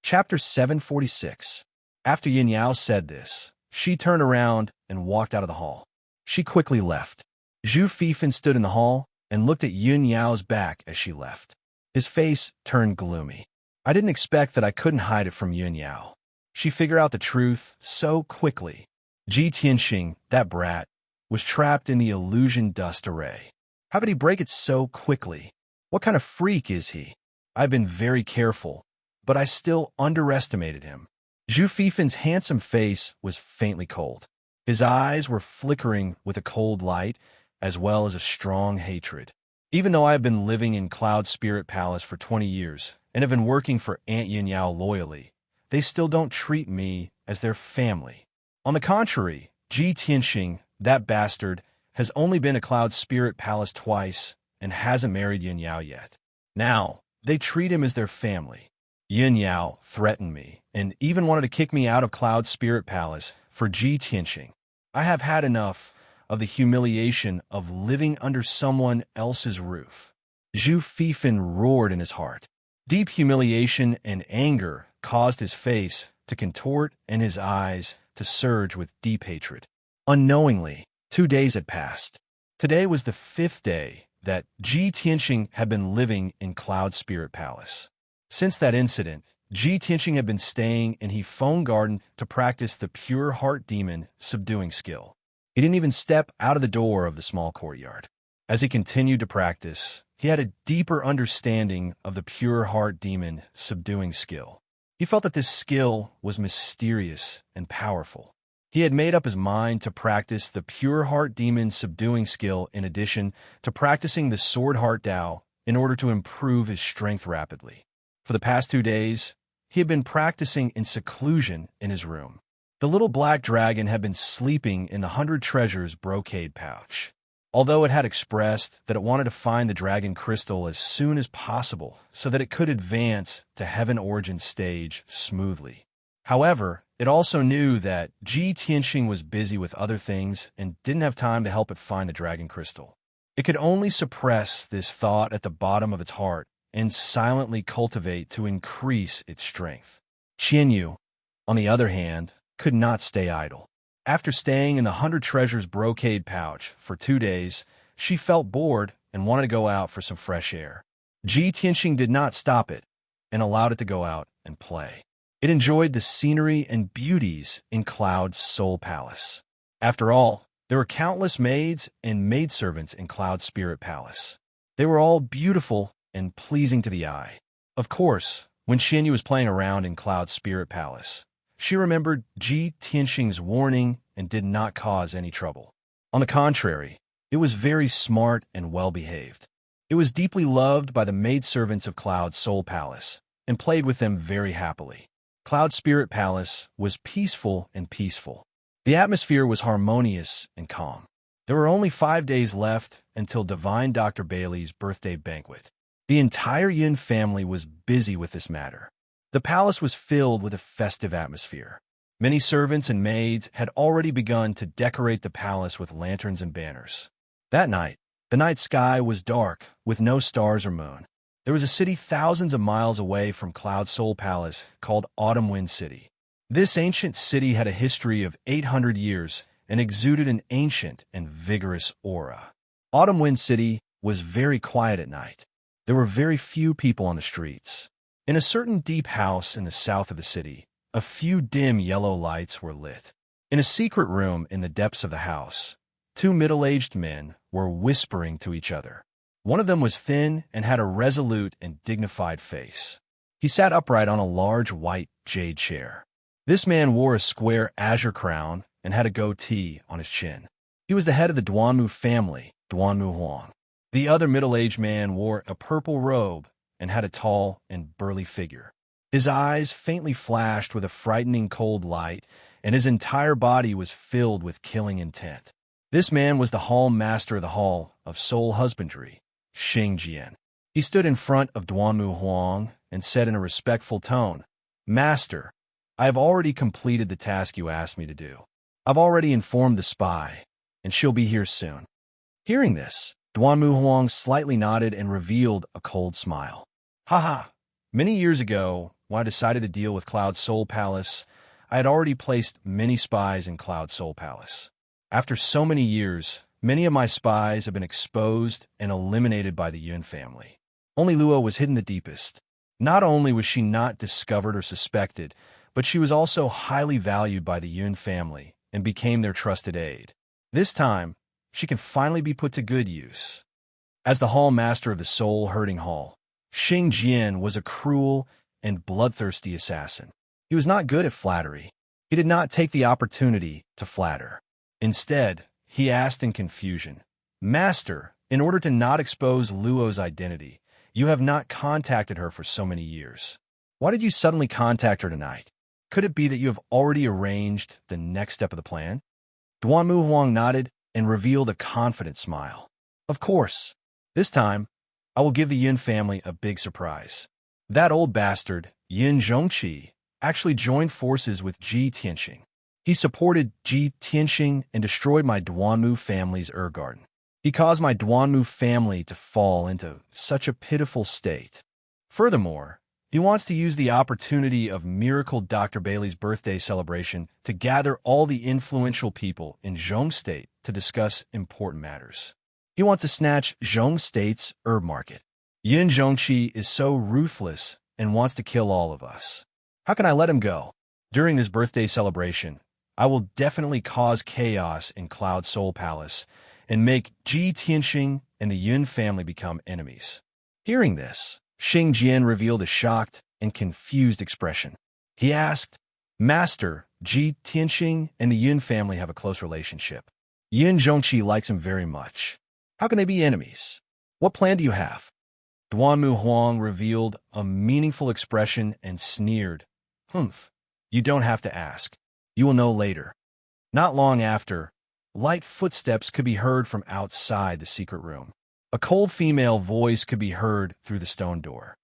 Chapter 746. After Yin Yao said this, she turned around and walked out of the hall. She quickly left. Zhu Fifan stood in the hall and looked at Yin Yao's back as she left. His face turned gloomy. I didn't expect that I couldn't hide it from Yin Yao. She figured out the truth so quickly. Ji Tianxing, that brat, was trapped in the illusion dust array. How could he break it so quickly? What kind of freak is he? I've been very careful, but I still underestimated him. Zhu Fifan's handsome face was faintly cold. His eyes were flickering with a cold light, as well as a strong hatred. Even though I have been living in Cloud Spirit Palace for 20 years and have been working for Aunt Yin Yao loyally, they still don't treat me as their family. On the contrary, Ji Tianxing, that bastard, has only been to Cloud Spirit Palace twice and hasn't married Yin Yao yet. Now, they treat him as their family. Yin Yao threatened me and even wanted to kick me out of Cloud Spirit Palace for Ji Tianxing. I have had enough of the humiliation of living under someone else's roof. Zhu Fifan roared in his heart. Deep humiliation and anger caused his face to contort and his eyes to surge with deep hatred. Unknowingly, 2 days had passed. Today was the 5th day that Ji Tianxing had been living in Cloud Spirit Palace. Since that incident, Ji Tianxing had been staying in Hefeng Garden to practice the pure heart demon subduing skill. He didn't even step out of the door of the small courtyard. As he continued to practice, he had a deeper understanding of the pure heart demon subduing skill. He felt that this skill was mysterious and powerful. He had made up his mind to practice the pure heart demon subduing skill in addition to practicing the sword heart Dao in order to improve his strength rapidly. For the past 2 days, he had been practicing in seclusion in his room. The little black dragon had been sleeping in the 100 treasures brocade pouch. Although it had expressed that it wanted to find the dragon crystal as soon as possible so that it could advance to Heaven Origin stage smoothly. However, it also knew that Ji Tianxing was busy with other things and didn't have time to help it find the dragon crystal. It could only suppress this thought at the bottom of its heart and silently cultivate to increase its strength. Qianyu, on the other hand, could not stay idle. After staying in the 100 treasures brocade pouch for 2 days, she felt bored and wanted to go out for some fresh air. Ji Tianxing did not stop it and allowed it to go out and play. It enjoyed the scenery and beauties in Cloud's Soul Palace. After all, there were countless maids and maidservants in Cloud Spirit Palace. They were all beautiful and pleasing to the eye. Of course, when Qianyu was playing around in Cloud Spirit Palace, she remembered Ji Tianxing's warning and did not cause any trouble. On the contrary, it was very smart and well-behaved. It was deeply loved by the maidservants of Cloud Soul Palace and played with them very happily. Cloud Spirit Palace was peaceful and peaceful. The atmosphere was harmonious and calm. There were only 5 days left until Divine Dr. Bailey's birthday banquet. The entire Yin family was busy with this matter. The palace was filled with a festive atmosphere. Many servants and maids had already begun to decorate the palace with lanterns and banners. That night, the night sky was dark, with no stars or moon. There was a city thousands of miles away from Cloud Soul Palace called Autumn Wind City. This ancient city had a history of 800 years and exuded an ancient and vigorous aura. Autumn Wind City was very quiet at night. There were very few people on the streets. In a certain deep house in the south of the city, a few dim yellow lights were lit. In a secret room in the depths of the house, 2 middle-aged men were whispering to each other. One of them was thin and had a resolute and dignified face. He sat upright on a large white jade chair. This man wore a square azure crown and had a goatee on his chin. He was the head of the Duanmu family, Duanmu Huang. The other middle-aged man wore a purple robe and had a tall and burly figure. His eyes faintly flashed with a frightening cold light, and his entire body was filled with killing intent. This man was the hall master of the Hall of Soul Husbandry, Xing Jian. He stood in front of Duanmu Huang and said in a respectful tone, "Master, I have already completed the task you asked me to do. I've already informed the spy, and she'll be here soon." Hearing this, Duanmu Huang slightly nodded and revealed a cold smile. "Ha ha! Many years ago, when I decided to deal with Cloud Soul Palace, I had already placed many spies in Cloud Soul Palace. After so many years, many of my spies have been exposed and eliminated by the Yun family. Only Luo was hidden the deepest. Not only was she not discovered or suspected, but she was also highly valued by the Yun family and became their trusted aide. This time, she can finally be put to good use. As the Hall Master of the Soul-Hurting Hall, Xing Jian was a cruel and bloodthirsty assassin. He was not good at flattery. He did not take the opportunity to flatter. Instead, he asked in confusion, "Master, in order to not expose Luo's identity, you have not contacted her for so many years. Why did you suddenly contact her tonight? Could it be that you have already arranged the next step of the plan?" Duanmu Huang nodded and revealed a confident smile. "Of course. This time, I will give the Yin family a big surprise. That old bastard, Yin Zhongqi, actually joined forces with Ji Tianxing. He supported Ji Tianxing and destroyed my Duanmu family's garden. He caused my Duanmu family to fall into such a pitiful state. Furthermore, he wants to use the opportunity of Miracle Dr. Bailey's birthday celebration to gather all the influential people in Zhong State to discuss important matters. He wants to snatch Zhong State's herb market. Yin Zhongqi is so ruthless and wants to kill all of us. How can I let him go? During this birthday celebration, I will definitely cause chaos in Cloud Soul Palace and make Ji Tianxing and the Yun family become enemies." Hearing this, Xing Jian revealed a shocked and confused expression. He asked, "Master, Ji Tianxing and the Yun family have a close relationship. Yin Zhongqi likes him very much. How can they be enemies? What plan do you have?" Duanmu Huang revealed a meaningful expression and sneered, "Humph, you don't have to ask. You will know later." Not long after, light footsteps could be heard from outside the secret room. A cold female voice could be heard through the stone door.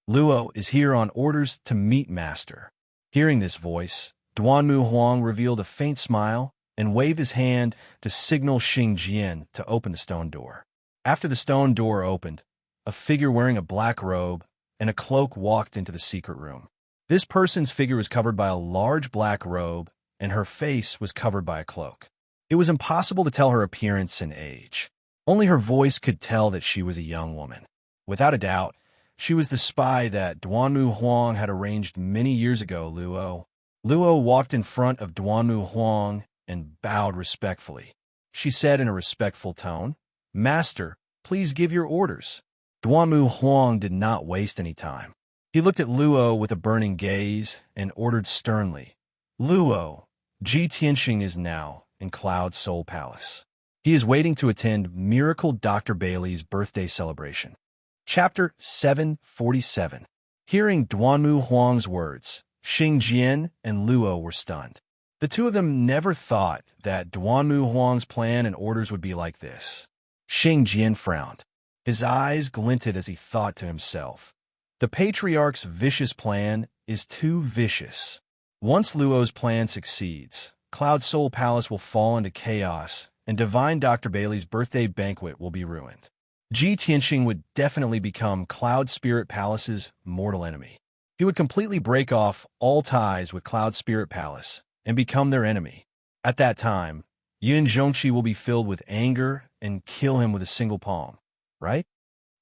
"Luo is here on orders to meet Master." Hearing this voice, Duanmu Huang revealed a faint smile and waved his hand to signal Xing Jian to open the stone door. After the stone door opened, a figure wearing a black robe and a cloak walked into the secret room. This person's figure was covered by a large black robe, and her face was covered by a cloak. It was impossible to tell her appearance and age. Only her voice could tell that she was a young woman. Without a doubt, she was the spy that Duanmu Huang had arranged many years ago, Luo. Luo walked in front of Duanmu Huang and bowed respectfully. She said in a respectful tone, "Master, please give your orders." Duanmu Huang did not waste any time. He looked at Luo with a burning gaze and ordered sternly, "Luo, Ji Tianxing is now in Cloud Soul Palace. He is waiting to attend Miracle Dr. Bailey's birthday celebration." Chapter 747. Hearing Duanmu Huang's words, Xing Jian and Luo were stunned. The two of them never thought that Duanmu Huang's plan and orders would be like this. Xing Jian frowned. His eyes glinted as he thought to himself, "The Patriarch's vicious plan is too vicious. Once Luo's plan succeeds, Cloud Soul Palace will fall into chaos, and Divine Dr. Bailey's birthday banquet will be ruined. Ji Tianxing would definitely become Cloud Spirit Palace's mortal enemy. He would completely break off all ties with Cloud Spirit Palace and become their enemy. At that time, Yin Zhongqi will be filled with anger and kill him with a single palm, right?"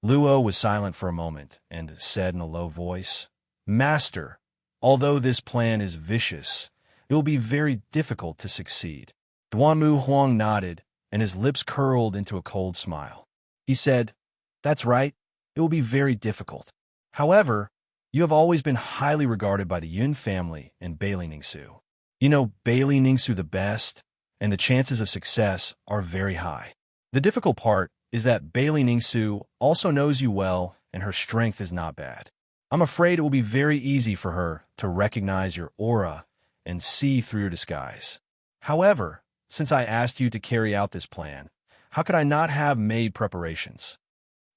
Luo was silent for a moment and said in a low voice, "Master, although this plan is vicious, it will be very difficult to succeed." Duanmu Huang nodded, and his lips curled into a cold smile. He said, "That's right, it will be very difficult. However, you have always been highly regarded by the Yun family and Bailey Ningsu. You know Bailey Ningsu the best, and the chances of success are very high. The difficult part is that Bailey Ningsu also knows you well, and her strength is not bad. I'm afraid it will be very easy for her to recognize your aura and see through your disguise. However, since I asked you to carry out this plan, how could I not have made preparations?"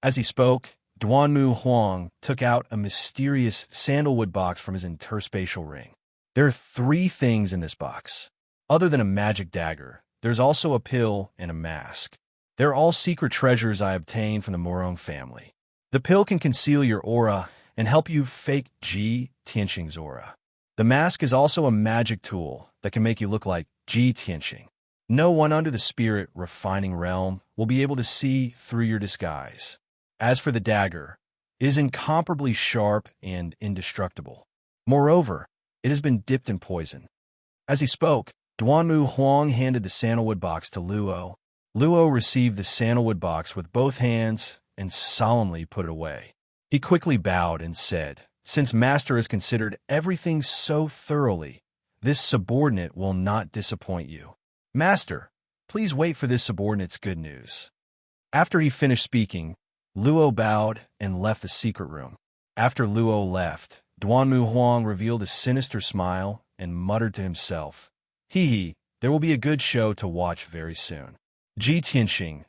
As he spoke, Duanmu Huang took out a mysterious sandalwood box from his interspatial ring. There are 3 things in this box. Other than a magic dagger, there's also a pill and a mask. They're all secret treasures I obtained from the Morong family. The pill can conceal your aura and help you fake Ji Tianxing's aura. The mask is also a magic tool that can make you look like Ji Tianxing. No one under the spirit refining realm will be able to see through your disguise. As for the dagger, it is incomparably sharp and indestructible. Moreover, it has been dipped in poison. As he spoke, Duanmu Huang handed the sandalwood box to Luo. Luo received the sandalwood box with both hands and solemnly put it away. He quickly bowed and said, "Since Master has considered everything so thoroughly, this subordinate will not disappoint you. Master, please wait for this subordinate's good news." After he finished speaking, Luo bowed and left the secret room. After Luo left, Duanmu Huang revealed a sinister smile and muttered to himself, "Hee, there will be a good show to watch very soon. Ji Tianxing,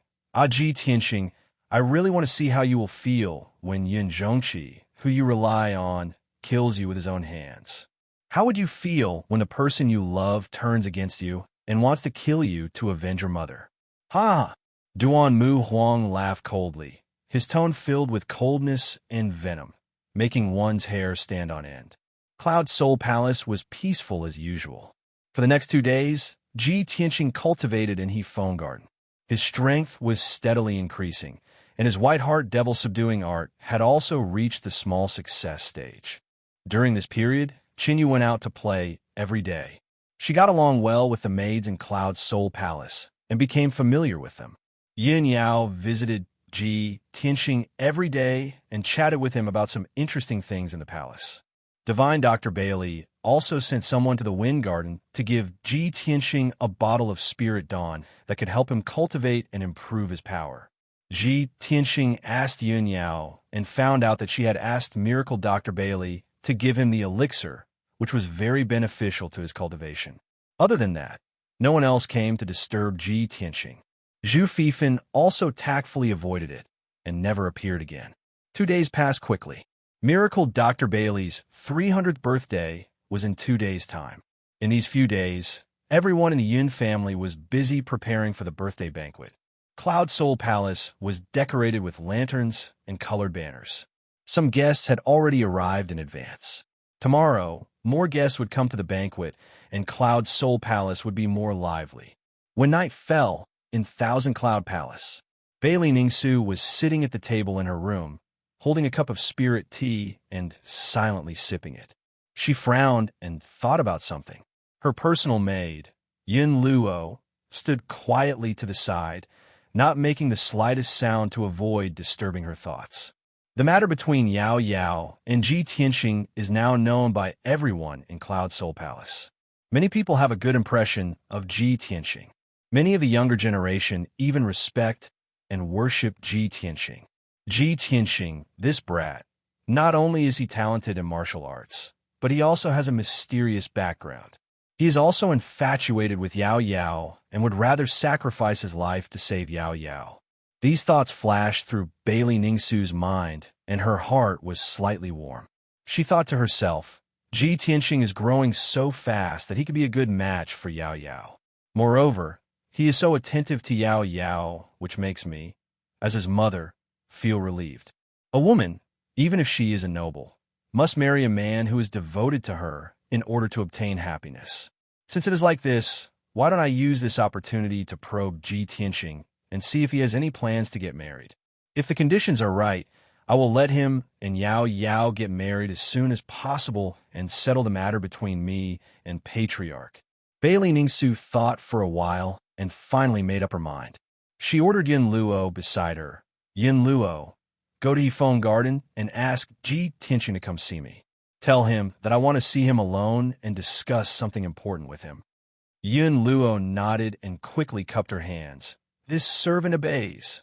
Ji Tianxing, I really want to see how you will feel when Yun Zhongqi, who you rely on, kills you with his own hands. How would you feel when the person you love turns against you and wants to kill you to avenge your mother?" "Ha!" Duanmu Huang laughed coldly, his tone filled with coldness and venom, making one's hair stand on end. Cloud Soul Palace was peaceful as usual. For the next 2 days, Ji Tianxing cultivated in He Phone Garden. His strength was steadily increasing, and his White Heart Devil Subduing art had also reached the small success stage. During this period, Qinyu went out to play every day. She got along well with the maids in Cloud Soul Palace and became familiar with them. Yin Yao visited Ji Tianxing every day and chatted with him about some interesting things in the palace. Divine Dr. Bailey also sent someone to the Wind Garden to give Ji Tianxing a bottle of Spirit Dawn that could help him cultivate and improve his power. Ji Tianxing asked Yun Yao and found out that she had asked Miracle Dr. Bailey to give him the elixir, which was very beneficial to his cultivation. Other than that, no one else came to disturb Ji Tianxing. Zhu Fifan also tactfully avoided it and never appeared again. 2 days passed quickly. Miracle Dr. Bailey's 300th birthday was in 2 days' time. In these few days, everyone in the Yun family was busy preparing for the birthday banquet. Cloud Soul Palace was decorated with lanterns and colored banners. Some guests had already arrived in advance. Tomorrow, more guests would come to the banquet, and Cloud Soul Palace would be more lively. When night fell, in Thousand Cloud Palace, Bailey Ningsu was sitting at the table in her room, holding a cup of spirit tea and silently sipping it. She frowned and thought about something. Her personal maid, Yin Luo, stood quietly to the side, not making the slightest sound to avoid disturbing her thoughts. The matter between Yao Yao and Ji Tianxing is now known by everyone in Cloud Soul Palace. Many people have a good impression of Ji Tianxing. Many of the younger generation even respect and worship Ji Tianxing. Ji Tianxing, this brat, not only is he talented in martial arts, but he also has a mysterious background. He is also infatuated with Yao Yao and would rather sacrifice his life to save Yao Yao. These thoughts flashed through Bailey Ningsu's mind, and her heart was slightly warm. She thought to herself, Ji Tianxing is growing so fast that he could be a good match for Yao Yao. Moreover, he is so attentive to Yao Yao, which makes me, as his mother, feel relieved. A woman, even if she is a noble, must marry a man who is devoted to her in order to obtain happiness. Since it is like this, why don't I use this opportunity to probe Ji Tianxing and see if he has any plans to get married? If the conditions are right, I will let him and Yao Yao get married as soon as possible and settle the matter between me and Patriarch. Bailey Ningsu thought for a while and finally made up her mind. She ordered Yin Luo beside her. Yin Luo, go to Yifeng Garden and ask Ji Tianxing to come see me. Tell him that I want to see him alone and discuss something important with him. Yin Luo nodded and quickly cupped her hands. This servant obeys.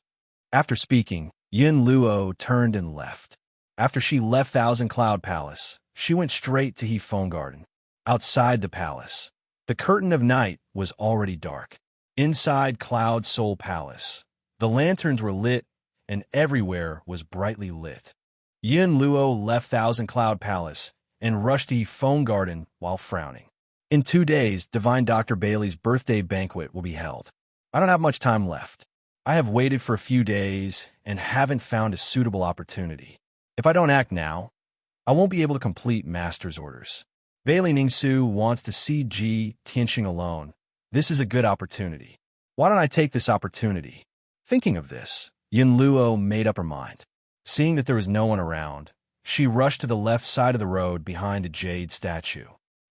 After speaking, Yin Luo turned and left. After she left Thousand Cloud Palace, she went straight to Yifeng Garden. Outside the palace, the curtain of night was already dark. Inside Cloud Soul Palace, the lanterns were lit and everywhere was brightly lit. Yin Luo left Thousand Cloud Palace and rushed to Yifeng Garden while frowning. In 2 days, Divine Dr. Bailey's birthday banquet will be held. I don't have much time left. I have waited for a few days and haven't found a suitable opportunity. If I don't act now, I won't be able to complete master's orders. Bailey Ningsu wants to see Ji Tianxing alone. This is a good opportunity. Why don't I take this opportunity? Thinking of this, Yin Luo made up her mind. Seeing that there was no one around, she rushed to the left side of the road behind a jade statue.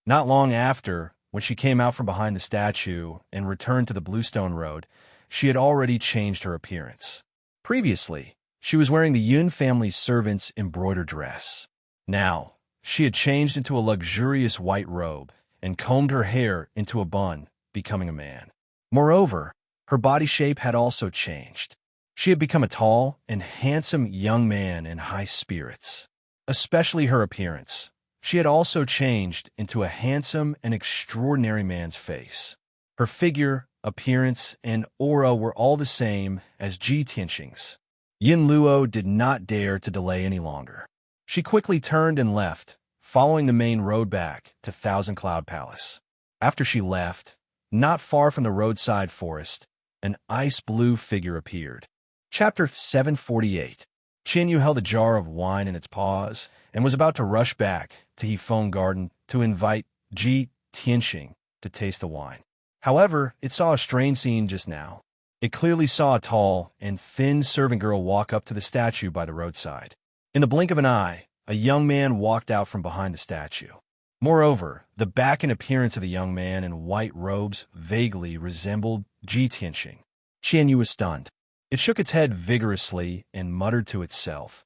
Not long after, when she came out from behind the statue and returned to the Bluestone Road, she had already changed her appearance. Previously, she was wearing the Yun family's servant's embroidered dress. Now, she had changed into a luxurious white robe and combed her hair into a bun, becoming a man. Moreover, her body shape had also changed. She had become a tall and handsome young man in high spirits. Especially her appearance. She had also changed into a handsome and extraordinary man's face. Her figure, appearance, and aura were all the same as Ji Tianxing's. Yin Luo did not dare to delay any longer. She quickly turned and left, following the main road back to Thousand Cloud Palace. After she left, not far from the roadside forest, an ice-blue figure appeared. Chapter 748. Qianyu held a jar of wine in its paws and was about to rush back to Hefeng Garden to invite Ji Tianxing to taste the wine. However, it saw a strange scene just now. It clearly saw a tall and thin servant girl walk up to the statue by the roadside. In the blink of an eye, a young man walked out from behind the statue. Moreover, the back and appearance of the young man in white robes vaguely resembled Ji Tianxing. Qianyu was stunned. It shook its head vigorously and muttered to itself.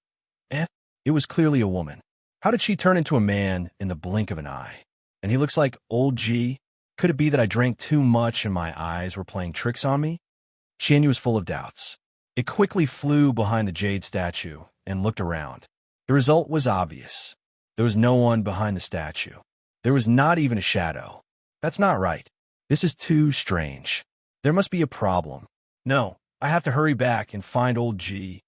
It was clearly a woman. How did she turn into a man in the blink of an eye? And he looks like old Ji? Could it be that I drank too much and my eyes were playing tricks on me? Qianyu was full of doubts. It quickly flew behind the jade statue and looked around. The result was obvious. There was no one behind the statue. There was not even a shadow. That's not right. This is too strange. There must be a problem. No, I have to hurry back and find old Ji.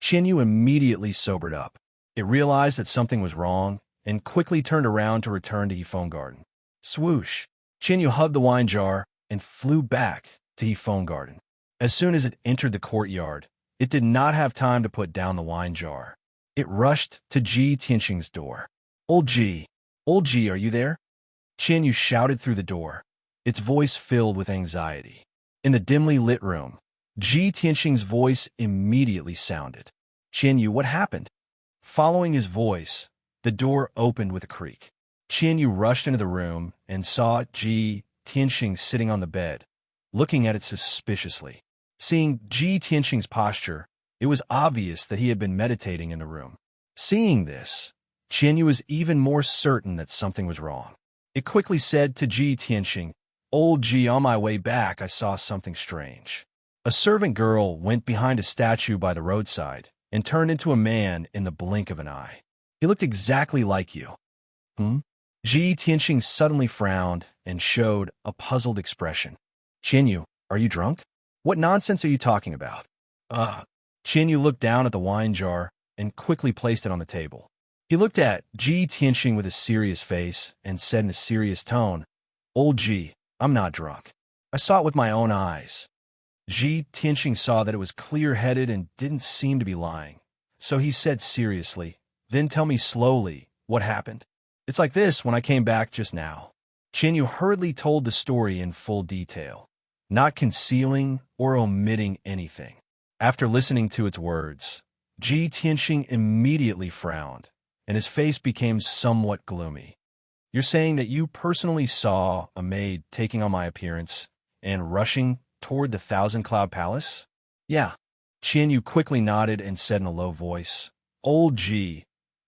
Qianyu immediately sobered up. It realized that something was wrong and quickly turned around to return to Hefeng Garden. Swoosh! Qianyu hugged the wine jar and flew back to Hefeng Garden. As soon as it entered the courtyard, it did not have time to put down the wine jar. It rushed to Ji Tianxing's door. Old Ji, are you there? Qianyu shouted through the door, its voice filled with anxiety. In the dimly lit room, Ji Tianxing's voice immediately sounded. Qianyu, what happened? Following his voice, the door opened with a creak. Qianyu rushed into the room and saw Ji Tianxing sitting on the bed, looking at it suspiciously. Seeing Ji Tianxing's posture, it was obvious that he had been meditating in the room. Seeing this, Qianyu was even more certain that something was wrong. It quickly said to Ji Tianxing, Old Ji, on my way back I saw something strange. A servant girl went behind a statue by the roadside and turned into a man in the blink of an eye. He looked exactly like you. Ji Tianxing suddenly frowned and showed a puzzled expression. Qianyu, are you drunk? What nonsense are you talking about? Qianyu looked down at the wine jar and quickly placed it on the table. He looked at Ji Tianxing with a serious face and said in a serious tone, Old Ji, I'm not drunk. I saw it with my own eyes. Ji Tianxing saw that it was clear-headed and didn't seem to be lying. So he said seriously, Then tell me slowly what happened. It's like this when I came back just now. Qianyu hurriedly told the story in full detail, not concealing or omitting anything. After listening to its words, Ji Tianxing immediately frowned, and his face became somewhat gloomy. You're saying that you personally saw a maid taking on my appearance and rushing toward the Thousand Cloud Palace? Yeah. Qianyu quickly nodded and said in a low voice, Old Ji,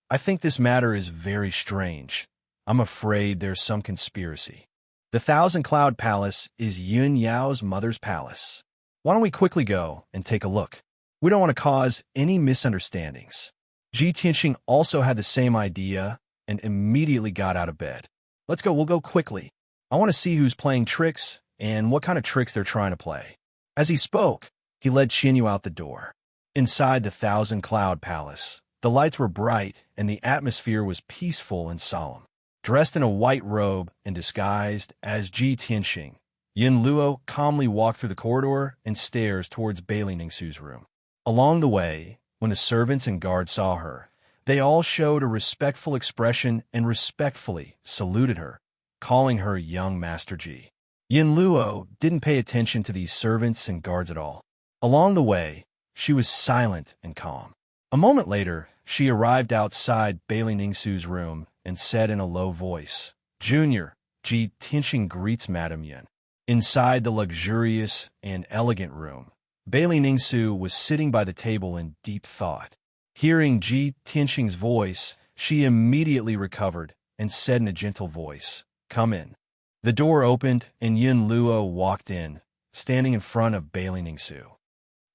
I think this matter is very strange. I'm afraid there's some conspiracy. The Thousand Cloud Palace is Yun Yao's mother's palace. Why don't we quickly go and take a look? We don't want to cause any misunderstandings. Ji Tianxing also had the same idea and immediately got out of bed. Let's go, we'll go quickly. I want to see who's playing tricks and what kind of tricks they're trying to play. As he spoke, he led Qianyu out the door. Inside the Thousand Cloud Palace, the lights were bright and the atmosphere was peaceful and solemn. Dressed in a white robe and disguised as Ji Tianxing, Yin Luo calmly walked through the corridor and stairs towards Bailey Ningsu's room. Along the way, when the servants and guards saw her, They all showed a respectful expression and respectfully saluted her, calling her young Master Ji. Yin Luo didn't pay attention to these servants and guards at all. Along the way, she was silent and calm. A moment later, she arrived outside Bailey Ningsu's room and said in a low voice, "Junior, Ji Tianxing greets Madame Yin." Inside the luxurious and elegant room, Bailey Ningsu was sitting by the table in deep thought. Hearing Ji Tianxing's voice, she immediately recovered and said in a gentle voice, "Come in." The door opened and Yin Luo walked in, standing in front of Bailey Ningsu.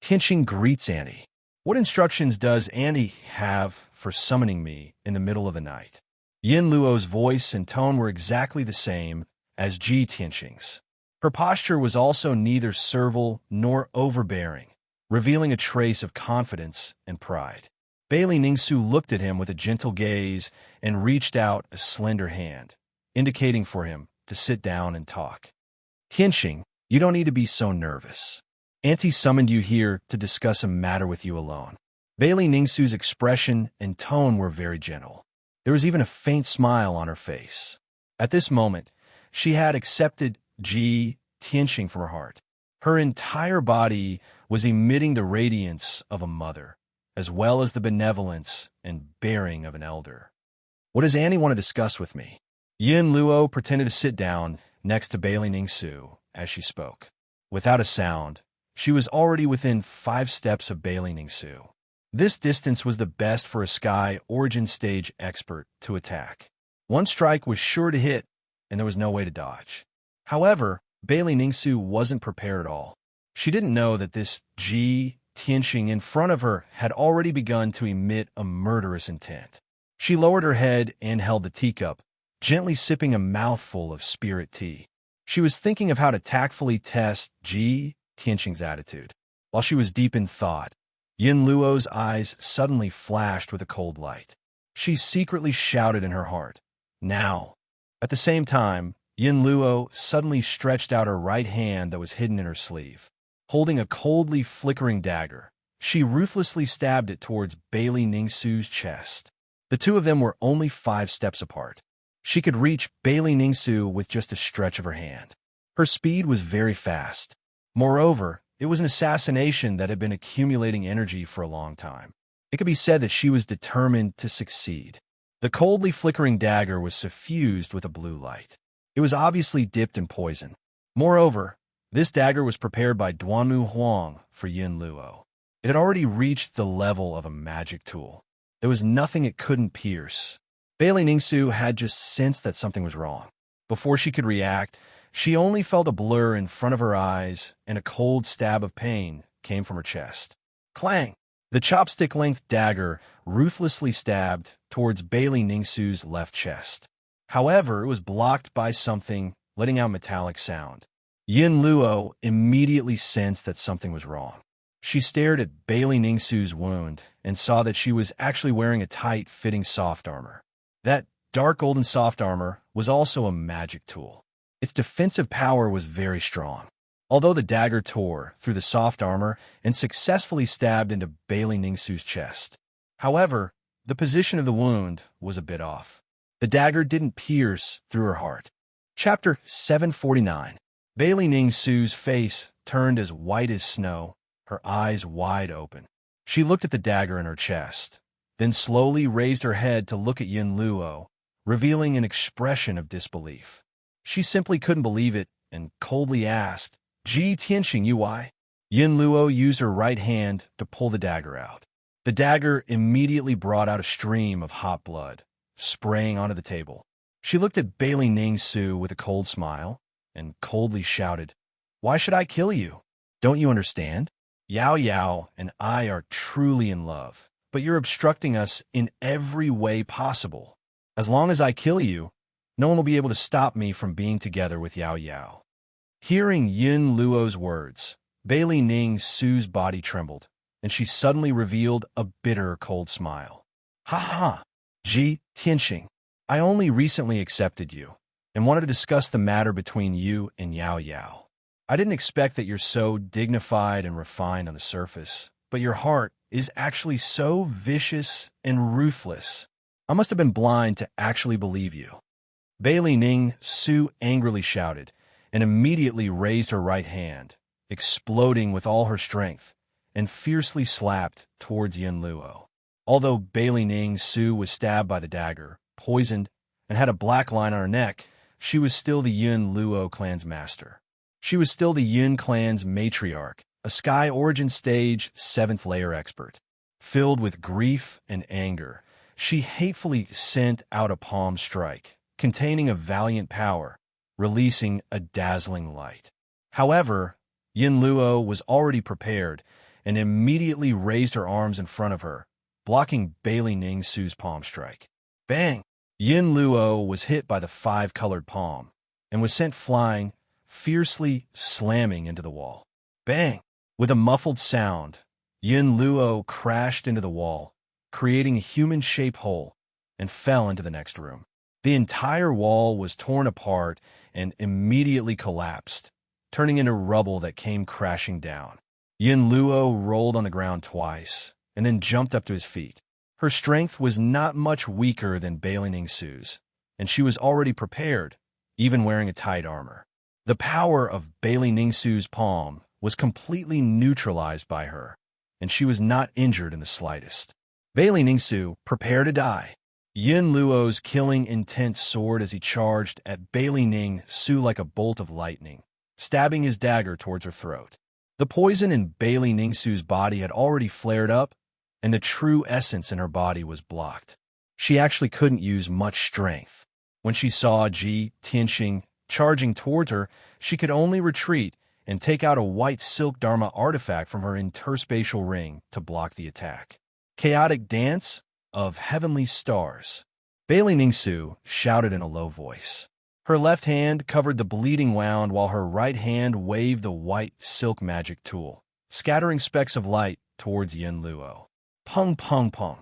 Tianxing greets Annie. "What instructions does Annie have for summoning me in the middle of the night?" Yin Luo's voice and tone were exactly the same as Ji Tianxing's. Her posture was also neither servile nor overbearing, revealing a trace of confidence and pride. Bailey Ningsu looked at him with a gentle gaze and reached out a slender hand, indicating for him to sit down and talk. "Tianxing, you don't need to be so nervous. Auntie summoned you here to discuss a matter with you alone." Bailey Ningsu's expression and tone were very gentle. There was even a faint smile on her face. At this moment, she had accepted Ji Tianxing from her heart. Her entire body was emitting the radiance of a mother, as well as the benevolence and bearing of an elder. "What does Annie want to discuss with me?" Yin Luo pretended to sit down next to Bailey Ningsu as she spoke. Without a sound, she was already within 5 steps of Bailey Ningsu. This distance was the best for a Sky Origin Stage expert to attack. One strike was sure to hit, and there was no way to dodge. However, Bailey Ningsu wasn't prepared at all. She didn't know that this Ji Tianxing in front of her had already begun to emit a murderous intent. She lowered her head and held the teacup, gently sipping a mouthful of spirit tea. She was thinking of how to tactfully test Ji Tianxing's attitude. While she was deep in thought, Yin Luo's eyes suddenly flashed with a cold light. She secretly shouted in her heart, "Now!" At the same time, Yin Luo suddenly stretched out her right hand that was hidden in her sleeve. Holding a coldly flickering dagger, she ruthlessly stabbed it towards Bailey Ningsu's chest. The two of them were only 5 steps apart. She could reach Bailey Ningsu with just a stretch of her hand. Her speed was very fast. Moreover, it was an assassination that had been accumulating energy for a long time. It could be said that she was determined to succeed. The coldly flickering dagger was suffused with a blue light. It was obviously dipped in poison. Moreover, this dagger was prepared by Duanmu Huang for Yin Luo. It had already reached the level of a magic tool. There was nothing it couldn't pierce. Bailey Ningsu had just sensed that something was wrong. Before she could react, she only felt a blur in front of her eyes, and a cold stab of pain came from her chest. Clang! The chopstick-length dagger ruthlessly stabbed towards Bailey Ningsu's left chest. However, it was blocked by something, letting out metallic sound. Yin Luo immediately sensed that something was wrong. She stared at Bailey Ningsu's wound and saw that she was actually wearing a tight-fitting soft armor. That dark golden soft armor was also a magic tool. Its defensive power was very strong. Although the dagger tore through the soft armor and successfully stabbed into Bailey Ningsu's chest. However, the position of the wound was a bit off. The dagger didn't pierce through her heart. Chapter 749. Bailey Ningsu's face turned as white as snow, her eyes wide open. She looked at the dagger in her chest, then slowly raised her head to look at Yin Luo, revealing an expression of disbelief. She simply couldn't believe it and coldly asked, "Ji Tianxing, you why?" Yin Luo used her right hand to pull the dagger out. The dagger immediately brought out a stream of hot blood, spraying onto the table. She looked at Bailey Ningsu with a cold smile and coldly shouted, "Why should I kill you? Don't you understand? Yao Yao and I are truly in love, but you're obstructing us in every way possible. As long as I kill you, no one will be able to stop me from being together with Yao Yao." Hearing Yin Luo's words, Bailey Ningsu's body trembled, and she suddenly revealed a bitter, cold smile. "Ha ha! Ji Tianxing, I only recently accepted you, and wanted to discuss the matter between you and Yao Yao. I didn't expect that you're so dignified and refined on the surface, but your heart is actually so vicious and ruthless. I must have been blind to actually believe you." Bailey Ning Su angrily shouted, and immediately raised her right hand, exploding with all her strength, and fiercely slapped towards Yin Luo. Although Bailey Ning Su was stabbed by the dagger, poisoned, and had a black line on her neck, she was still the Yin Luo clan's master. She was still the Yin clan's matriarch, a Sky Origin Stage 7th layer expert. Filled with grief and anger, she hatefully sent out a palm strike, containing a valiant power, releasing a dazzling light. However, Yin Luo was already prepared and immediately raised her arms in front of her, blocking Bailey Ning Su's palm strike. Bang! Yin Luo was hit by the five-colored palm and was sent flying, fiercely slamming into the wall. Bang! With a muffled sound, Yin Luo crashed into the wall, creating a human-shaped hole, and fell into the next room. The entire wall was torn apart and immediately collapsed, turning into rubble that came crashing down. Yin Luo rolled on the ground twice, and then jumped up to his feet. Her strength was not much weaker than Bailey Ning Su's, and she was already prepared, even wearing a tight armor. The power of Bailey Ning Su's palm was completely neutralized by her, and she was not injured in the slightest. Bailey Ning Su, prepare to die. Yin Luo's killing intent soared as he charged at Bailey Ning Su like a bolt of lightning, stabbing his dagger towards her throat. The poison in Bailey Ning Su's body had already flared up, and the true essence in her body was blocked. She actually couldn't use much strength. When she saw Ji Tianxing charging towards her, she could only retreat and take out a white silk Dharma artifact from her interspatial ring to block the attack. Chaotic dance of heavenly stars. Bailey Ning Su shouted in a low voice. Her left hand covered the bleeding wound while her right hand waved the white silk magic tool, scattering specks of light towards Yin Luo. Pung pung pung.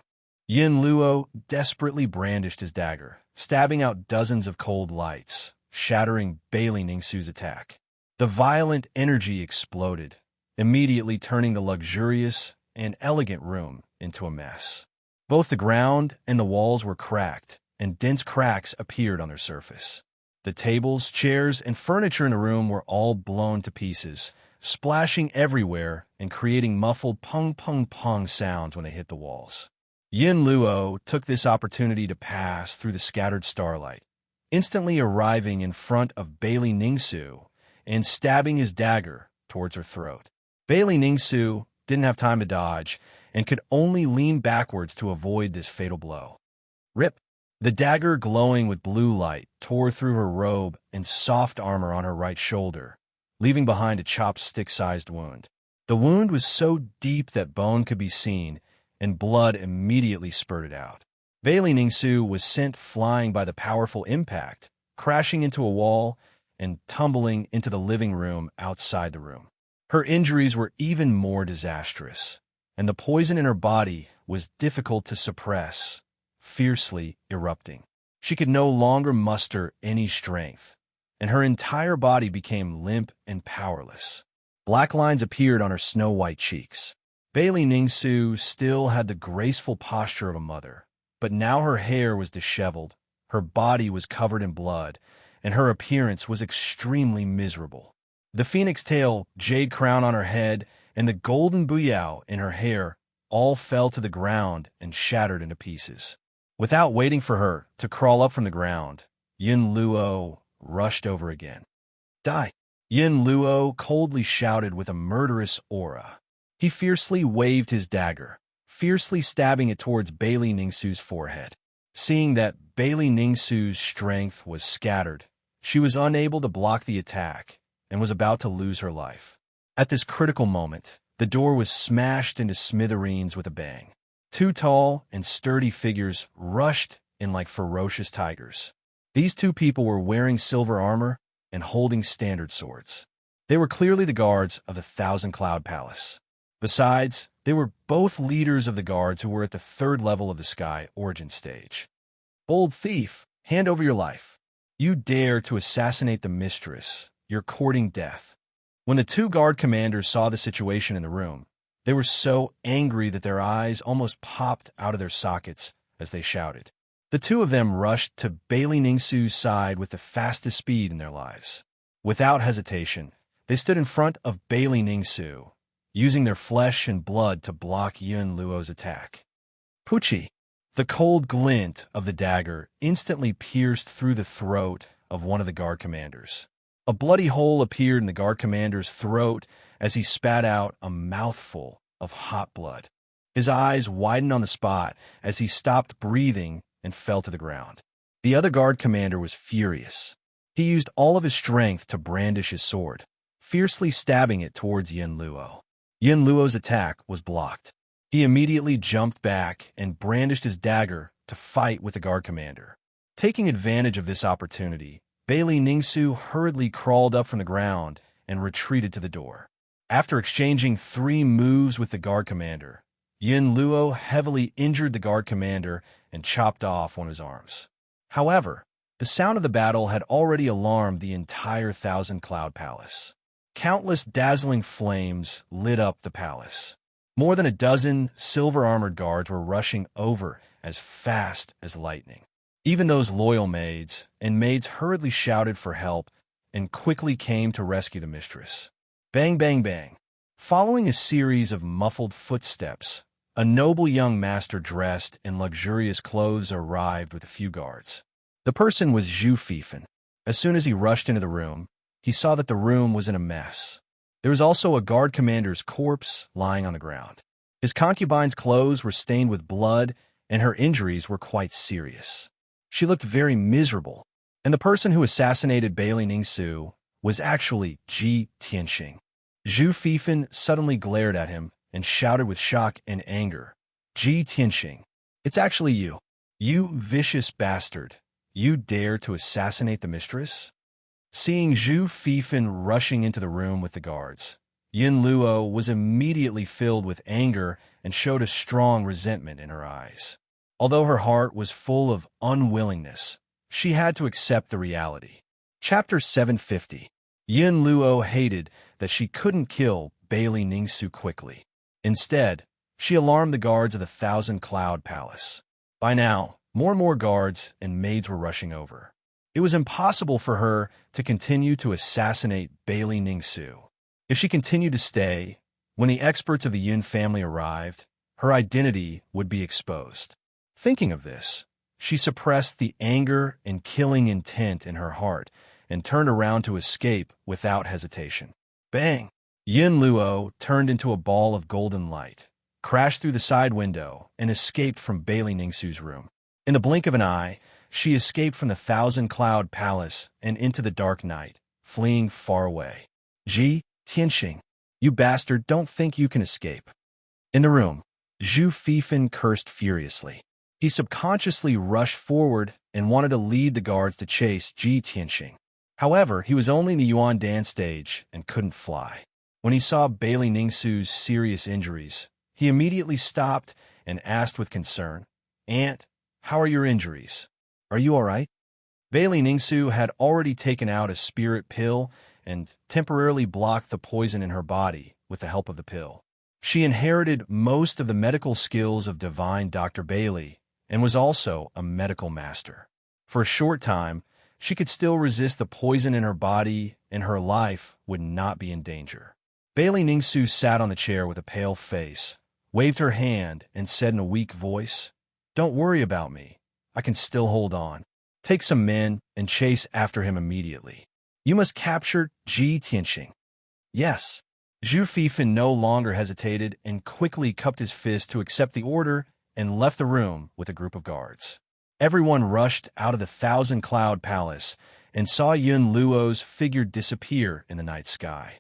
Yin Luo desperately brandished his dagger, stabbing out dozens of cold lights, shattering Bailey Ning Su's attack. The violent energy exploded, immediately turning the luxurious and elegant room into a mess. Both the ground and the walls were cracked, and dense cracks appeared on their surface. The tables, chairs, and furniture in the room were all blown to pieces, splashing everywhere and creating muffled pung-pung-pung sounds when they hit the walls. Yin Luo took this opportunity to pass through the scattered starlight, instantly arriving in front of Bailey Ning Su and stabbing his dagger towards her throat. Bailey Ning Su didn't have time to dodge and could only lean backwards to avoid this fatal blow. Rip! The dagger, glowing with blue light, tore through her robe and soft armor on her right shoulder, leaving behind a chopstick-sized wound. The wound was so deep that bone could be seen, and blood immediately spurted out. Bailey Ning Su was sent flying by the powerful impact, crashing into a wall and tumbling into the living room outside the room. Her injuries were even more disastrous, and the poison in her body was difficult to suppress, fiercely erupting. She could no longer muster any strength, and her entire body became limp and powerless. Black lines appeared on her snow-white cheeks. Bailey Ning Su still had the graceful posture of a mother, but now her hair was disheveled, her body was covered in blood, and her appearance was extremely miserable. The phoenix tail, jade crown on her head, and the golden buyao in her hair all fell to the ground and shattered into pieces. Without waiting for her to crawl up from the ground, Yin Luo rushed over again. Die! Yin Luo coldly shouted with a murderous aura. He fiercely waved his dagger, fiercely stabbing it towards Bailey Ning Su's forehead. Seeing that Bailey Ning Su's strength was scattered, she was unable to block the attack and was about to lose her life. At this critical moment, the door was smashed into smithereens with a bang. Two tall and sturdy figures rushed in like ferocious tigers. These two people were wearing silver armor and holding standard swords. They were clearly the guards of the Thousand Cloud Palace. Besides, they were both leaders of the guards who were at the third level of the Sky Origin Stage. Bold thief, hand over your life. You dare to assassinate the mistress. You're courting death. When the two guard commanders saw the situation in the room, They were so angry that their eyes almost popped out of their sockets as they shouted. The two of them rushed to Bailey Ningsu's side with the fastest speed in their lives. Without hesitation, they stood in front of Bailey Ningsu, using their flesh and blood to block Yun Luo's attack. Puchi! The cold glint of the dagger instantly pierced through the throat of one of the guard commanders. A bloody hole appeared in the guard commander's throat as he spat out a mouthful of hot blood. His eyes widened on the spot as he stopped breathing and fell to the ground. The other guard commander was furious. He used all of his strength to brandish his sword, fiercely stabbing it towards Yun Luo. Yun Luo's attack was blocked. He immediately jumped back and brandished his dagger to fight with the guard commander. Taking advantage of this opportunity, Bailey Ningsu hurriedly crawled up from the ground and retreated to the door. After exchanging 3 moves with the guard commander, Yun Luo heavily injured the guard commander and chopped off one of his arms. However, the sound of the battle had already alarmed the entire Thousand Cloud Palace. Countless dazzling flames lit up the palace. More than a dozen silver-armored guards were rushing over as fast as lightning. Even those loyal maids and maids hurriedly shouted for help and quickly came to rescue the mistress. Bang, bang, bang. Following a series of muffled footsteps, a noble young master dressed in luxurious clothes arrived with a few guards. The person was Zhu Fifan. As soon as he rushed into the room, he saw that the room was in a mess. There was also a guard commander's corpse lying on the ground. His concubine's clothes were stained with blood, and her injuries were quite serious. She looked very miserable, and the person who assassinated Bailey Ningsu was actually Ji Tianxing. Zhu Fifan suddenly glared at him and shouted with shock and anger, "Ji Tianxing, it's actually you. You vicious bastard. You dare to assassinate the mistress?" Seeing Zhu Fifan rushing into the room with the guards, Yun Luo was immediately filled with anger and showed a strong resentment in her eyes. Although her heart was full of unwillingness, she had to accept the reality. Chapter 750. Yun Luo hated that she couldn't kill Bailey Ningsu quickly. Instead, she alarmed the guards of the Thousand Cloud Palace. By now, more and more guards and maids were rushing over. It was impossible for her to continue to assassinate Bailey Ningsu. If she continued to stay, when the experts of the Yun family arrived, her identity would be exposed. Thinking of this, she suppressed the anger and killing intent in her heart and turned around to escape without hesitation. Bang! Yun Luo turned into a ball of golden light, crashed through the side window, and escaped from Bailey Ningsu's room. In the blink of an eye, she escaped from the Thousand Cloud Palace and into the dark night, fleeing far away. Ji Tianxing, you bastard, don't think you can escape. In the room, Zhu Fifan cursed furiously. He subconsciously rushed forward and wanted to lead the guards to chase Ji Tianxing. However, he was only in the Yuan dance stage and couldn't fly. When he saw Bailey Ningsu's serious injuries, he immediately stopped and asked with concern, "Aunt, how are your injuries? Are you all right?" Bailey Ningsu had already taken out a spirit pill and temporarily blocked the poison in her body with the help of the pill. She inherited most of the medical skills of divine Dr. Bailey and was also a medical master. For a short time, she could still resist the poison in her body and her life would not be in danger. Bailey Ningsu sat on the chair with a pale face, waved her hand, and said in a weak voice, "Don't worry about me. I can still hold on. Take some men and chase after him immediately. You must capture Ji Tianxing." "Yes." Zhu Fifan no longer hesitated and quickly cupped his fist to accept the order and left the room with a group of guards. Everyone rushed out of the Thousand Cloud Palace and saw Yun Luo's figure disappear in the night sky.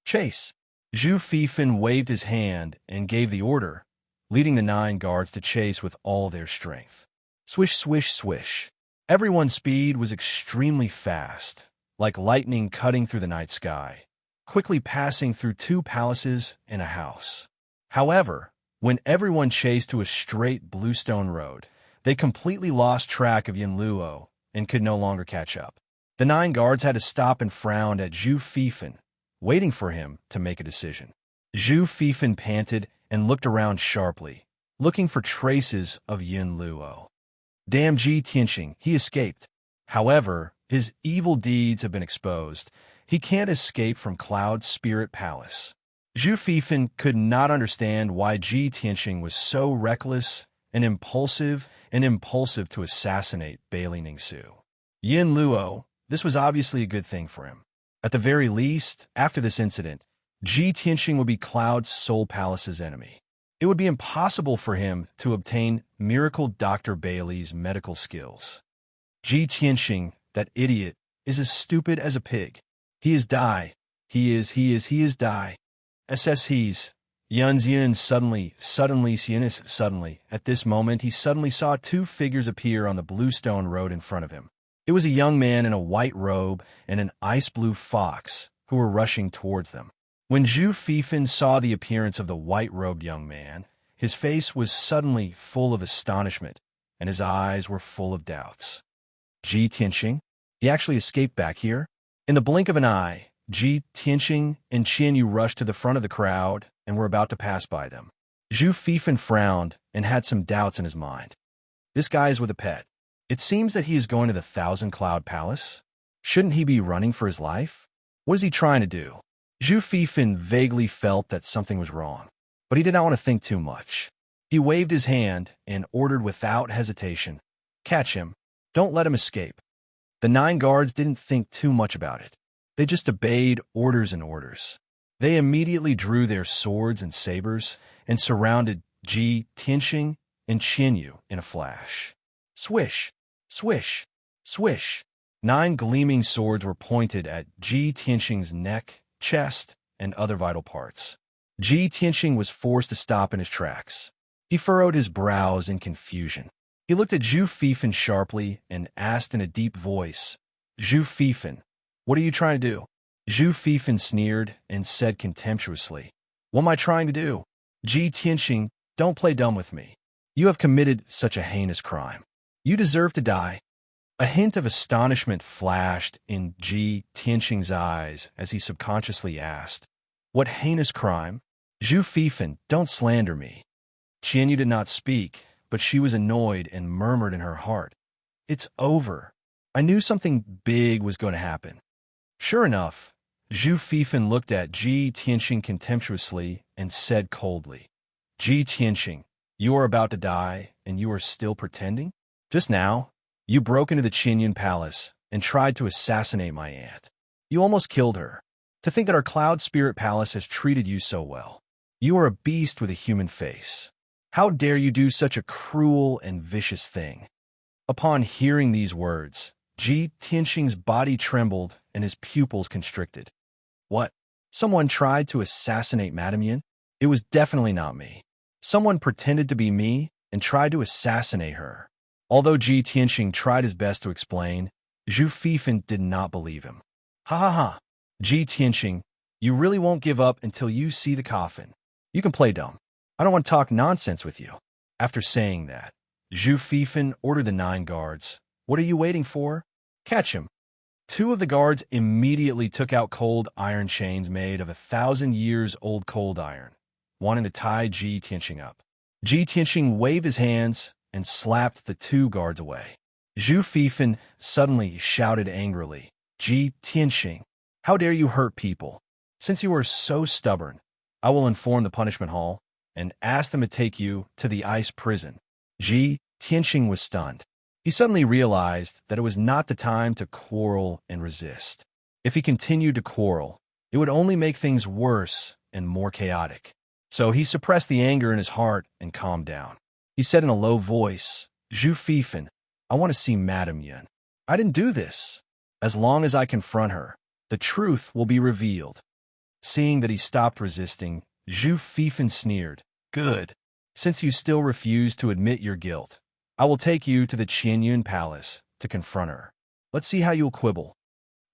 "Chase!" Zhu Fifan waved his hand and gave the order, leading the 9 guards to chase with all their strength. Swish, swish, swish. Everyone's speed was extremely fast, like lightning cutting through the night sky, quickly passing through 2 palaces and a house. However, when everyone chased to a straight bluestone road, they completely lost track of Yun Luo and could no longer catch up. The 9 guards had to stop and frown at Zhu Fifan, waiting for him to make a decision. Zhu Fifan panted and looked around sharply, looking for traces of Yun Luo. Damn Ji Tianxing, he escaped. However, his evil deeds have been exposed. He can't escape from Cloud Spirit Palace. Zhu Fifan could not understand why Ji Tianxing was so reckless and impulsive to assassinate Bailey Ningsu. Yin Luo, this was obviously a good thing for him. At the very least, after this incident, Ji Tianxing would be Cloud's Soul Palace's enemy. It would be impossible for him to obtain Miracle Dr. Bailey's medical skills. Ji Tianxing, that idiot, is as stupid as a pig. He is die. He is die. SSHs. Yunxian suddenly, at this moment, he suddenly saw two figures appear on the bluestone road in front of him. It was a young man in a white robe and an ice-blue fox who were rushing towards them. When Zhu Fifan saw the appearance of the white-robed young man, his face was suddenly full of astonishment, and his eyes were full of doubts. Ji Tianxing? He actually escaped back here? In the blink of an eye, Ji Tianxing and Qianyu rushed to the front of the crowd and were about to pass by them. Zhu Fifan frowned and had some doubts in his mind. This guy is with a pet. It seems that he is going to the Thousand Cloud Palace. Shouldn't he be running for his life? What is he trying to do? Zhu Fifan vaguely felt that something was wrong, but he did not want to think too much. He waved his hand and ordered without hesitation, "Catch him. Don't let him escape." The 9 guards didn't think too much about it. They just obeyed orders and orders. They immediately drew their swords and sabers and surrounded Ji Tianxing and Qianyu in a flash. Swish, swish, swish. 9 gleaming swords were pointed at Ji Tianxing's neck, chest, and other vital parts. Ji Tianxing was forced to stop in his tracks. He furrowed his brows in confusion. He looked at Zhu Fifan sharply and asked in a deep voice, "Zhu Fifan, what are you trying to do?" Zhu Fifan sneered and said contemptuously, "What am I trying to do? Ji Tianxing, don't play dumb with me. You have committed such a heinous crime. You deserve to die." A hint of astonishment flashed in Ji Tianxing's eyes as he subconsciously asked, "What heinous crime?" "Zhu Fifan, don't slander me." Qianyu did not speak, but she was annoyed and murmured in her heart, "It's over. I knew something big was going to happen." Sure enough, Zhu Fifan looked at Ji Tianxing contemptuously and said coldly, "Ji Tianxing, you are about to die and you are still pretending? Just now, you broke into the Qinyun Palace and tried to assassinate my aunt. You almost killed her. To think that our Cloud Spirit Palace has treated you so well. You are a beast with a human face. How dare you do such a cruel and vicious thing?" Upon hearing these words, Ji Tianxing's body trembled and his pupils constricted. What? Someone tried to assassinate Madame Yin? It was definitely not me. Someone pretended to be me and tried to assassinate her. Although Ji Tianxing tried his best to explain, Zhu Fifan did not believe him. "Ha ha ha. Ji Tianxing, you really won't give up until you see the coffin. You can play dumb. I don't want to talk nonsense with you." After saying that, Zhu Fifan ordered the 9 guards, "What are you waiting for? Catch him." 2 of the guards immediately took out cold iron chains made of 1,000-years-old cold iron, wanting to tie Ji Tianxing up. Ji Tianxing waved his hands and slapped the 2 guards away. Zhu Fifan suddenly shouted angrily, "Ji Tianxing, how dare you hurt people? Since you are so stubborn, I will inform the punishment hall and ask them to take you to the ice prison." Ji Tianxing was stunned. He suddenly realized that it was not the time to quarrel and resist. If he continued to quarrel, it would only make things worse and more chaotic. So he suppressed the anger in his heart and calmed down. He said in a low voice, "Zhu Fifan, I want to see Madame Yin. I didn't do this. As long as I confront her, the truth will be revealed." Seeing that he stopped resisting, Zhu Fifan sneered, "Good. Since you still refuse to admit your guilt, I will take you to the Qianyun Palace to confront her. Let's see how you'll quibble."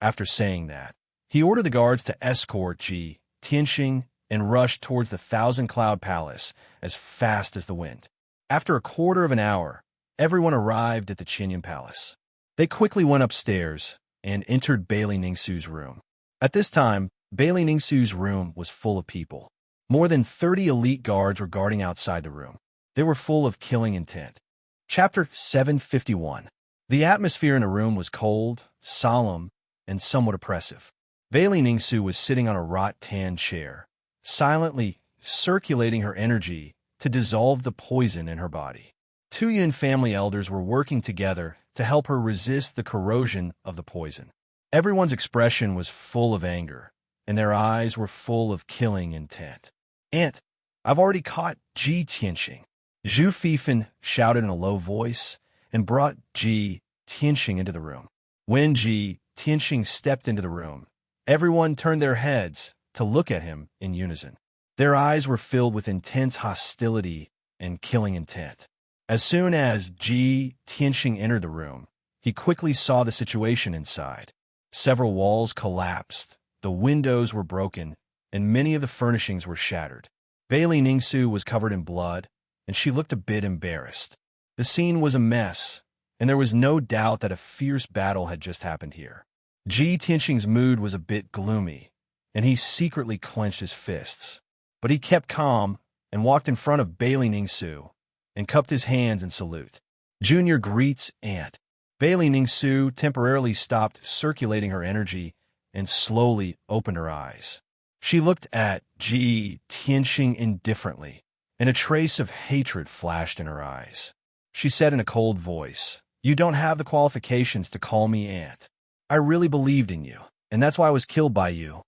After saying that, he ordered the guards to escort Ji Tianxing and rush towards the Thousand Cloud Palace as fast as the wind. After a quarter of an hour, everyone arrived at the Qianyun Palace. They quickly went upstairs and entered Bailey Ningsu's room. At this time, Bailey Ningsu's room was full of people. More than 30 elite guards were guarding outside the room. They were full of killing intent. Chapter 751. The atmosphere in the room was cold, solemn, and somewhat oppressive. Bailey Ningsu was sitting on a wrought-tan chair, silently circulating her energy to dissolve the poison in her body. Two Yun family elders were working together to help her resist the corrosion of the poison. Everyone's expression was full of anger, and their eyes were full of killing intent. "Aunt, I've already caught Ji Tianxing," Zhu Fifan shouted in a low voice and brought Ji Tianxing into the room. When Ji Tianxing stepped into the room, everyone turned their heads to look at him in unison. Their eyes were filled with intense hostility and killing intent. As soon as Ji Tianxing entered the room, he quickly saw the situation inside. Several walls collapsed, the windows were broken, and many of the furnishings were shattered. Bailey Ningsu was covered in blood, and she looked a bit embarrassed. The scene was a mess, and there was no doubt that a fierce battle had just happened here. Ji Tianxing's mood was a bit gloomy, and he secretly clenched his fists. But he kept calm and walked in front of Bailey Ningsu and cupped his hands in salute. "Junior greets Aunt." Bailey Ningsu temporarily stopped circulating her energy and slowly opened her eyes. She looked at Ji Tianxing indifferently, and a trace of hatred flashed in her eyes. She said in a cold voice, "You don't have the qualifications to call me Aunt. I really believed in you, and that's why I was killed by you."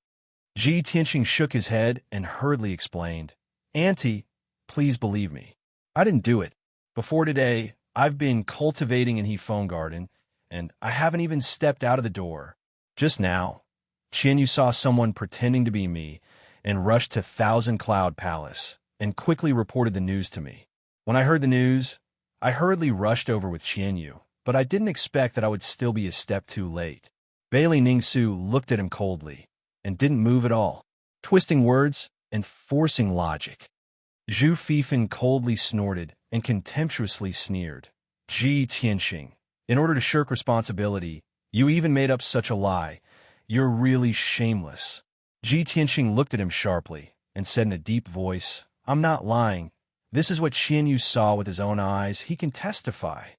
Ji Tianxing shook his head and hurriedly explained, "Auntie, please believe me. I didn't do it. Before today, I've been cultivating in Hefeng Garden, and I haven't even stepped out of the door. Just now, you saw someone pretending to be me and rushed to Thousand Cloud Palace and quickly reported the news to me. When I heard the news, I hurriedly rushed over with Qianyu, but I didn't expect that I would still be a step too late." Bailey Ningsu looked at him coldly and didn't move at all, twisting words and forcing logic. Zhu Fifan coldly snorted and contemptuously sneered. "Ji Tianxing, in order to shirk responsibility, you even made up such a lie. You're really shameless." Ji Tianxing looked at him sharply and said in a deep voice, "I'm not lying. This is what Qianyu saw with his own eyes. He can testify."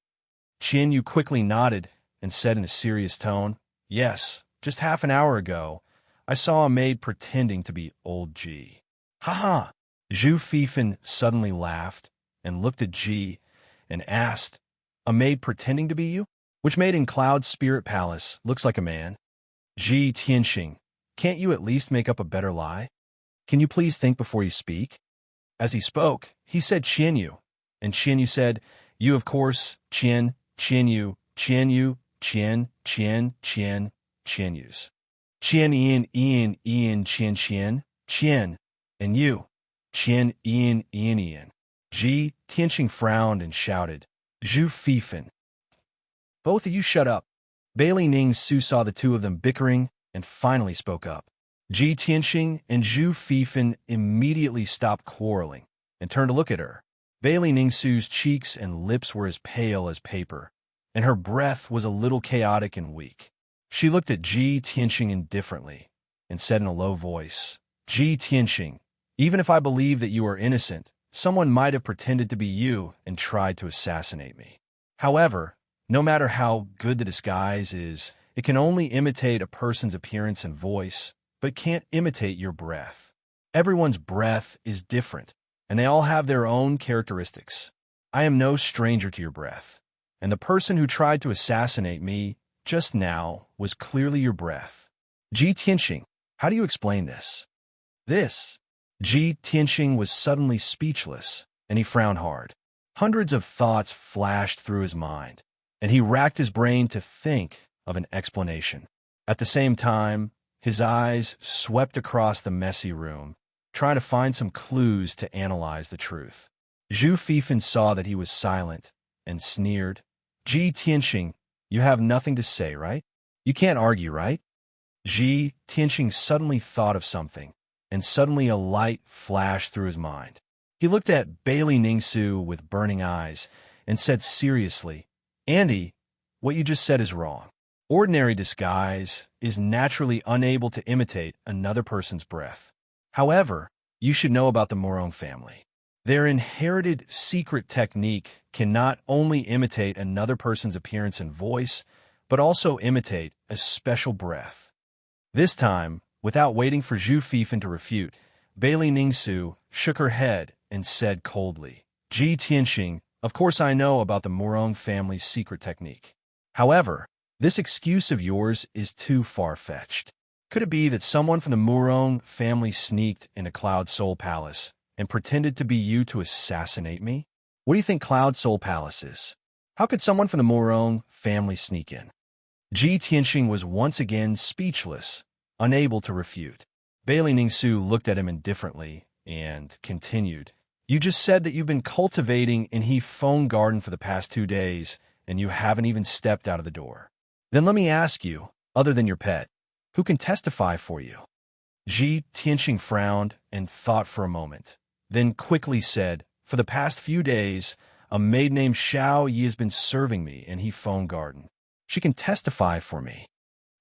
Qianyu quickly nodded and said in a serious tone, "Yes, just half an hour ago, I saw a maid pretending to be old Ji." "Ha ha!" Zhu Fifan suddenly laughed and looked at Ji and asked, "A maid pretending to be you? Which maid in Cloud Spirit Palace looks like a man?" "Ji Tianxing, can't you at least make up a better lie? Can you please think before you speak?" As he spoke, he said Qianyu, and Qianyu said, "You, of course, Qianyu, Qianyus, Qian Ian, Qian, and you, Qian Ian. Ji Tianxing frowned and shouted, "Zhu Fifan, both of you shut up." Bailey Ningsu saw the two of them bickering and finally spoke up. Ji Tianxing and Zhu Fifan immediately stopped quarreling and turned to look at her. Bailey Ningsu's cheeks and lips were as pale as paper, and her breath was a little chaotic and weak. She looked at Ji Tianxing indifferently and said in a low voice, "Ji Tianxing, even if I believe that you are innocent, someone might have pretended to be you and tried to assassinate me. However, no matter how good the disguise is, it can only imitate a person's appearance and voice, but can't imitate your breath. Everyone's breath is different, and they all have their own characteristics. I am no stranger to your breath, and the person who tried to assassinate me just now was clearly your breath. Ji Tianxing, how do you explain this?" Ji Tianxing was suddenly speechless, and he frowned hard. Hundreds of thoughts flashed through his mind, and he racked his brain to think of an explanation. At the same time, his eyes swept across the messy room, trying to find some clues to analyze the truth. Zhu Fifan saw that he was silent and sneered, "Ji Tianxing, you have nothing to say, right? You can't argue, right?" Ji Tianxing suddenly thought of something, and suddenly a light flashed through his mind. He looked at Bailey Ningsu with burning eyes and said seriously, "Andy, what you just said is wrong. Ordinary disguise is naturally unable to imitate another person's breath. However, you should know about the Morong family. Their inherited secret technique can not only imitate another person's appearance and voice, but also imitate a special breath. This time, without waiting for Zhu Fifan to refute, Bailey Ningsu shook her head and said coldly, Ji Tianxing, of course I know about the Morong family's secret technique. However, this excuse of yours is too far-fetched. Could it be that someone from the Morong family sneaked into Cloud Soul Palace and pretended to be you to assassinate me? What do you think Cloud Soul Palace is? How could someone from the Morong family sneak in? Ji Tianxing was once again speechless, unable to refute. Bailey Ningsu looked at him indifferently and continued, You just said that you've been cultivating in He Feng Garden for the past 2 days, and you haven't even stepped out of the door. Then let me ask you, other than your pet, who can testify for you? Ji Tianxing frowned and thought for a moment, then quickly said, For the past few days, a maid named Xiao Yi has been serving me in He Feng Garden. She can testify for me.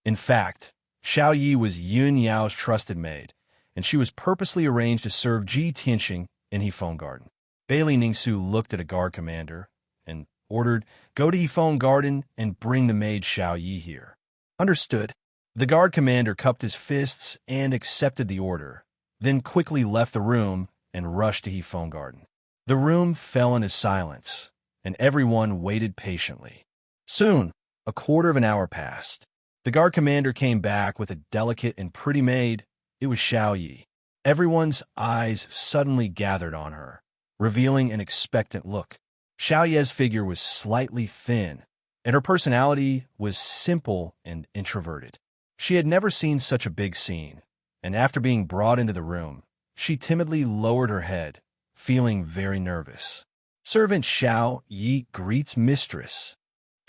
In fact, Xiao Yi was Yun Yao's trusted maid, and she was purposely arranged to serve Ji Tianxing in He Feng Garden. Bailey Ningsu looked at a guard commander and ordered, Go to He Feng Garden and bring the maid Xiao Yi here. Understood. The guard commander cupped his fists and accepted the order, then quickly left the room and rushed to He Feng Garden. The room fell into silence, and everyone waited patiently. Soon, a quarter of an hour passed. The guard commander came back with a delicate and pretty maid. It was Xiao Yi. Everyone's eyes suddenly gathered on her, revealing an expectant look. Xiao Yi's figure was slightly thin, and her personality was simple and introverted. She had never seen such a big scene, and after being brought into the room, she timidly lowered her head, feeling very nervous. Servant Xiao Yi greets mistress.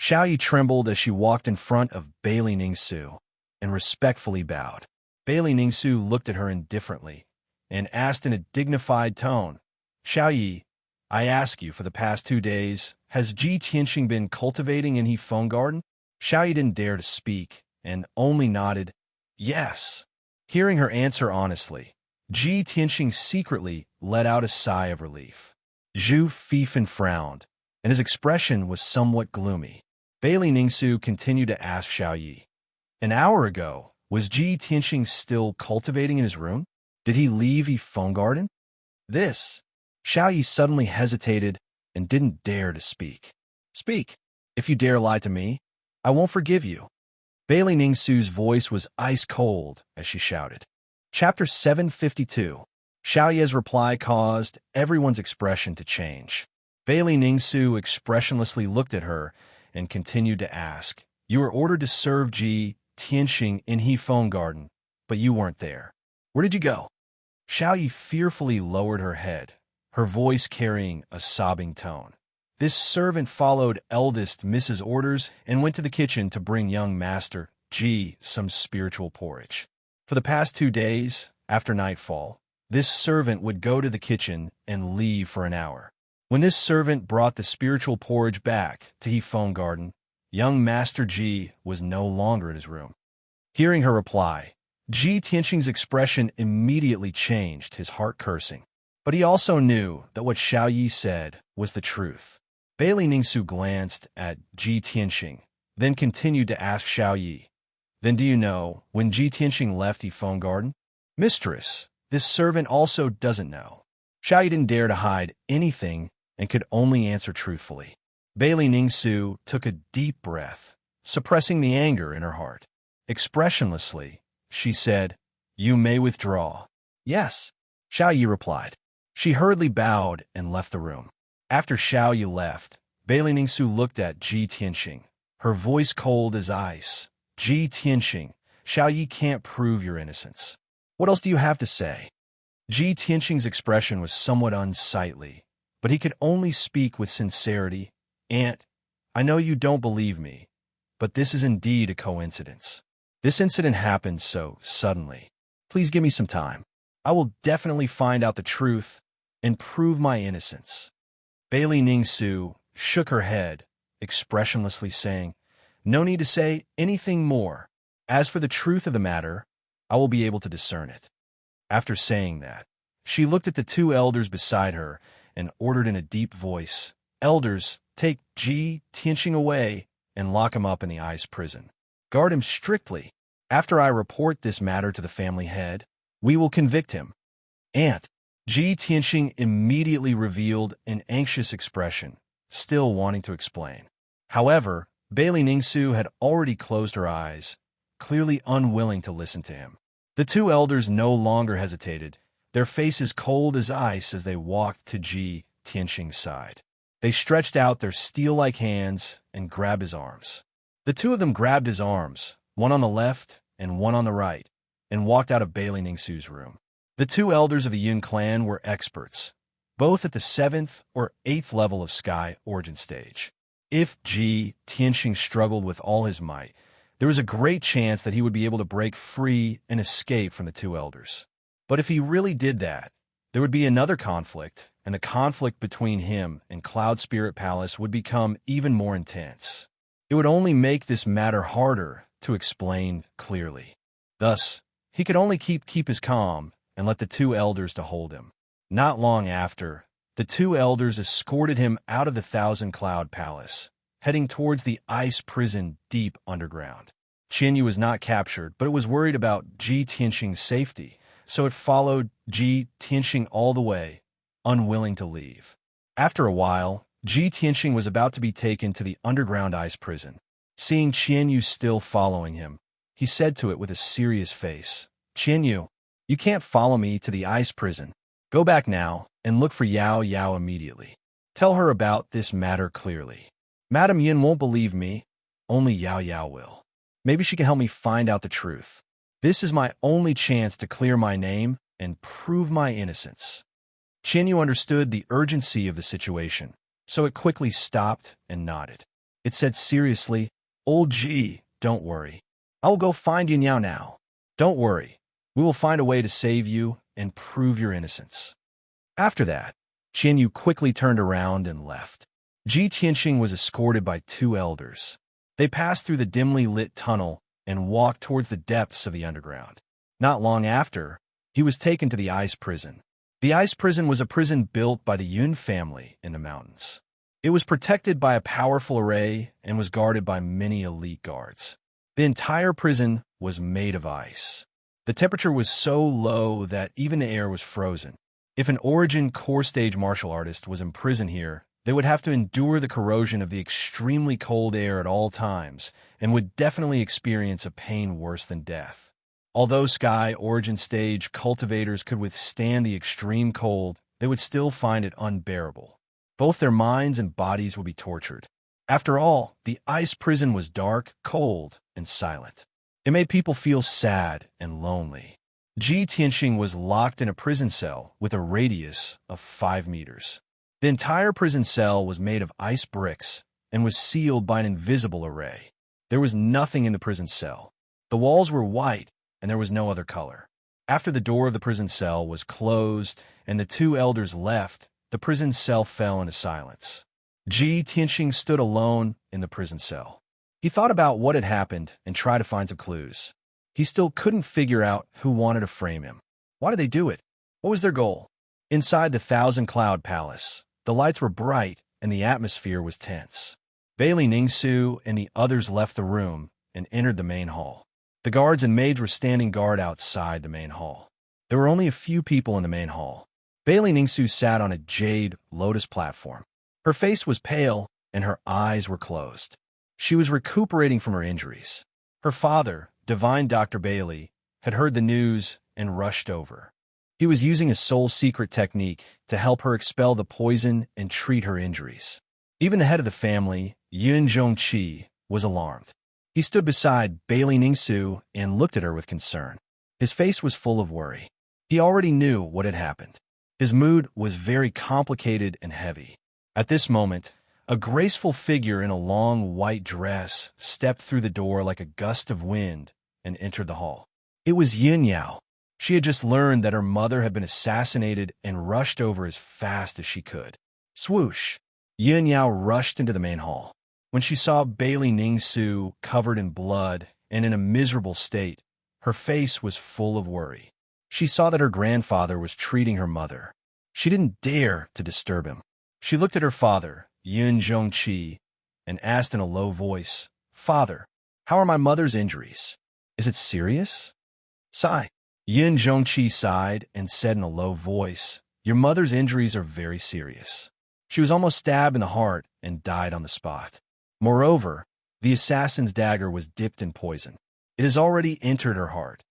Xiao Yi trembled as she walked in front of Bailey Ningsu and respectfully bowed. Bailey Ningsu looked at her indifferently and asked in a dignified tone, Xiao Yi, I ask you, for the past 2 days, has Ji Tianxing been cultivating in He Feng Garden? Xiao Yi didn't dare to speak and only nodded, yes. Hearing her answer honestly, Ji Tianxing secretly let out a sigh of relief. Zhu Fifan frowned, and his expression was somewhat gloomy. Bailey Ningsu continued to ask Xiao Yi, An hour ago, was Ji Tianxing still cultivating in his room? Did he leave He Feng Garden? Xiao Yi suddenly hesitated and didn't dare to speak. Speak. If you dare lie to me, I won't forgive you. Bailey Ningsu's voice was ice-cold as she shouted. Chapter 752. Xiao Yi's reply caused everyone's expression to change. Bailey Ningsu expressionlessly looked at her and continued to ask, You were ordered to serve Ji Tianxing in He Feng Garden, but you weren't there. Where did you go? Xiao Yi fearfully lowered her head, her voice carrying a sobbing tone. This servant followed eldest Mrs. orders and went to the kitchen to bring young Master Ji some spiritual porridge. For the past 2 days, after nightfall, this servant would go to the kitchen and leave for an hour. When this servant brought the spiritual porridge back to He Feng Garden, young Master Ji was no longer in his room. Hearing her reply, Ji Tianxing's expression immediately changed, his heart cursing. But he also knew that what Xiao Yi said was the truth. Bailey Ningsu glanced at Ji Tianxing, then continued to ask Xiao Yi, Then do you know when Ji Tianxing left He Feng Garden? Mistress, this servant also doesn't know. Xiao Yi didn't dare to hide anything and could only answer truthfully. Bailey Ningsu took a deep breath, suppressing the anger in her heart. Expressionlessly, she said, You may withdraw. Yes, Xiao Yi replied. She hurriedly bowed and left the room. After Xiao Yi left, Bailey Ningsu looked at Ji Tianxing, her voice cold as ice. Ji Tianxing, Xiao Yi can't prove your innocence. What else do you have to say? Ji Tianxing's expression was somewhat unsightly, but he could only speak with sincerity. Aunt, I know you don't believe me, but this is indeed a coincidence. This incident happened so suddenly. Please give me some time. I will definitely find out the truth and prove my innocence. Bailey Ningsu shook her head, expressionlessly saying, No need to say anything more. As for the truth of the matter, I will be able to discern it. After saying that, She looked at the two elders beside her and ordered in a deep voice, "Elders, take Ji Tianxing away and lock him up in the ice prison. Guard him strictly. After I report this matter to the family head, we will convict him." Aunt Ji Tianxing immediately revealed an anxious expression, still wanting to explain. However, Bailey Ningsu had already closed her eyes, clearly unwilling to listen to him. The two elders no longer hesitated, their faces cold as ice as they walked to Ji Tianxing's side. They stretched out their steel-like hands and grabbed his arms. The two of them grabbed his arms, one on the left and one on the right, and walked out of Bailey Ningsu's room. The two elders of the Yun clan were experts, both at the 7th or 8th level of Sky Origin Stage. If Ji Tianxing struggled with all his might, there was a great chance that he would be able to break free and escape from the two elders. But if he really did that, there would be another conflict, and the conflict between him and Cloud Spirit Palace would become even more intense. It would only make this matter harder to explain clearly. Thus, he could only keep his calm and let the two elders to hold him. Not long after, the two elders escorted him out of the Thousand Cloud Palace, heading towards the ice prison deep underground. Qianyu was not captured, but it was worried about Ji Tianxing's safety, so it followed Ji Tianxing all the way, unwilling to leave. After a while, Ji Tianxing was about to be taken to the underground ice prison. Seeing Qianyu still following him, he said to it with a serious face, "Qianyu, you can't follow me to the ice prison. Go back now and look for Yao Yao immediately. Tell her about this matter clearly. Madame Yin won't believe me, only Yao Yao will. Maybe she can help me find out the truth. This is my only chance to clear my name and prove my innocence." Qianyu understood the urgency of the situation, so it quickly stopped and nodded. It said seriously, "Old Ji, don't worry. I will go find Yin Yao now. Don't worry. We will find a way to save you and prove your innocence." After that, Qianyu quickly turned around and left. Ji Tianxing was escorted by two elders. They passed through the dimly lit tunnel and walked towards the depths of the underground. Not long after, he was taken to the ice prison. The ice prison was a prison built by the Yun family in the mountains. It was protected by a powerful array and was guarded by many elite guards. The entire prison was made of ice. The temperature was so low that even the air was frozen. If an Origin core stage martial artist was imprisoned here, they would have to endure the corrosion of the extremely cold air at all times and would definitely experience a pain worse than death. Although Sky Origin Stage cultivators could withstand the extreme cold, they would still find it unbearable. Both their minds and bodies would be tortured. After all, the ice prison was dark, cold, and silent. It made people feel sad and lonely. Ji Tianxing was locked in a prison cell with a radius of 5 meters. The entire prison cell was made of ice bricks and was sealed by an invisible array. There was nothing in the prison cell. The walls were white, and there was no other color. After the door of the prison cell was closed and the two elders left, the prison cell fell into silence. Ji Tianxing stood alone in the prison cell. He thought about what had happened and tried to find some clues. He still couldn't figure out who wanted to frame him. Why did they do it? What was their goal? Inside the Thousand Cloud Palace, the lights were bright and the atmosphere was tense. Bailey Ningsu and the others left the room and entered the main hall. The guards and maids were standing guard outside the main hall. There were only a few people in the main hall. Bailey Ningsu sat on a jade lotus platform. Her face was pale and her eyes were closed. She was recuperating from her injuries. Her father, Divine Dr. Bailey, had heard the news and rushed over. He was using a soul secret technique to help her expel the poison and treat her injuries. Even the head of the family, Yun Zhongqi, was alarmed. He stood beside Bailey Ningsu and looked at her with concern. His face was full of worry. He already knew what had happened. His mood was very complicated and heavy. At this moment, a graceful figure in a long white dress stepped through the door like a gust of wind and entered the hall. It was Yin Yao. She had just learned that her mother had been assassinated and rushed over as fast as she could. Swoosh! Yin Yao rushed into the main hall. When she saw Bailey Ningsu covered in blood and in a miserable state, her face was full of worry. She saw that her grandfather was treating her mother. She didn't dare to disturb him. She looked at her father, Yun Zhongqi, and asked in a low voice, "Father, how are my mother's injuries? Is it serious?" Sigh. Yun Zhongqi sighed and said in a low voice, "Your mother's injuries are very serious. She was almost stabbed in the heart and died on the spot. Moreover, the assassin's dagger was dipped in poison. It has already entered her heart."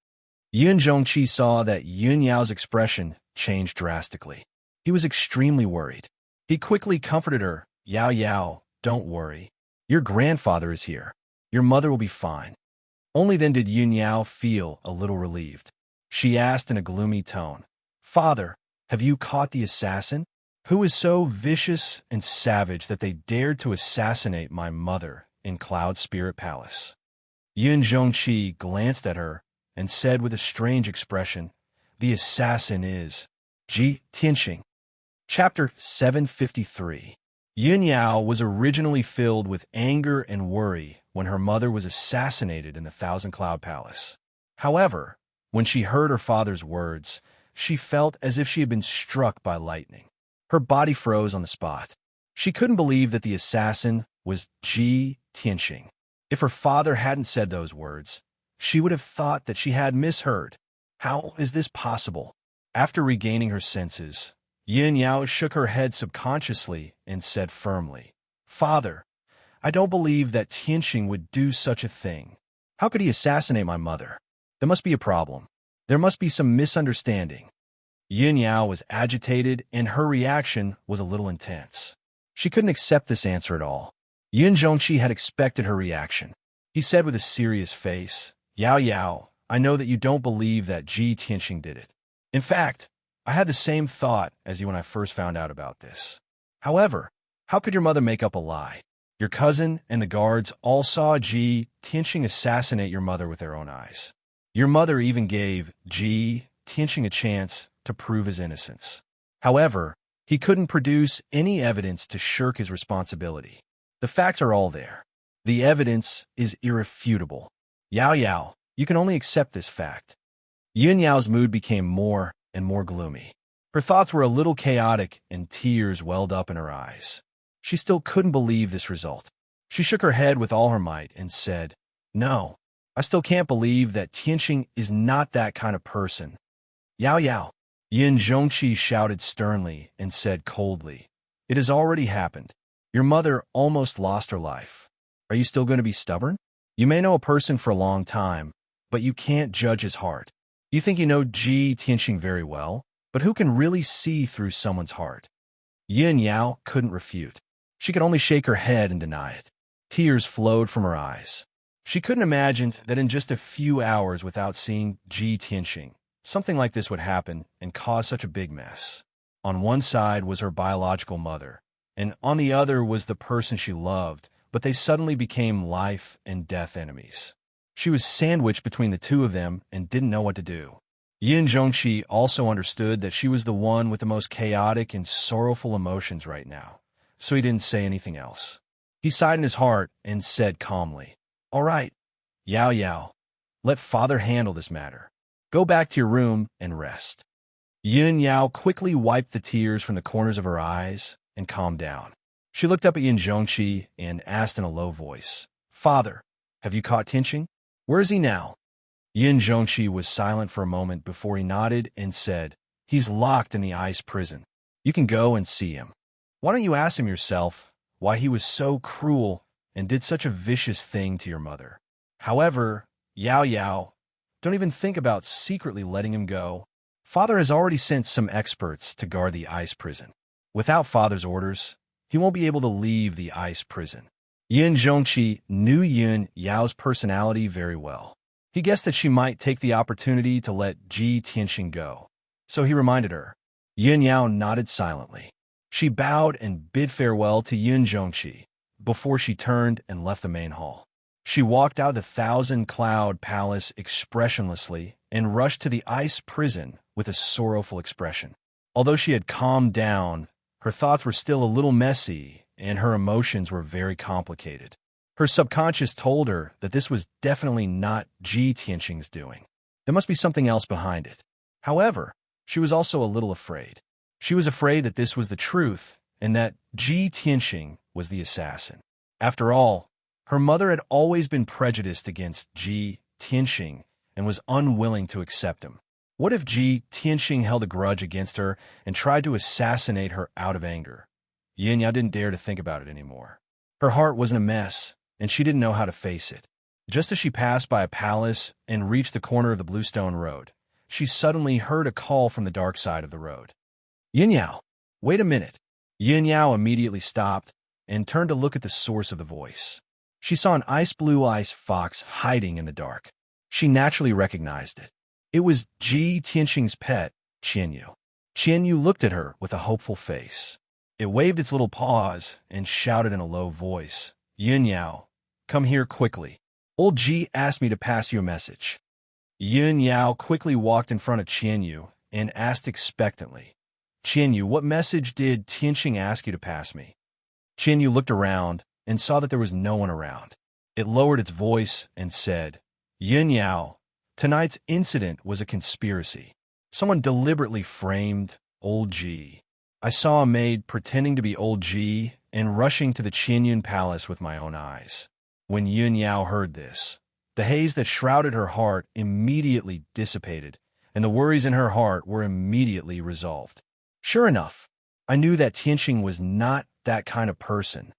Yun Zhongqi saw that Yun Yao's expression changed drastically. He was extremely worried. He quickly comforted her. "Yao Yao, don't worry. Your grandfather is here. Your mother will be fine." Only then did Yun Yao feel a little relieved. She asked in a gloomy tone, "Father, have you caught the assassin? Who is so vicious and savage that they dared to assassinate my mother in Cloud Spirit Palace?" Yun Zhongqi glanced at her and said with a strange expression, "The assassin is Ji Tianxing." Chapter 753. Yun Yao was originally filled with anger and worry when her mother was assassinated in the Thousand Cloud Palace. However, when she heard her father's words, she felt as if she had been struck by lightning. Her body froze on the spot. She couldn't believe that the assassin was Ji Tianxing. If her father hadn't said those words, she would have thought that she had misheard. How is this possible? After regaining her senses, Yun Yao shook her head subconsciously and said firmly, "Father, I don't believe that Tianxing would do such a thing. How could he assassinate my mother? There must be a problem. There must be some misunderstanding." Yun Yao was agitated, and her reaction was a little intense. She couldn't accept this answer at all. Yun Zhongqi had expected her reaction. He said with a serious face, "Yao Yao, I know that you don't believe that Ji Tianxing did it. In fact, I had the same thought as you when I first found out about this. However, how could your mother make up a lie? Your cousin and the guards all saw Ji Tianxing assassinate your mother with their own eyes. Your mother even gave Ji Tianxing a chance to prove his innocence. However, he couldn't produce any evidence to shirk his responsibility. The facts are all there. The evidence is irrefutable. Yao Yao, you can only accept this fact." Yun Yao's mood became more and more gloomy. Her thoughts were a little chaotic and tears welled up in her eyes. She still couldn't believe this result. She shook her head with all her might and said, "No, I still can't believe that Tianxing is not that kind of person." "Yao Yao," Yun Zhongqi shouted sternly and said coldly, "It has already happened. Your mother almost lost her life. Are you still going to be stubborn? You may know a person for a long time, but you can't judge his heart. You think you know Ji Tianxing very well, but who can really see through someone's heart?" Yun Yao couldn't refute. She could only shake her head and deny it. Tears flowed from her eyes. She couldn't imagine that in just a few hours without seeing Ji Tianxing, something like this would happen and cause such a big mess. On one side was her biological mother, and on the other was the person she loved, but they suddenly became life and death enemies. She was sandwiched between the two of them and didn't know what to do. Yun Zhongqi also understood that she was the one with the most chaotic and sorrowful emotions right now, so he didn't say anything else. He sighed in his heart and said calmly, "All right, Yao Yao, let father handle this matter. Go back to your room and rest." Yun Yao quickly wiped the tears from the corners of her eyes and calmed down. She looked up at Yun Zhongqi and asked in a low voice, "Father, have you caught Tianxing? Where is he now?" Yun Zhongqi was silent for a moment before he nodded and said, "He's locked in the ice prison. You can go and see him. Why don't you ask him yourself why he was so cruel and did such a vicious thing to your mother? However, Yao Yao, don't even think about secretly letting him go. Father has already sent some experts to guard the ice prison. Without father's orders, he won't be able to leave the ice prison." Yun Zhongqi knew Yun Yao's personality very well. He guessed that she might take the opportunity to let Ji Tianxing go, so he reminded her. Yun Yao nodded silently. She bowed and bid farewell to Yun Zhongqi before she turned and left the main hall. She walked out of the Thousand Cloud Palace expressionlessly and rushed to the ice prison with a sorrowful expression. Although she had calmed down, her thoughts were still a little messy and her emotions were very complicated. Her subconscious told her that this was definitely not Ji Tianxing's doing. There must be something else behind it. However, she was also a little afraid. She was afraid that this was the truth and that Ji Tianxing was the assassin. After all, her mother had always been prejudiced against Ji Tianxing and was unwilling to accept him. What if Ji Tianxing held a grudge against her and tried to assassinate her out of anger? Yunyao didn't dare to think about it anymore. Her heart was in a mess, and she didn't know how to face it. Just as she passed by a palace and reached the corner of the Bluestone Road, she suddenly heard a call from the dark side of the road. Yunyao, wait a minute. Yunyao immediately stopped and turned to look at the source of the voice. She saw an ice-blue fox hiding in the dark. She naturally recognized it. It was Ji Tianxing's pet, Qianyu. Qianyu looked at her with a hopeful face. It waved its little paws and shouted in a low voice, Yunyao, come here quickly. Old Ji asked me to pass you a message. Yunyao quickly walked in front of Qianyu and asked expectantly, Qianyu, what message did Tianxing ask you to pass me? Qianyu looked around and saw that there was no one around. It lowered its voice and said, Yunyao, tonight's incident was a conspiracy. Someone deliberately framed Old Ji. I saw a maid pretending to be Old Ji and rushing to the Qianyun Palace with my own eyes. When Yunyao heard this, the haze that shrouded her heart immediately dissipated, and the worries in her heart were immediately resolved. Sure enough, I knew that Tianxing was not that kind of person.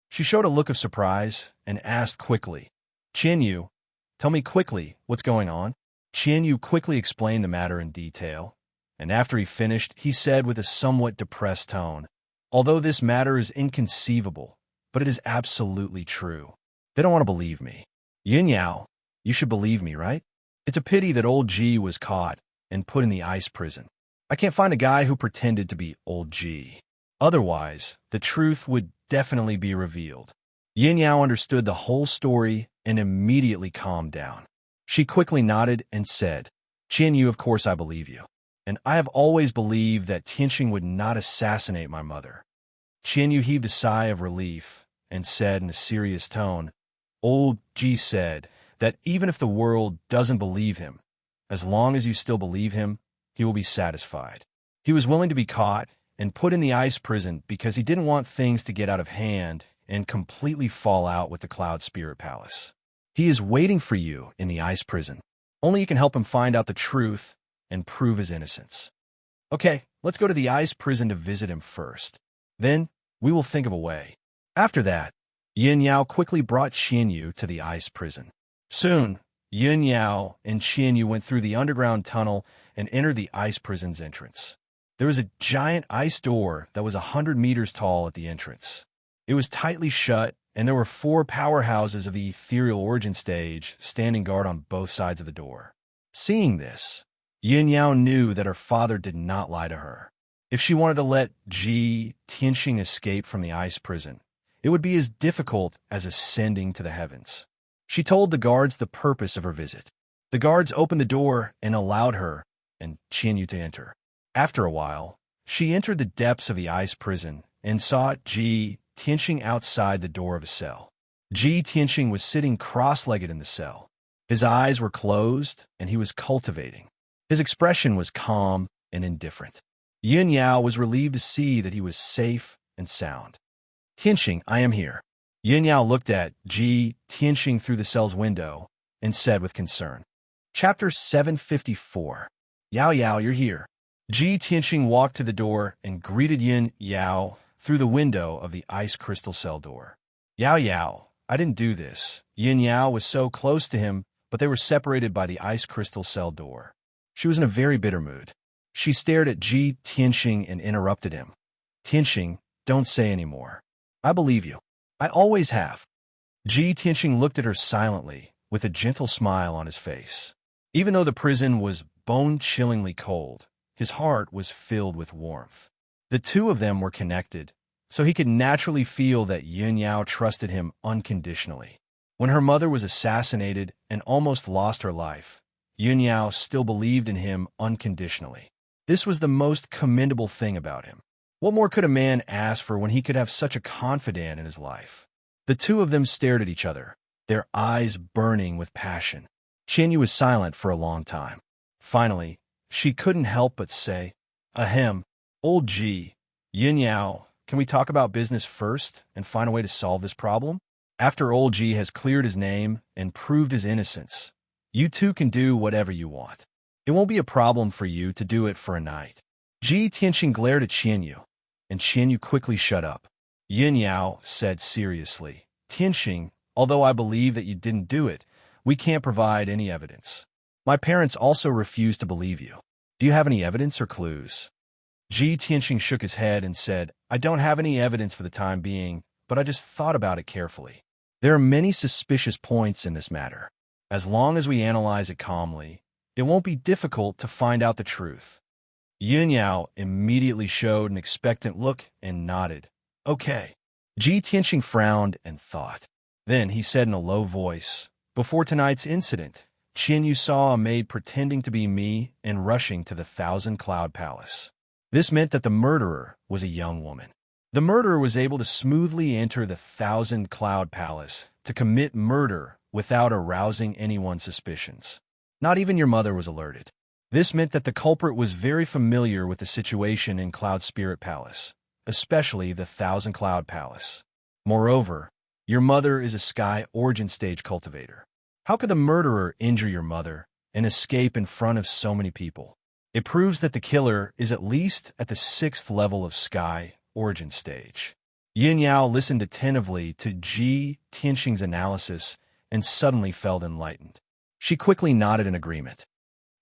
She showed a look of surprise and asked quickly, Qianyu, tell me quickly what's going on. Qianyu quickly explained the matter in detail, and after he finished, he said with a somewhat depressed tone, although this matter is inconceivable, but it is absolutely true. They don't want to believe me. Yunyao, you should believe me, right? It's a pity that Old Ji was caught and put in the ice prison. I can't find a guy who pretended to be Old Ji. Otherwise, the truth would definitely be revealed. Yunyao understood the whole story and immediately calmed down. She quickly nodded and said, Qianyu, of course I believe you. And I have always believed that Tianxing would not assassinate my mother. Qianyu heaved a sigh of relief and said in a serious tone, Old Ji said that even if the world doesn't believe him, as long as you still believe him, he will be satisfied. He was willing to be caught and put in the ice prison because he didn't want things to get out of hand and completely fall out with the Cloud Spirit Palace. He is waiting for you in the ice prison. Only you can help him find out the truth and prove his innocence. Okay, let's go to the ice prison to visit him first. Then, we will think of a way. After that, Yunyao quickly brought Qianyu to the ice prison. Soon, Yunyao and Qianyu went through the underground tunnel and entered the ice prison's entrance. There was a giant ice door that was 100 meters tall at the entrance. It was tightly shut, and there were 4 powerhouses of the ethereal origin stage standing guard on both sides of the door. Seeing this, Yunyao knew that her father did not lie to her. If she wanted to let Ji Tianxing escape from the ice prison, it would be as difficult as ascending to the heavens. She told the guards the purpose of her visit. The guards opened the door and allowed her and Qianyu to enter. After a while, she entered the depths of the ice prison and saw Ji Tianxing outside the door of a cell. Ji Tianxing was sitting cross-legged in the cell. His eyes were closed, and he was cultivating. His expression was calm and indifferent. Yunyao was relieved to see that he was safe and sound. Tianxing, I am here. Yunyao looked at Ji Tianxing through the cell's window and said with concern. Chapter 754. Yao Yao, you're here. Ji Tianxing walked to the door and greeted Yunyao through the window of the ice crystal cell door. Yao Yao, I didn't do this. Yunyao was so close to him, but they were separated by the ice crystal cell door. She was in a very bitter mood. She stared at Ji Tianxing and interrupted him. Tianxing, don't say any more. I believe you. I always have. Ji Tianxing looked at her silently, with a gentle smile on his face. Even though the prison was bone-chillingly cold, his heart was filled with warmth. The two of them were connected, so he could naturally feel that Yunyao trusted him unconditionally. When her mother was assassinated and almost lost her life, Yunyao still believed in him unconditionally. This was the most commendable thing about him. What more could a man ask for when he could have such a confidant in his life? The two of them stared at each other, their eyes burning with passion. Qianyu was silent for a long time. Finally, She couldn't help but say, "Ahem, old G, Yin Yao, can we talk about business first and find a way to solve this problem? After old G has cleared his name and proved his innocence, you two can do whatever you want. It won't be a problem for you to do it for a night." Ji Tianxing glared at Qianyu, and Qianyu quickly shut up. Yin Yao said seriously, "Tianxing, although I believe that you didn't do it, we can't provide any evidence. My parents also refuse to believe you. Do you have any evidence or clues?" Ji Tianxing shook his head and said, "I don't have any evidence for the time being, but I just thought about it carefully. There are many suspicious points in this matter. As long as we analyze it calmly, it won't be difficult to find out the truth." Yin Yao immediately showed an expectant look and nodded. "Okay." Ji Tianxing frowned and thought. Then he said in a low voice, "Before tonight's incident, Qianyu saw a maid pretending to be me and rushing to the Thousand Cloud Palace. This meant that the murderer was a young woman. The murderer was able to smoothly enter the Thousand Cloud Palace to commit murder without arousing anyone's suspicions. Not even your mother was alerted. This meant that the culprit was very familiar with the situation in Cloud Spirit Palace, especially the Thousand Cloud Palace. Moreover, your mother is a Sky Origin Stage cultivator. How could the murderer injure your mother and escape in front of so many people? It proves that the killer is at least at the 6th level of Sky Origin Stage." Yin Yao listened attentively to Ji Tianxing's analysis and suddenly felt enlightened. She quickly nodded in agreement.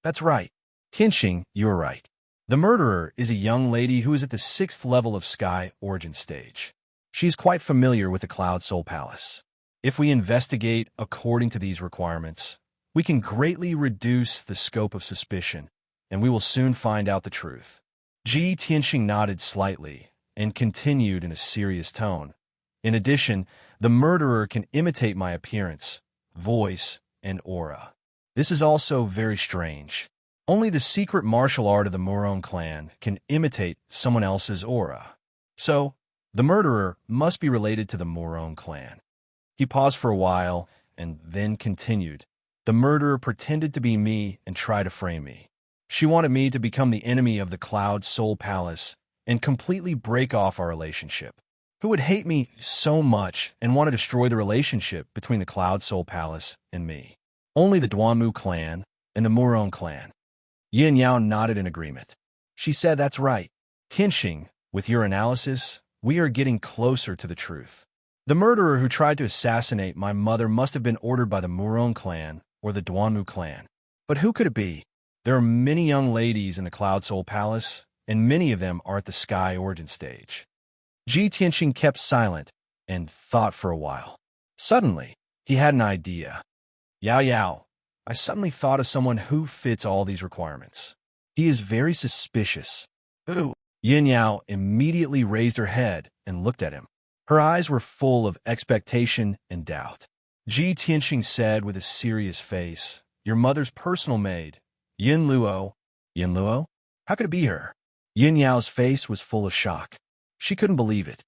"That's right. Tianxing, you are right. The murderer is a young lady who is at the 6th level of Sky Origin Stage. She is quite familiar with the Cloud Soul Palace. If we investigate according to these requirements, we can greatly reduce the scope of suspicion, and we will soon find out the truth." Ji Tianxing nodded slightly and continued in a serious tone. "In addition, the murderer can imitate my appearance, voice, and aura. This is also very strange. Only the secret martial art of the Murong clan can imitate someone else's aura. So, the murderer must be related to the Murong clan." He paused for a while and then continued. "The murderer pretended to be me and tried to frame me. She wanted me to become the enemy of the Cloud Soul Palace and completely break off our relationship. Who would hate me so much and want to destroy the relationship between the Cloud Soul Palace and me? Only the Duanmu clan and the Murong clan." Yin Yao nodded in agreement. She said, "That's right. Tianxing, with your analysis, we are getting closer to the truth. The murderer who tried to assassinate my mother must have been ordered by the Murong clan or the Duanmu clan. But who could it be? There are many young ladies in the Cloud Soul Palace, and many of them are at the Sky Origin Stage." Ji Tianxing kept silent and thought for a while. Suddenly, he had an idea. "Yao Yao, I suddenly thought of someone who fits all these requirements. He is very suspicious." "Who?" Yin Yao immediately raised her head and looked at him. Her eyes were full of expectation and doubt. Ji Tianxing said with a serious face, "Your mother's personal maid, Yin Luo." "Yin Luo? How could it be her?" Yin Yao's face was full of shock. She couldn't believe it.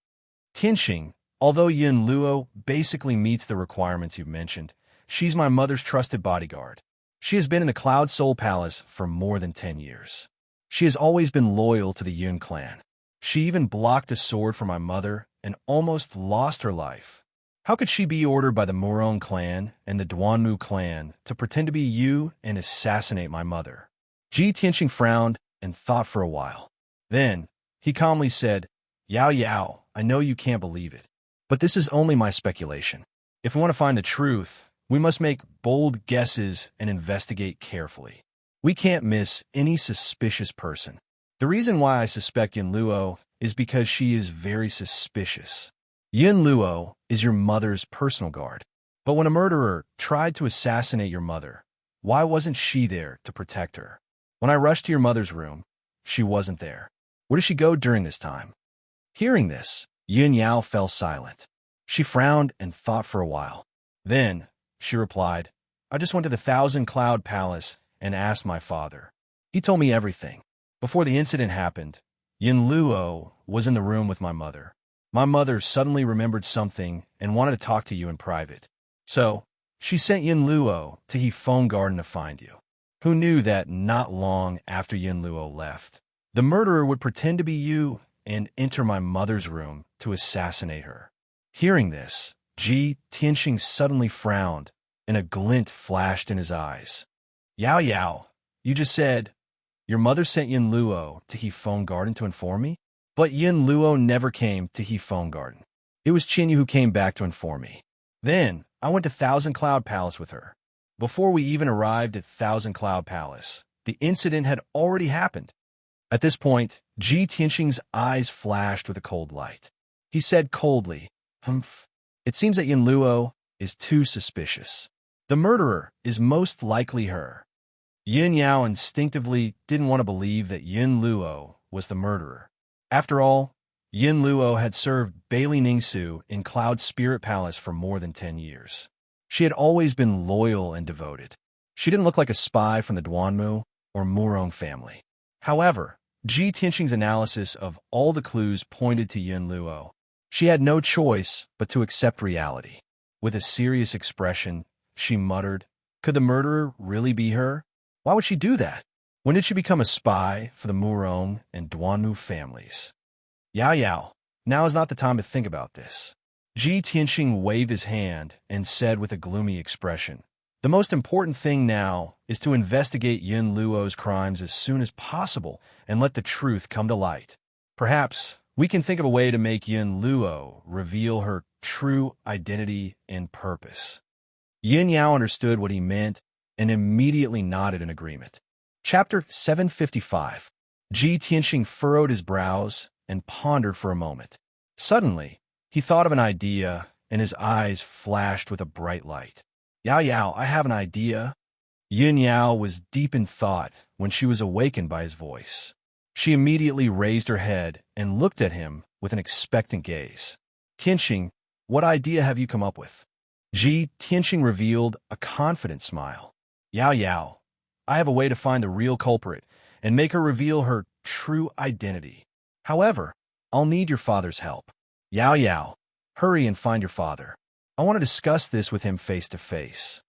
"Tianxing, although Yin Luo basically meets the requirements you've mentioned, she's my mother's trusted bodyguard. She has been in the Cloud Soul Palace for more than 10 years. She has always been loyal to the Yun clan. She even blocked a sword for my mother and almost lost her life. How could she be ordered by the Murong clan and the Duanmu clan to pretend to be you and assassinate my mother?" Ji Tianxing frowned and thought for a while. Then, he calmly said, "Yao Yao, I know you can't believe it, but this is only my speculation. If we want to find the truth, we must make bold guesses and investigate carefully. We can't miss any suspicious person. The reason why I suspect Yin Luo is because she is very suspicious. Yin Luo is your mother's personal guard. But when a murderer tried to assassinate your mother, why wasn't she there to protect her? When I rushed to your mother's room, she wasn't there. Where did she go during this time?" Hearing this, Yin Yao fell silent. She frowned and thought for a while. Then, she replied, "I just went to the Thousand Cloud Palace and asked my father. He told me everything. Before the incident happened, Yin Luo was in the room with my mother. My mother suddenly remembered something and wanted to talk to you in private. So, she sent Yin Luo to He Phone Garden to find you. Who knew that not long after Yin Luo left, the murderer would pretend to be you and enter my mother's room to assassinate her? Hearing this, Ji Tianxing suddenly frowned, and a glint flashed in his eyes. Yao Yao, you just said your mother sent Yin Luo to Hefeng Garden to inform me? But Yin Luo never came to Hefeng Garden. It was Qinyu who came back to inform me. Then, I went to Thousand Cloud Palace with her. Before we even arrived at Thousand Cloud Palace, the incident had already happened. At this point, Ji Tianxing's eyes flashed with a cold light. He said coldly, "Humph. It seems that Yin Luo is too suspicious. The murderer is most likely her." Yin Yao instinctively didn't want to believe that Yin Luo was the murderer. After all, Yin Luo had served Bailey Ningsu in Cloud Spirit Palace for more than 10 years. She had always been loyal and devoted. She didn't look like a spy from the Duanmu or Murong family. However, Ji Tianxing's analysis of all the clues pointed to Yin Luo. She had no choice but to accept reality. With a serious expression, she muttered, "Could the murderer really be her? Why would she do that? When did she become a spy for the Murong and Duanmu families?" Yao Yao, now is not the time to think about this. Ji Tianxing waved his hand and said with a gloomy expression, "The most important thing now is to investigate Yin Luo's crimes as soon as possible and let the truth come to light. Perhaps we can think of a way to make Yin Luo reveal her true identity and purpose." Yin Yao understood what he meant and immediately nodded in agreement. Chapter 755. Ji Tianxing furrowed his brows and pondered for a moment. Suddenly, he thought of an idea, and his eyes flashed with a bright light. "Yao Yao, I have an idea." Yin Yao was deep in thought when she was awakened by his voice. She immediately raised her head and looked at him with an expectant gaze. "Tianxing, what idea have you come up with?" Ji Tianxing revealed a confident smile. "Yao Yao, I have a way to find the real culprit and make her reveal her true identity. However, I'll need your father's help. Yao Yao, hurry and find your father. I want to discuss this with him face to face."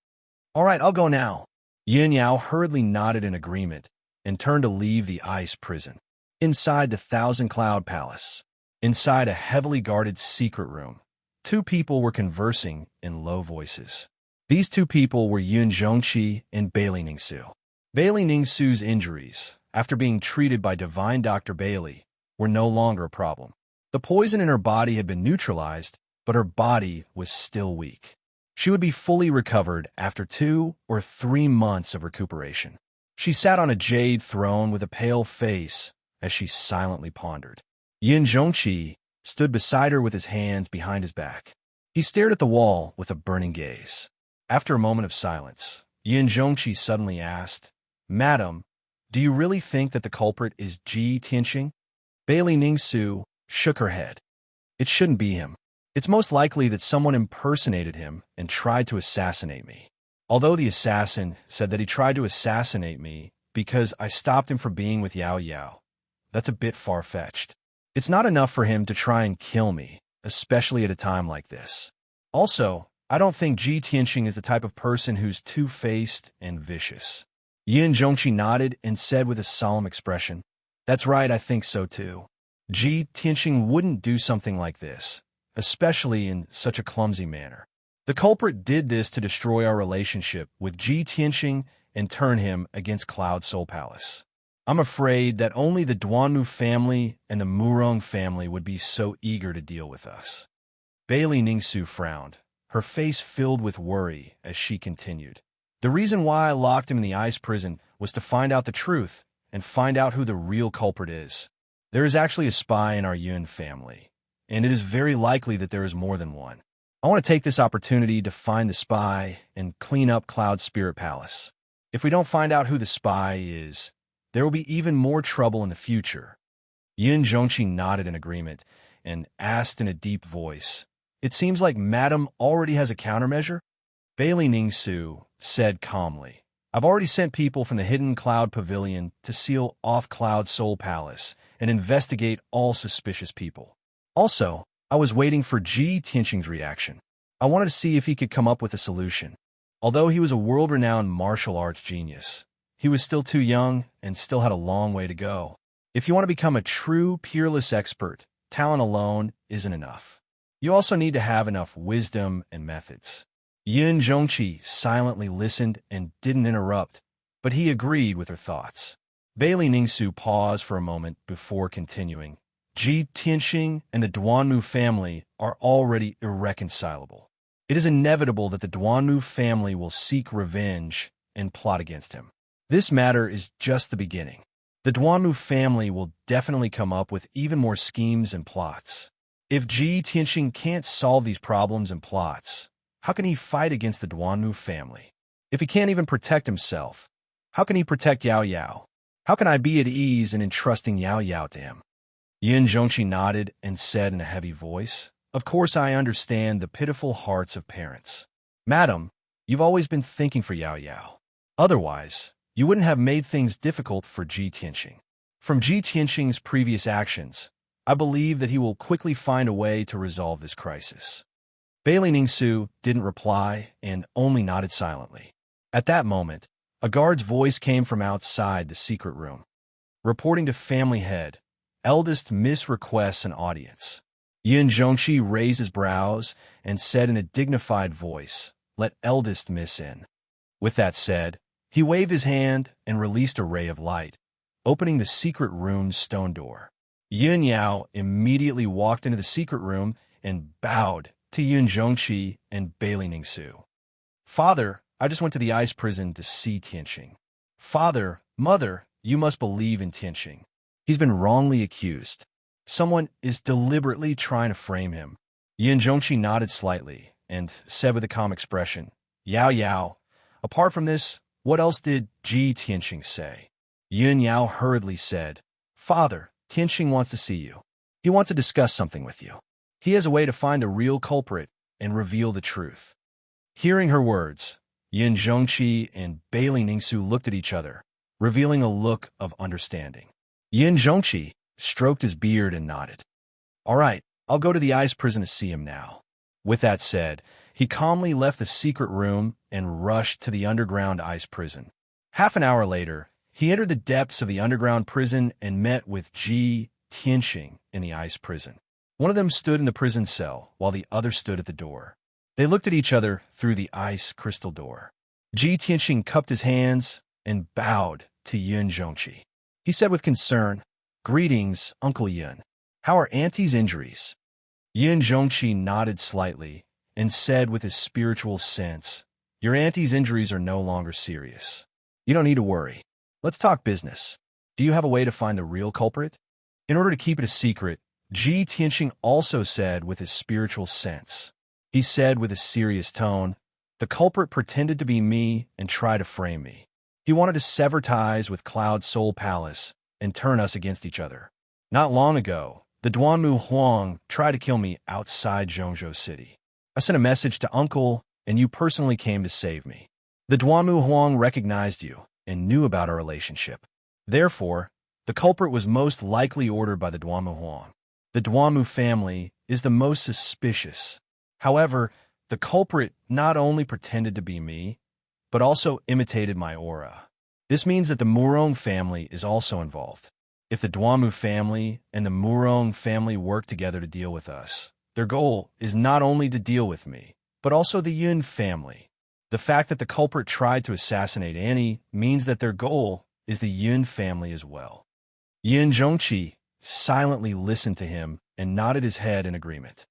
"All right, I'll go now." Yin Yao hurriedly nodded in agreement and turned to leave the ice prison. Inside the Thousand Cloud Palace, inside a heavily guarded secret room, two people were conversing in low voices. These two people were Yun Zhongqi and Bailey Ningsu. Bailey Ningsu's injuries, after being treated by Divine Dr. Bailey, were no longer a problem. The poison in her body had been neutralized, but her body was still weak. She would be fully recovered after 2 or 3 months of recuperation. She sat on a jade throne with a pale face as she silently pondered. Yin Zhongqi stood beside her with his hands behind his back. He stared at the wall with a burning gaze. After a moment of silence, Yin Zhongqi suddenly asked, "Madam, do you really think that the culprit is Ji Tianxing?" Bailey Ningsu shook her head. "It shouldn't be him. It's most likely that someone impersonated him and tried to assassinate me. Although the assassin said that he tried to assassinate me because I stopped him from being with Yao Yao, that's a bit far-fetched. It's not enough for him to try and kill me, especially at a time like this. Also, I don't think Ji Tianxing is the type of person who's two-faced and vicious." Yin Zhongqi nodded and said with a solemn expression, "That's right, I think so too. Ji Tianxing wouldn't do something like this, especially in such a clumsy manner. The culprit did this to destroy our relationship with Ji Tianxing and turn him against Cloud Soul Palace. I'm afraid that only the Duanmu family and the Murong family would be so eager to deal with us." Bailey Ningsu frowned, her face filled with worry as she continued. "The reason why I locked him in the ice prison was to find out the truth and find out who the real culprit is. There is actually a spy in our Yun family, and it is very likely that there is more than one. I want to take this opportunity to find the spy and clean up Cloud Spirit Palace. If we don't find out who the spy is, there will be even more trouble in the future." Yin Zhongqi nodded in agreement and asked in a deep voice, "It seems like Madam already has a countermeasure?" Bailey Ningsu said calmly, "I've already sent people from the Hidden Cloud Pavilion to seal off Cloud Soul Palace and investigate all suspicious people. Also, I was waiting for Ji Tianxing's reaction. I wanted to see if he could come up with a solution. Although he was a world-renowned martial arts genius, he was still too young and still had a long way to go. If you want to become a true, peerless expert, talent alone isn't enough. You also need to have enough wisdom and methods. Yun Zhongqi silently listened and didn't interrupt, but he agreed with her thoughts. Bailey Ningsu paused for a moment before continuing. Ji Tianxing and the Duanmu family are already irreconcilable. It is inevitable that the Duanmu family will seek revenge and plot against him. This matter is just the beginning. The Duanmu family will definitely come up with even more schemes and plots. If Ji Tianxing can't solve these problems and plots, how can he fight against the Duanmu family? If he can't even protect himself, how can he protect Yao Yao? How can I be at ease in entrusting Yao Yao to him? Yun Zhongqi nodded and said in a heavy voice, "Of course I understand the pitiful hearts of parents. Madam, you've always been thinking for Yao Yao. Otherwise, you wouldn't have made things difficult for Ji Tianxing. From Ji Tianxing's previous actions, I believe that he will quickly find a way to resolve this crisis." Bailey Ningsu didn't reply and only nodded silently. At that moment, a guard's voice came from outside the secret room. Reporting to family head, eldest miss requests an audience. Yun Zhongqi raised his brows and said in a dignified voice, "Let eldest miss in." With that said, he waved his hand and released a ray of light, opening the secret room's stone door. Yun Yao immediately walked into the secret room and bowed to Yun Zhongqi and Bailey Ningsu. "Father, I just went to the ice prison to see Tianxing." "Father, mother, you must believe in Tianxing. He's been wrongly accused. Someone is deliberately trying to frame him." Yun Zhongqi nodded slightly and said with a calm expression, "Yao Yao, apart from this, what else did Ji Tianxing say?" Yun Yao hurriedly said, "Father, Tianxing wants to see you. He wants to discuss something with you. He has a way to find the real culprit and reveal the truth." Hearing her words, Yun Zhongqi and Bailey Ningsu looked at each other, revealing a look of understanding. Yun Zhongqi stroked his beard and nodded. "All right, I'll go to the ice prison to see him now." With that said, he calmly left the secret room and rushed to the underground ice prison. Half an hour later, he entered the depths of the underground prison and met with Ji Tianxing in the ice prison. One of them stood in the prison cell, while the other stood at the door. They looked at each other through the ice crystal door. Ji Tianxing cupped his hands and bowed to Yun Zhongqi. He said with concern, "Greetings, Uncle Yun. How are Auntie's injuries?" Yun Zhongqi nodded slightly and said with his spiritual sense, "Your auntie's injuries are no longer serious. You don't need to worry. Let's talk business. Do you have a way to find the real culprit?" In order to keep it a secret, Ji Tianxing also said with his spiritual sense. He said with a serious tone, "The culprit pretended to be me and tried to frame me. He wanted to sever ties with Cloud Soul Palace and turn us against each other. Not long ago, the Duanmu Huang tried to kill me outside Zhongzhou City. I sent a message to Uncle, and you personally came to save me. The Duanmu Huang recognized you and knew about our relationship. Therefore, the culprit was most likely ordered by the Duanmu Huang. The Duanmu family is the most suspicious. However, the culprit not only pretended to be me, but also imitated my aura. This means that the Murong family is also involved. If the Duanmu family and the Murong family work together to deal with us, their goal is not only to deal with me, but also the Yun family. The fact that the culprit tried to assassinate Annie means that their goal is the Yun family as well." Yun Zhongqi silently listened to him and nodded his head in agreement.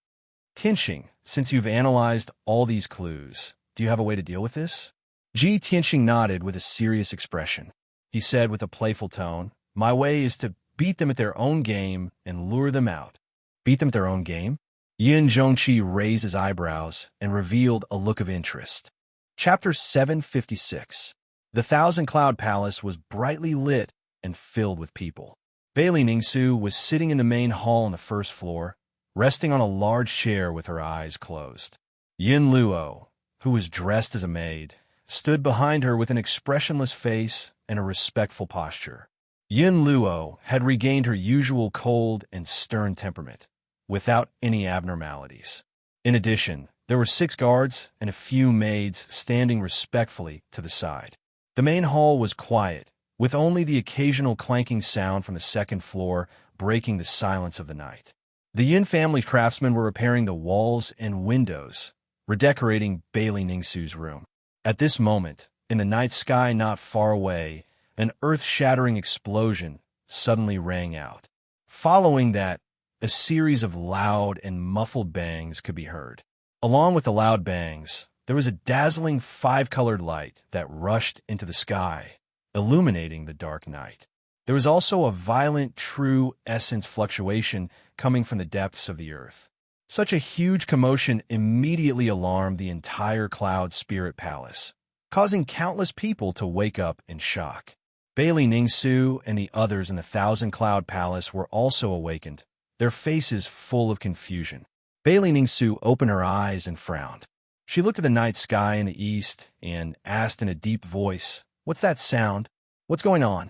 "Tianxing, since you've analyzed all these clues, do you have a way to deal with this?" Ji Tianxing nodded with a serious expression. He said with a playful tone, "My way is to beat them at their own game and lure them out." "Beat them at their own game?" Yun Zhongqi raised his eyebrows and revealed a look of interest. Chapter 756. The Thousand Cloud Palace was brightly lit and filled with people. Bailey Ningsu was sitting in the main hall on the first floor, resting on a large chair with her eyes closed. Yin Luo, who was dressed as a maid, stood behind her with an expressionless face and a respectful posture. Yin Luo had regained her usual cold and stern temperament, without any abnormalities. In addition, there were 6 guards and a few maids standing respectfully to the side. The main hall was quiet, with only the occasional clanking sound from the second floor breaking the silence of the night. The Yin family craftsmen were repairing the walls and windows, redecorating Bailey Ningsu's room. At this moment, in the night sky not far away, an earth-shattering explosion suddenly rang out. Following that, a series of loud and muffled bangs could be heard. Along with the loud bangs, there was a dazzling five-colored light that rushed into the sky, illuminating the dark night. There was also a violent true essence fluctuation coming from the depths of the earth. Such a huge commotion immediately alarmed the entire Cloud Spirit Palace, causing countless people to wake up in shock. Bailey Ningsu and the others in the Thousand Cloud Palace were also awakened, their faces full of confusion. Bailey Ningsu opened her eyes and frowned. She looked at the night sky in the east and asked in a deep voice, "What's that sound? What's going on?"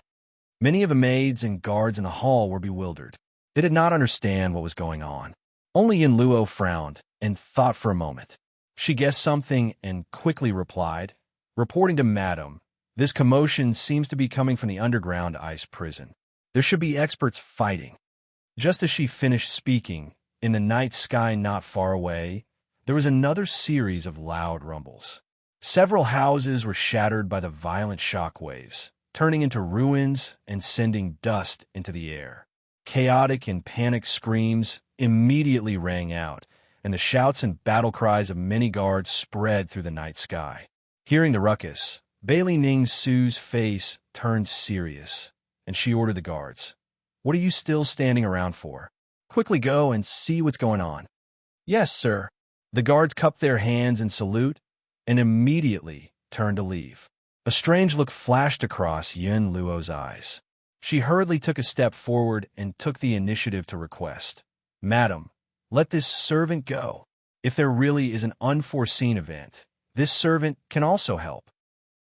Many of the maids and guards in the hall were bewildered. They did not understand what was going on. Only Yin Luo frowned and thought for a moment. She guessed something and quickly replied, "Reporting to Madam, this commotion seems to be coming from the underground ice prison. There should be experts fighting." Just as she finished speaking, in the night sky not far away, there was another series of loud rumbles. Several houses were shattered by the violent shock waves, turning into ruins and sending dust into the air. Chaotic and panicked screams immediately rang out, and the shouts and battle cries of many guards spread through the night sky. Hearing the ruckus, Bailey Ningsu's face turned serious, and she ordered the guards, "What are you still standing around for? Quickly go and see what's going on." "Yes, sir." The guards cupped their hands in salute and immediately turned to leave. A strange look flashed across Yin Luo's eyes. She hurriedly took a step forward and took the initiative to request, "Madam, let this servant go. If there really is an unforeseen event, this servant can also help."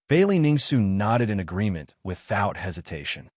Bailey Ningsu nodded in agreement without hesitation.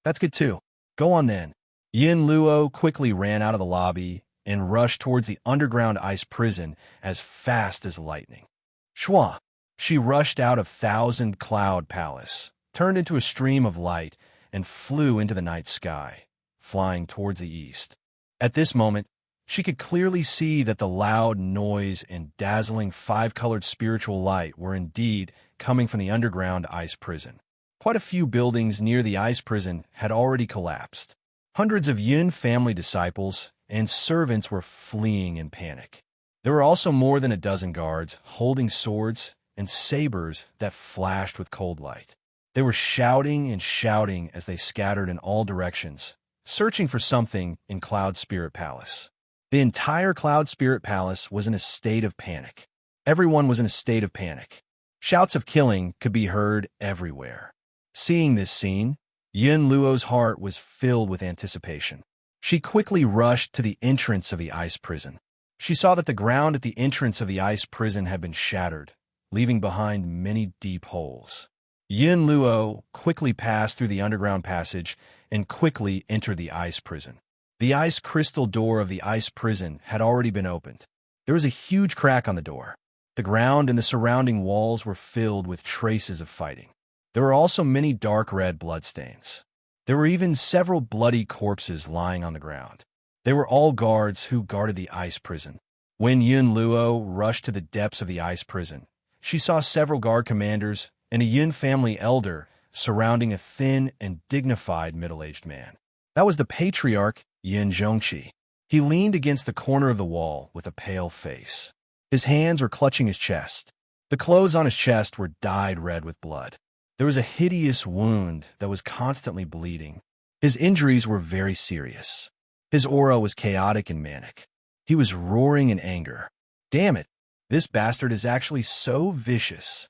"That's good too. Go on then." Yin Luo quickly ran out of the lobby and rushed towards the underground ice prison as fast as lightning. Shwa! She rushed out of Thousand Cloud Palace, turned into a stream of light, and flew into the night sky, flying towards the east. At this moment, she could clearly see that the loud noise and dazzling five-colored spiritual light were indeed coming from the underground ice prison. Quite a few buildings near the ice prison had already collapsed. Hundreds of Yin family disciples and servants were fleeing in panic. There were also more than a dozen guards holding swords and sabers that flashed with cold light. They were shouting and shouting as they scattered in all directions, searching for something in Cloud Spirit Palace. The entire Cloud Spirit Palace was in a state of panic. Everyone was in a state of panic. Shouts of killing could be heard everywhere. Seeing this scene, Yin Luo's heart was filled with anticipation. She quickly rushed to the entrance of the ice prison. She saw that the ground at the entrance of the ice prison had been shattered, leaving behind many deep holes. Yin Luo quickly passed through the underground passage and quickly entered the ice prison. The ice crystal door of the ice prison had already been opened. There was a huge crack on the door. The ground and the surrounding walls were filled with traces of fighting. There were also many dark red bloodstains. There were even several bloody corpses lying on the ground. They were all guards who guarded the ice prison. When Yin Luo rushed to the depths of the ice prison, she saw several guard commanders and a Yin family elder surrounding a thin and dignified middle-aged man. That was the patriarch Yin Zhongqi. He leaned against the corner of the wall with a pale face. His hands were clutching his chest. The clothes on his chest were dyed red with blood. There was a hideous wound that was constantly bleeding. His injuries were very serious. His aura was chaotic and manic. He was roaring in anger. "Damn it, this bastard is actually so vicious."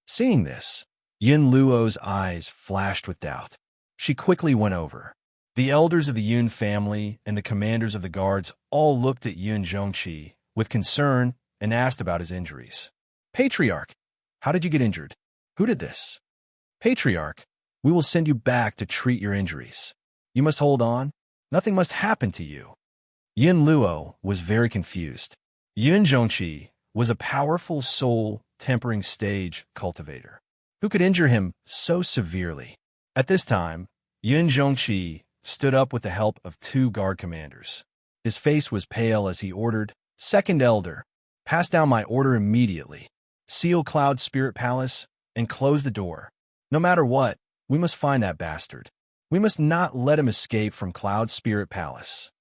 Seeing this, Yin Luo's eyes flashed with doubt. She quickly went over. The elders of the Yun family and the commanders of the guards all looked at Yin Zhongqi with concern and asked about his injuries. "Patriarch, how did you get injured? Who did this?" "Patriarch, we will send you back to treat your injuries. You must hold on. Nothing must happen to you." Yin Luo was very confused. Yin Zhongqi was a powerful soul tempering stage cultivator. who could injure him so severely. At this time, Yun Zhongqi stood up with the help of 2 guard commanders. His face was pale as he ordered, "Second Elder, pass down my order immediately. Seal Cloud Spirit Palace and close the door. No matter what, we must find that bastard. We must not let him escape from Cloud Spirit Palace."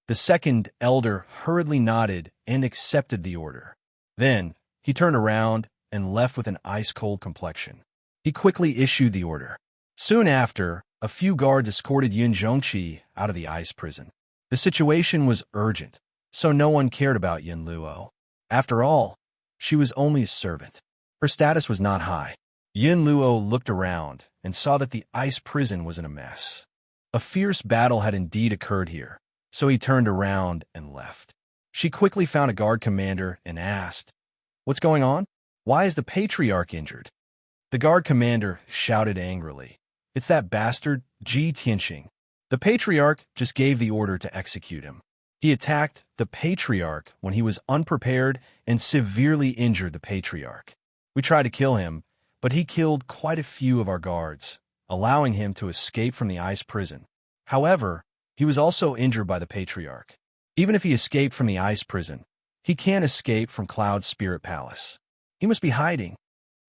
The second elder hurriedly nodded and accepted the order. Then, he turned around and left with an ice-cold complexion. He quickly issued the order. Soon after, a few guards escorted Yun Zhongqi out of the ice prison. The situation was urgent, so no one cared about Yin Luo. After all, she was only a servant. Her status was not high. Yin Luo looked around and saw that the ice prison was in a mess. A fierce battle had indeed occurred here, so he turned around and left. She quickly found a guard commander and asked, "What's going on? Why is the patriarch injured?" The guard commander shouted angrily, "It's that bastard, Ji Tianxing. The patriarch just gave the order to execute him. He attacked the patriarch when he was unprepared and severely injured the patriarch. We tried to kill him, but he killed quite a few of our guards, allowing him to escape from the ice prison. However, he was also injured by the patriarch. Even if he escaped from the ice prison, he can't escape from Cloud Spirit Palace. He must be hiding."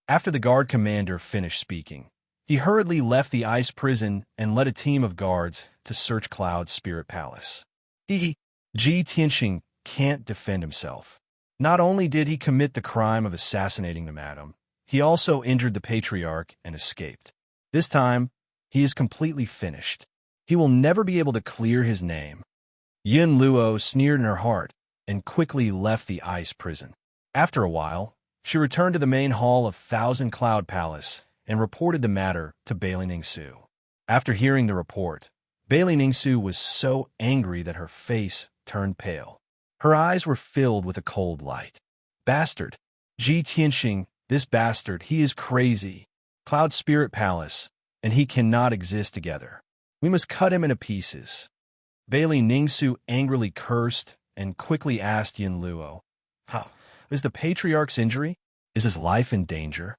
After the guard commander finished speaking, he hurriedly left the ice prison and led a team of guards to search Cloud Spirit Palace. Ji Tianxing can't defend himself. Not only did he commit the crime of assassinating the madam, he also injured the patriarch and escaped. This time, he is completely finished. He will never be able to clear his name. Yin Luo sneered in her heart and quickly left the ice prison. After a while, she returned to the main hall of Thousand Cloud Palace and reported the matter to Bailey Ningsu. After hearing the report, Bailey Ningsu was so angry that her face turned pale. Her eyes were filled with a cold light. "Bastard! Ji Tianxing, this bastard, he is crazy. Cloud Spirit Palace, and he cannot exist together. We must cut him into pieces." Bailey Ningsu angrily cursed and quickly asked Yin Luo, "How is the patriarch's injury? Is his life in danger?"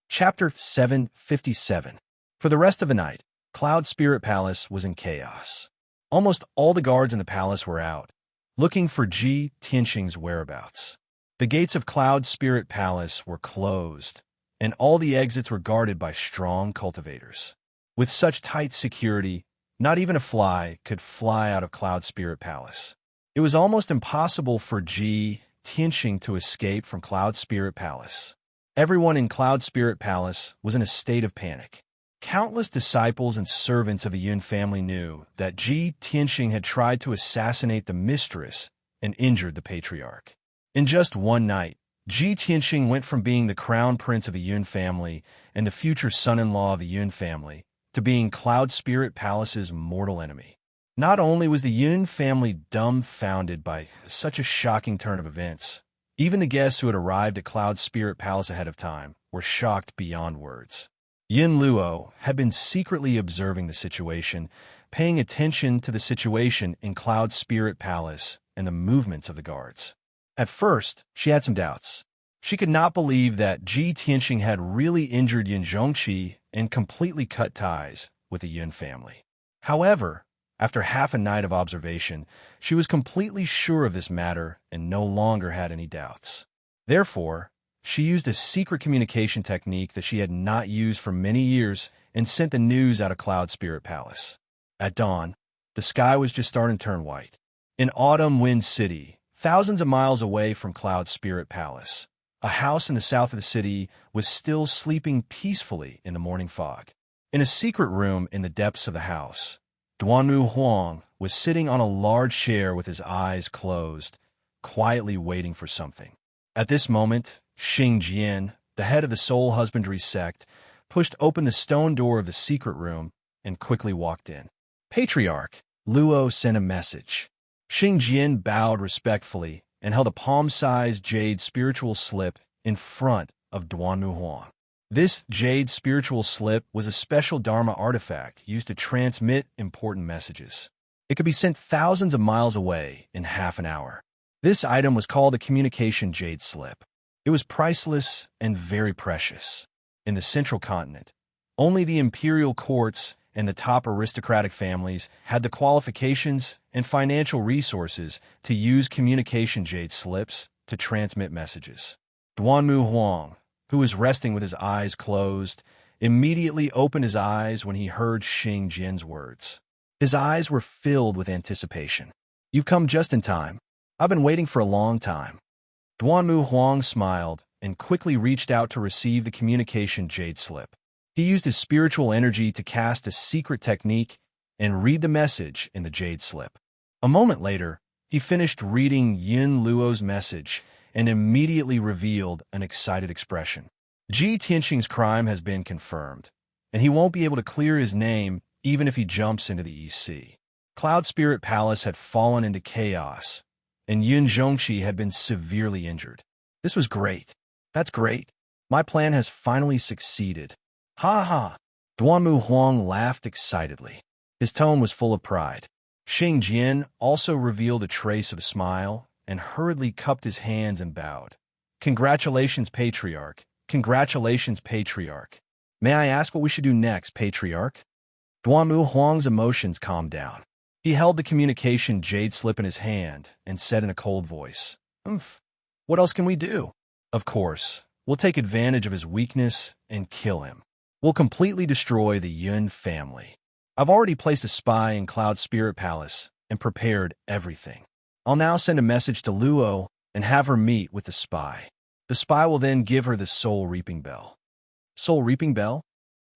Chapter 757. For the rest of the night, Cloud Spirit Palace was in chaos. Almost all the guards in the palace were out, looking for Ji Tianxing's whereabouts. The gates of Cloud Spirit Palace were closed, and all the exits were guarded by strong cultivators. With such tight security, not even a fly could fly out of Cloud Spirit Palace. It was almost impossible for Ji Tianxing to escape from Cloud Spirit Palace. Everyone in Cloud Spirit Palace was in a state of panic. Countless disciples and servants of the Yun family knew that Ji Tianxing had tried to assassinate the mistress and injured the patriarch. In just one night, Ji Tianxing went from being the crown prince of the Yun family and the future son-in-law of the Yun family to being Cloud Spirit Palace's mortal enemy. Not only was the Yun family dumbfounded by such a shocking turn of events, even the guests who had arrived at Cloud Spirit Palace ahead of time were shocked beyond words. Yin Luo had been secretly observing the situation, paying attention to the situation in Cloud Spirit Palace and the movements of the guards. At first, she had some doubts. She could not believe that Ji Tianxing had really injured Yin Zhongqi and completely cut ties with the Yun family. However, after half a night of observation, she was completely sure of this matter and no longer had any doubts. Therefore, she used a secret communication technique that she had not used for many years and sent the news out of Cloud Spirit Palace. At dawn, the sky was just starting to turn white. In Autumn Wind City, thousands of miles away from Cloud Spirit Palace, a house in the south of the city was still sleeping peacefully in the morning fog. In a secret room in the depths of the house, Duanmu Huang was sitting on a large chair with his eyes closed, quietly waiting for something. At this moment, Xing Jian, the head of the soul husbandry sect, pushed open the stone door of the secret room and quickly walked in. "Patriarch," Luo sent a message. Xing Jian bowed respectfully and held a palm-sized jade spiritual slip in front of Duanmu Huang. This jade spiritual slip was a special Dharma artifact used to transmit important messages. It could be sent thousands of miles away in half an hour. This item was called a communication jade slip. It was priceless and very precious. In the central continent, only the imperial courts and the top aristocratic families had the qualifications and financial resources to use communication jade slips to transmit messages. Duanmu Huang, who was resting with his eyes closed, immediately opened his eyes when he heard Xing Jin's words. His eyes were filled with anticipation. "You've come just in time. I've been waiting for a long time." Duanmu Huang smiled and quickly reached out to receive the communication jade slip. He used his spiritual energy to cast a secret technique and read the message in the jade slip. A moment later, he finished reading Yin Luo's message and immediately revealed an excited expression. Ji Tianxing's crime has been confirmed, and he won't be able to clear his name even if he jumps into the East Sea. Cloud Spirit Palace had fallen into chaos, and Yun Zhongqi had been severely injured. This was great. That's great. My plan has finally succeeded. Ha ha! Duanmu Huang laughed excitedly. His tone was full of pride. Xing Jin also revealed a trace of a smile and hurriedly cupped his hands and bowed. "Congratulations, Patriarch. Congratulations, Patriarch. May I ask what we should do next, Patriarch?" Duanmu Huang's emotions calmed down. He held the communication jade slip in his hand and said in a cold voice, What else can we do?" "Of course, we'll take advantage of his weakness and kill him. We'll completely destroy the Yun family. I've already placed a spy in Cloud Spirit Palace and prepared everything. I'll now send a message to Luo and have her meet with the spy. The spy will then give her the soul reaping bell." "Soul reaping bell?"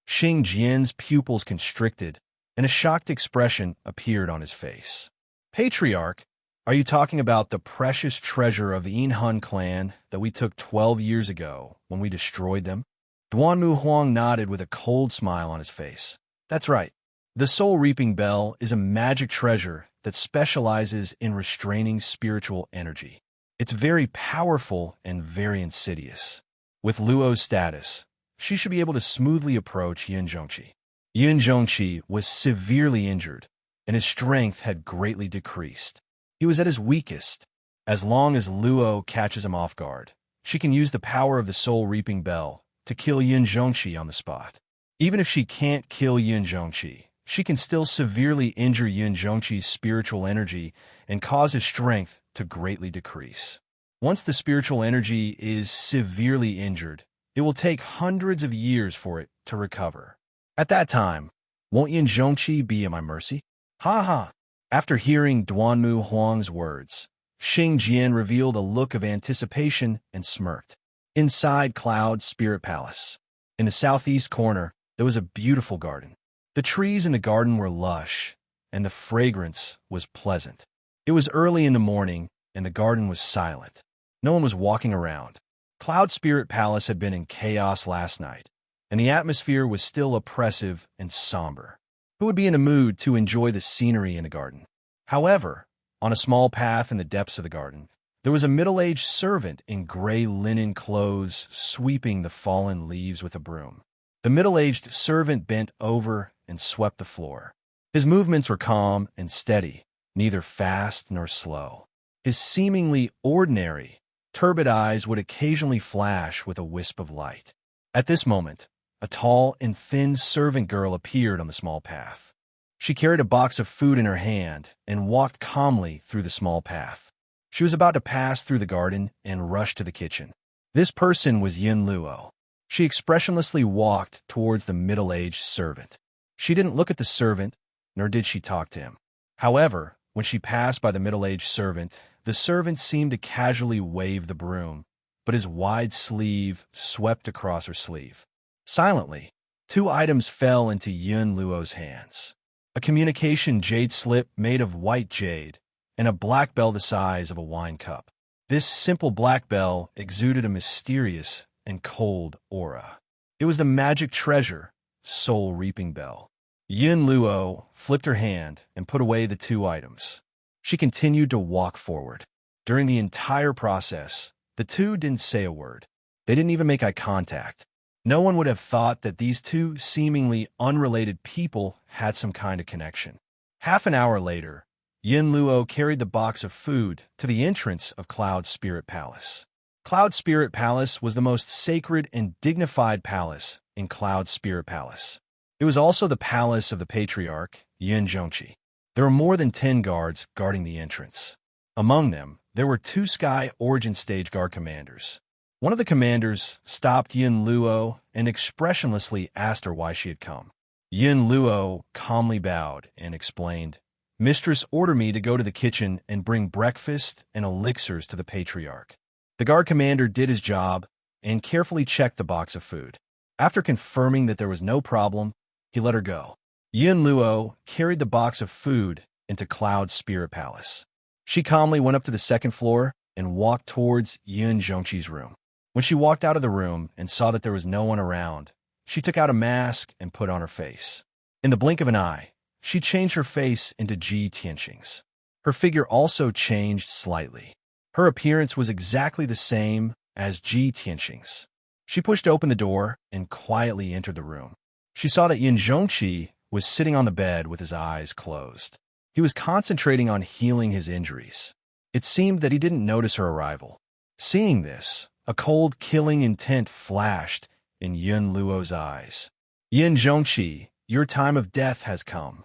Xing Jian's pupils constricted, and a shocked expression appeared on his face. "Patriarch, are you talking about the precious treasure of the Yinhun clan that we took 12 years ago when we destroyed them?" Duanmu Huang nodded with a cold smile on his face. "That's right. The soul reaping bell is a magic treasure that specializes in restraining spiritual energy. It's very powerful and very insidious. With Luo's status, she should be able to smoothly approach Yun Zhongqi." Yun Zhongqi was severely injured, and his strength had greatly decreased. He was at his weakest. As long as Luo catches him off guard, she can use the power of the soul reaping bell to kill Yun Zhongqi on the spot. Even if she can't kill Yun Zhongqi, she can still severely injure Yun Zhongqi's spiritual energy and cause his strength to greatly decrease. Once the spiritual energy is severely injured, it will take hundreds of years for it to recover. At that time, won't Yun Zhongqi be at my mercy? Ha ha! After hearing Duanmu Huang's words, Xing Jian revealed a look of anticipation and smirked. Inside Cloud Spirit Palace, in the southeast corner, there was a beautiful garden. The trees in the garden were lush, and the fragrance was pleasant. It was early in the morning, and the garden was silent. No one was walking around. Cloud Spirit Palace had been in chaos last night, and the atmosphere was still oppressive and somber. Who would be in a mood to enjoy the scenery in the garden? However, on a small path in the depths of the garden, there was a middle-aged servant in gray linen clothes sweeping the fallen leaves with a broom. The middle-aged servant bent over and swept the floor. His movements were calm and steady, neither fast nor slow. His seemingly ordinary, turbid eyes would occasionally flash with a wisp of light. At this moment, a tall and thin servant girl appeared on the small path. She carried a box of food in her hand and walked calmly through the small path. She was about to pass through the garden and rush to the kitchen. This person was Yin Luo. She expressionlessly walked towards the middle-aged servant. She didn't look at the servant, nor did she talk to him. However, when she passed by the middle-aged servant, the servant seemed to casually wave the broom, but his wide sleeve swept across her sleeve. Silently, 2 items fell into Yun Luo's hands. A communication jade slip made of white jade, and a black bell the size of a wine cup. This simple black bell exuded a mysterious and cold aura. It was the magic treasure, soul reaping bell. Yun Luo flipped her hand and put away the 2 items. She continued to walk forward. During the entire process, the 2 didn't say a word. They didn't even make eye contact. No one would have thought that these 2 seemingly unrelated people had some kind of connection. Half an hour later, Yin Luo carried the box of food to the entrance of Cloud Spirit Palace. Cloud Spirit Palace was the most sacred and dignified palace in Cloud Spirit Palace. It was also the palace of the patriarch, Yin Zhongqi. There were more than 10 guards guarding the entrance. Among them, there were 2 Sky Origin Stage Guard commanders. One of the commanders stopped Yin Luo and expressionlessly asked her why she had come. Yin Luo calmly bowed and explained, "Mistress ordered me to go to the kitchen and bring breakfast and elixirs to the patriarch." The guard commander did his job and carefully checked the box of food. After confirming that there was no problem, he let her go. Yin Luo carried the box of food into Cloud Spirit Palace. She calmly went up to the 2nd floor and walked towards Yin Zhongqi's room. When she walked out of the room and saw that there was no one around, she took out a mask and put on her face. In the blink of an eye, she changed her face into Ji Tianqing's. Her figure also changed slightly. Her appearance was exactly the same as Ji Tianqing's. She pushed open the door and quietly entered the room. She saw that Yin Zhongqi was sitting on the bed with his eyes closed. He was concentrating on healing his injuries. It seemed that he didn't notice her arrival. Seeing this, a cold, killing intent flashed in Yin Luo's eyes. "Yin Zhongqi, your time of death has come."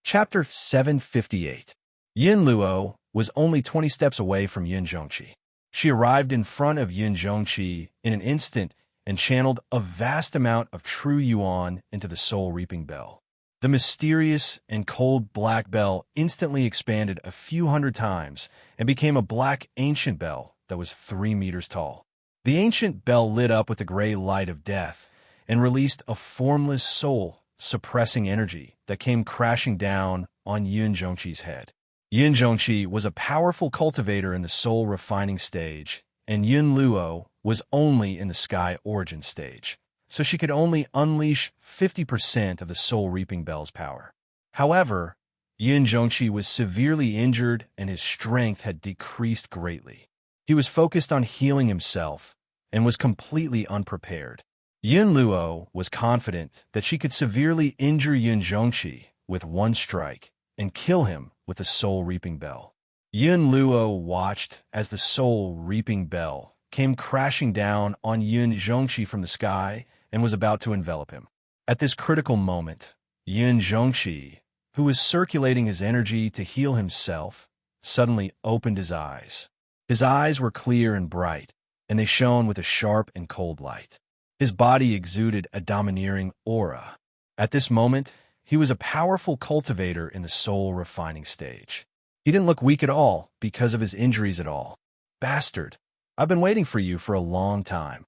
Chapter 758. Yin Luo was only 20 steps away from Yin Zhongqi. She arrived in front of Yin Zhongqi in an instant and channeled a vast amount of true yuan into the soul-reaping bell. The mysterious and cold black bell instantly expanded a few hundred times and became a black ancient bell that was 3 meters tall. The ancient bell lit up with the gray light of death and released a formless soul-suppressing energy that came crashing down on Yin Zhongqi's head. Yin Zhongqi was a powerful cultivator in the soul-refining stage, and Yin Luo was only in the Sky Origin stage, so she could only unleash 50% of the soul-reaping bell's power. However, Yin Zhongqi was severely injured and his strength had decreased greatly. He was focused on healing himself and was completely unprepared. Yin Luo was confident that she could severely injure Yin Zhongqi with one strike and kill him with the soul-reaping bell. Yin Luo watched as the soul-reaping bell came crashing down on Yin Zhongqi from the sky and was about to envelop him. At this critical moment, Yin Zhongqi, who was circulating his energy to heal himself, suddenly opened his eyes. His eyes were clear and bright, and they shone with a sharp and cold light. His body exuded a domineering aura. At this moment, he was a powerful cultivator in the soul-refining stage. He didn't look weak at all because of his injuries at all. "Bastard, I've been waiting for you for a long time."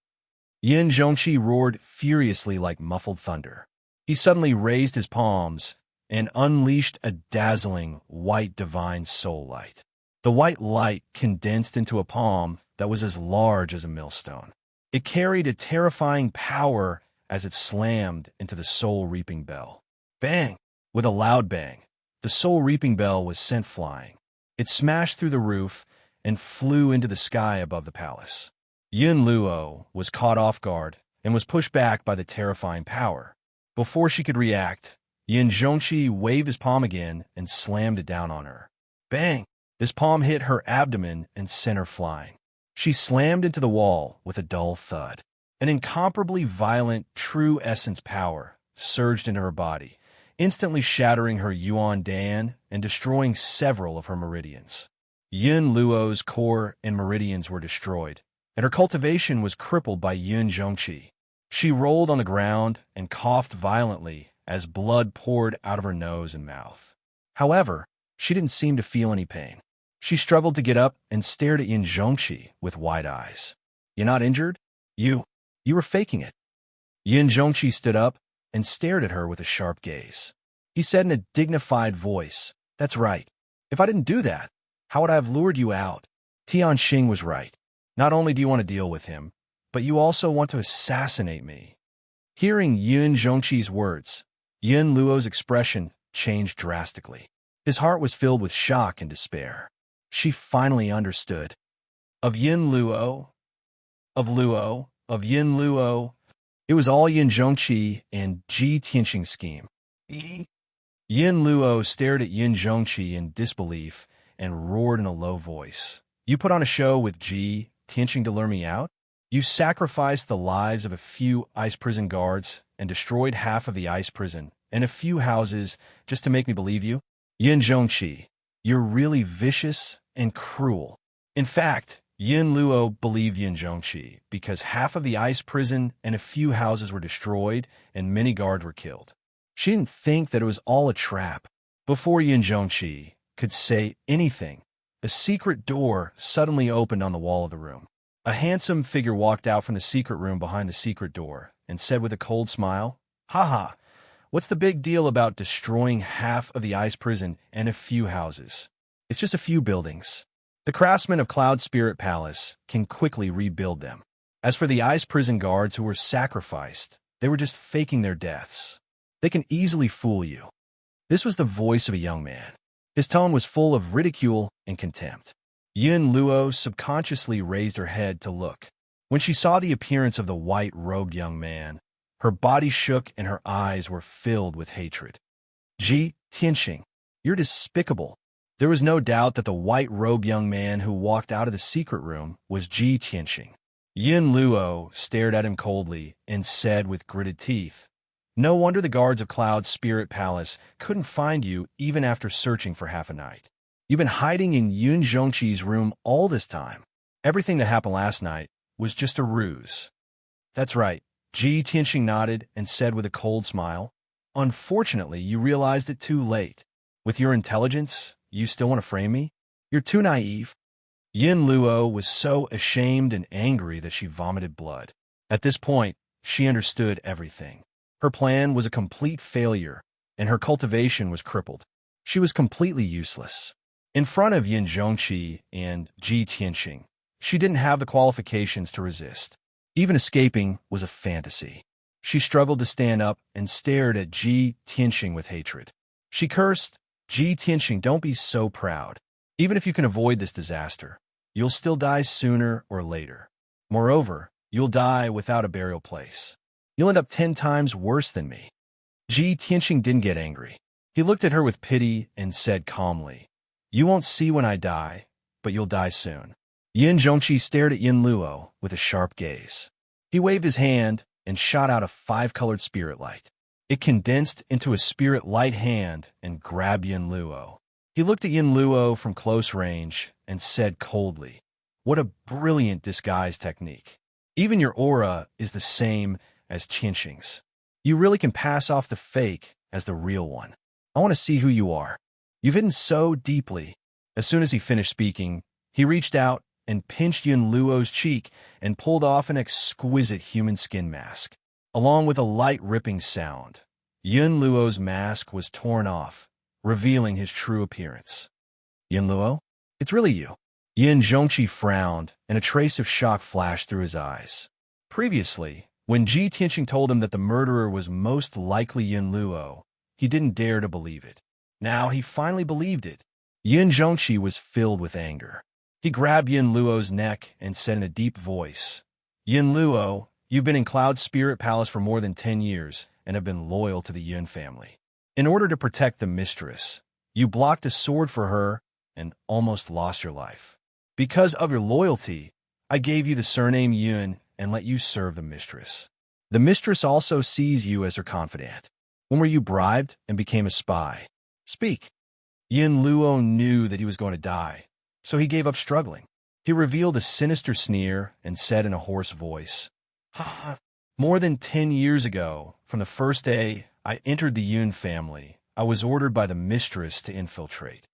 Yin Zhongqi roared furiously like muffled thunder. He suddenly raised his palms and unleashed a dazzling white divine soul light. The white light condensed into a palm that was as large as a millstone. It carried a terrifying power as it slammed into the soul-reaping bell. Bang! With a loud bang, the soul-reaping bell was sent flying. It smashed through the roof and flew into the sky above the palace. Yin Luo was caught off guard and was pushed back by the terrifying power. Before she could react, Yin Zhongqi waved his palm again and slammed it down on her. Bang! This palm hit her abdomen and sent her flying. She slammed into the wall with a dull thud. An incomparably violent, true essence power surged into her body, instantly shattering her Yuan Dan and destroying several of her meridians. Yin Luo's core and meridians were destroyed, and her cultivation was crippled by Yin Zhongqi. She rolled on the ground and coughed violently as blood poured out of her nose and mouth. However, she didn't seem to feel any pain. She struggled to get up and stared at Yin Zhongqi with wide eyes. "You're not injured? You were faking it." Yin Zhongqi stood up and stared at her with a sharp gaze. He said in a dignified voice, "That's right. If I didn't do that, how would I have lured you out?" Tianxing was right. Not only do you want to deal with him, but you also want to assassinate me. Hearing Yin Zhongqi's words, Yin Luo's expression changed drastically. His heart was filled with shock and despair. She finally understood. Of Yin Luo, of Yin Luo, it was all Yin Zhongqi and Ji Tianxing's scheme. Yin Luo stared at Yin Zhongqi in disbelief and roared in a low voice. "You put on a show with Ji Tianqing to lure me out? You sacrificed the lives of a few ice prison guards and destroyed half of the ice prison and a few houses just to make me believe you? Yin Zhongqi, you're really vicious and cruel. In fact, Yin Luo believed Yin Zhongqi because half of the ice prison and a few houses were destroyed and many guards were killed. She didn't think that it was all a trap. Before Yin Zhongqi could say anything, a secret door suddenly opened on the wall of the room. A handsome figure walked out from the secret room behind the secret door and said with a cold smile, "Haha, what's the big deal about destroying half of the ice prison and a few houses? It's just a few buildings. The craftsmen of Cloud Spirit Palace can quickly rebuild them. As for the ice prison guards who were sacrificed, they were just faking their deaths. They can easily fool you." This was the voice of a young man. His tone was full of ridicule and contempt. Yin Luo subconsciously raised her head to look. When she saw the appearance of the white-robed young man, her body shook and her eyes were filled with hatred. "Ji Tianqing, you're despicable." There was no doubt that the white-robed young man who walked out of the secret room was Ji Tianqing. Yin Luo stared at him coldly and said with gritted teeth, "No wonder the guards of Cloud Spirit Palace couldn't find you even after searching for half a night. You've been hiding in Yun Zhongqi's room all this time. Everything that happened last night was just a ruse." "That's right," Ji Tianqing nodded and said with a cold smile. "Unfortunately, you realized it too late. With your intelligence, you still want to frame me? You're too naive." Yin Luo was so ashamed and angry that she vomited blood. At this point, she understood everything. Her plan was a complete failure, and her cultivation was crippled. She was completely useless. In front of Yin Zhongqi and Ji Tianqing, she didn't have the qualifications to resist. Even escaping was a fantasy. She struggled to stand up and stared at Ji Tianqing with hatred. She cursed, "Ji Tianqing, don't be so proud. Even if you can avoid this disaster, you'll still die sooner or later. Moreover, you'll die without a burial place. You'll end up 10 times worse than me." Ji Tianqing didn't get angry. He looked at her with pity and said calmly, "You won't see when I die, but you'll die soon." Yin Zhongqi stared at Yin Luo with a sharp gaze. He waved his hand and shot out a 5-colored spirit light. It condensed into a spirit light hand and grabbed Yin Luo. He looked at Yin Luo from close range and said coldly, "What a brilliant disguise technique. Even your aura is the same as Tianqing's. You really can pass off the fake as the real one. I want to see who you are. You've hidden so deeply." As soon as he finished speaking, he reached out and pinched Yin Luo's cheek and pulled off an exquisite human skin mask. Along with a light ripping sound, Yin Luo's mask was torn off, revealing his true appearance. "Yin Luo, it's really you." Yin Zhongqi frowned, and a trace of shock flashed through his eyes. Previously, when Ji Tianqing told him that the murderer was most likely Yin Luo, he didn't dare to believe it. Now he finally believed it. Yin Zhongqi was filled with anger. He grabbed Yin Luo's neck and said in a deep voice, "Yin Luo, you've been in Cloud Spirit Palace for more than 10 years and have been loyal to the Yun family. In order to protect the mistress, you blocked a sword for her and almost lost your life. Because of your loyalty, I gave you the surname Yun and let you serve the mistress. The mistress also sees you as her confidant. When were you bribed and became a spy? Speak." Yin Luo knew that he was going to die, so he gave up struggling. He revealed a sinister sneer and said in a hoarse voice, "Ha ha. More than 10 years ago, from the first day I entered the Yun family, I was ordered by the mistress to infiltrate."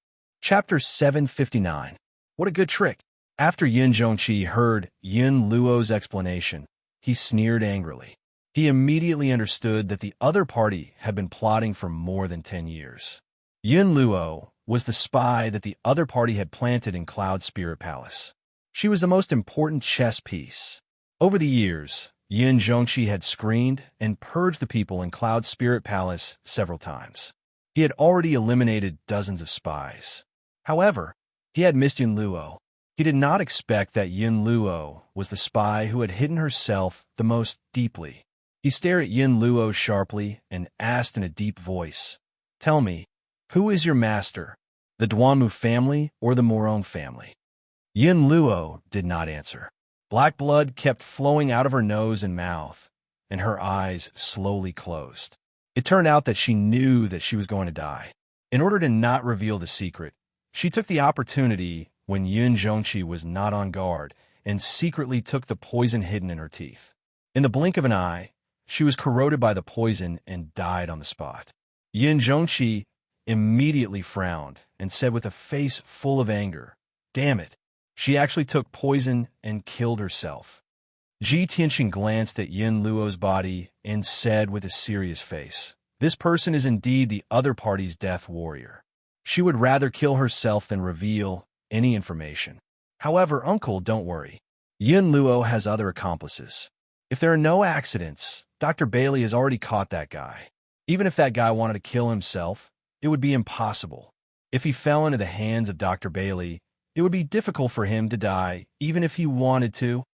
Chapter 759. What a good trick. After Yin Zhongqi heard Yin Luo's explanation, he sneered angrily. He immediately understood that the other party had been plotting for more than 10 years. Yin Luo was the spy that the other party had planted in Cloud Spirit Palace. She was the most important chess piece. Over the years, Yin Zhongqi had screened and purged the people in Cloud Spirit Palace several times. He had already eliminated dozens of spies. However, he had missed Yin Luo. He did not expect that Yin Luo was the spy who had hidden herself the most deeply. He stared at Yin Luo sharply and asked in a deep voice, "Tell me, who is your master, the Duanmu family or the Morong family?" Yin Luo did not answer. Black blood kept flowing out of her nose and mouth, and her eyes slowly closed. It turned out that she knew that she was going to die. In order to not reveal the secret, she took the opportunity when Yun Zhongqi was not on guard and secretly took the poison hidden in her teeth. In the blink of an eye, she was corroded by the poison and died on the spot. Yun Zhongqi immediately frowned and said with a face full of anger, "Damn it, she actually took poison and killed herself." Ji Tianxing glanced at Yin Luo's body and said with a serious face, "This person is indeed the other party's death warrior. She would rather kill herself than reveal any information. However, uncle, don't worry. Yin Luo has other accomplices. If there are no accidents, Dr. Bailey has already caught that guy. Even if that guy wanted to kill himself, it would be impossible. If he fell into the hands of Dr. Bailey, it would be difficult for him to die, even if he wanted to."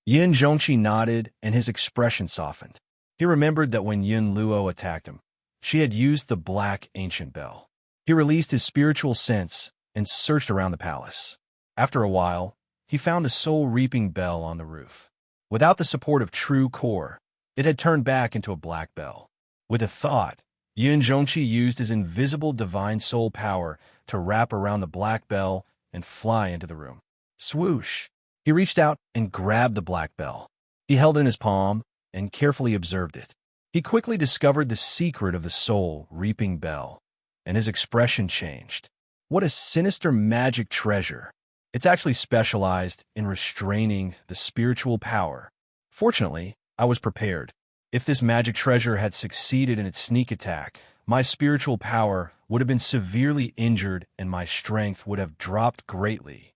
Yin Zhongqi nodded, and his expression softened. He remembered that when Yin Luo attacked him, she had used the black ancient bell. He released his spiritual sense and searched around the palace. After a while, he found the soul-reaping bell on the roof. Without the support of true core, it had turned back into a black bell. With a thought, Yin Zhongqi used his invisible divine soul power to wrap around the black bell and fly into the room. Swoosh! He reached out and grabbed the black bell. He held it in his palm and carefully observed it. He quickly discovered the secret of the soul-reaping bell, and his expression changed. What a sinister magic treasure! It's actually specialized in restraining the spiritual power. Fortunately, I was prepared. If this magic treasure had succeeded in its sneak attack, my spiritual power would have been severely injured and my strength would have dropped greatly.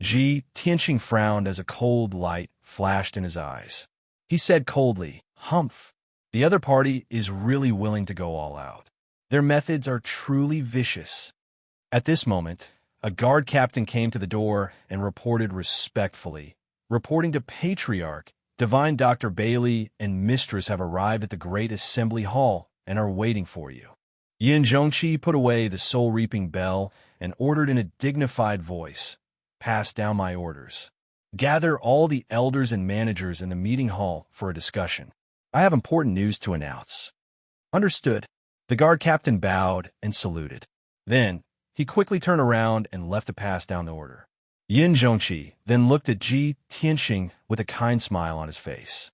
Ji Tianxing frowned as a cold light flashed in his eyes. He said coldly, "Humph. The other party is really willing to go all out. Their methods are truly vicious." At this moment, a guard captain came to the door and reported respectfully, "Reporting to Patriarch, Divine Dr. Bailey and Mistress have arrived at the Great Assembly Hall and are waiting for you." Yin Zhongqi put away the soul-reaping bell and ordered in a dignified voice, "Pass down my orders. Gather all the elders and managers in the meeting hall for a discussion. I have important news to announce." "Understood." The guard captain bowed and saluted. Then, he quickly turned around and left to pass down the order. Yin Zhongqi then looked at Ji Tianxing with a kind smile on his face.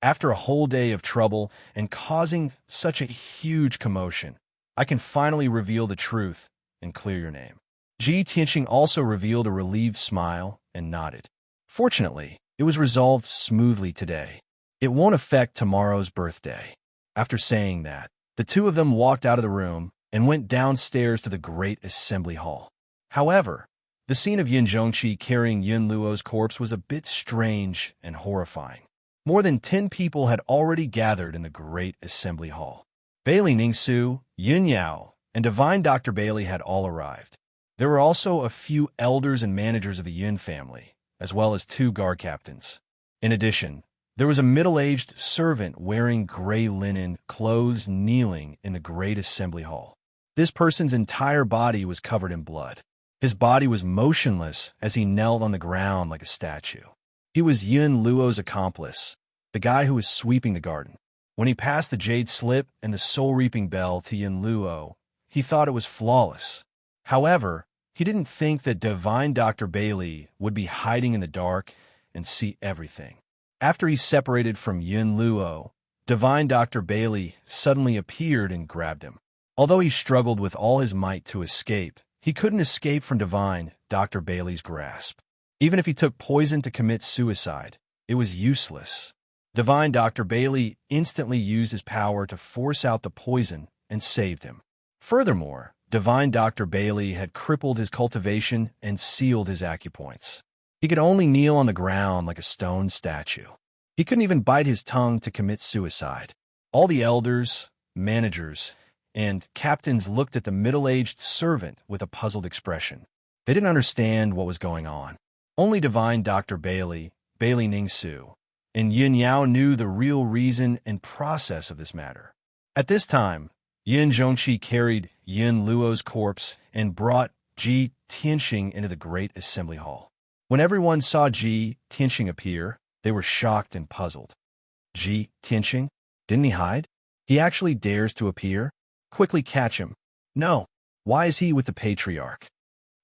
"After a whole day of trouble and causing such a huge commotion, I can finally reveal the truth and clear your name." Ji Tianxing also revealed a relieved smile and nodded. Fortunately, it was resolved smoothly today. It won't affect tomorrow's birthday. After saying that, the two of them walked out of the room and went downstairs to the Great Assembly Hall. However, the scene of Yin Zhongqi carrying Yin Luo's corpse was a bit strange and horrifying. More than 10 people had already gathered in the Great Assembly Hall. Bailey Ningsu, Yin Yao, and Divine Dr. Bailey had all arrived. There were also a few elders and managers of the Yin family, as well as 2 guard captains. In addition, there was a middle-aged servant wearing gray linen clothes kneeling in the Great Assembly Hall. This person's entire body was covered in blood. His body was motionless as he knelt on the ground like a statue. He was Yin Luo's accomplice, the guy who was sweeping the garden. When he passed the jade slip and the soul-reaping bell to Yin Luo, he thought it was flawless. However, he didn't think that Divine Dr. Bailey would be hiding in the dark and see everything. After he separated from Yin Luo, Divine Dr. Bailey suddenly appeared and grabbed him. Although he struggled with all his might to escape, he couldn't escape from Divine Dr. Bailey's grasp. Even if he took poison to commit suicide, it was useless. Divine Dr. Bailey instantly used his power to force out the poison and saved him. Furthermore, Divine Dr. Bailey had crippled his cultivation and sealed his acupoints. He could only kneel on the ground like a stone statue. He couldn't even bite his tongue to commit suicide. All the elders, managers, and captains looked at the middle-aged servant with a puzzled expression. They didn't understand what was going on. Only Divine Dr. Bailey, Bailey Ningsu, and Yin Yao knew the real reason and process of this matter. At this time, Yin Zhongqi carried Yin Luo's corpse and brought Ji Tianxing into the Great Assembly Hall. When everyone saw Ji Tianxing appear, they were shocked and puzzled. Ji Tianxing? Didn't he hide? He actually dares to appear? Quickly catch him. No. Why is he with the patriarch?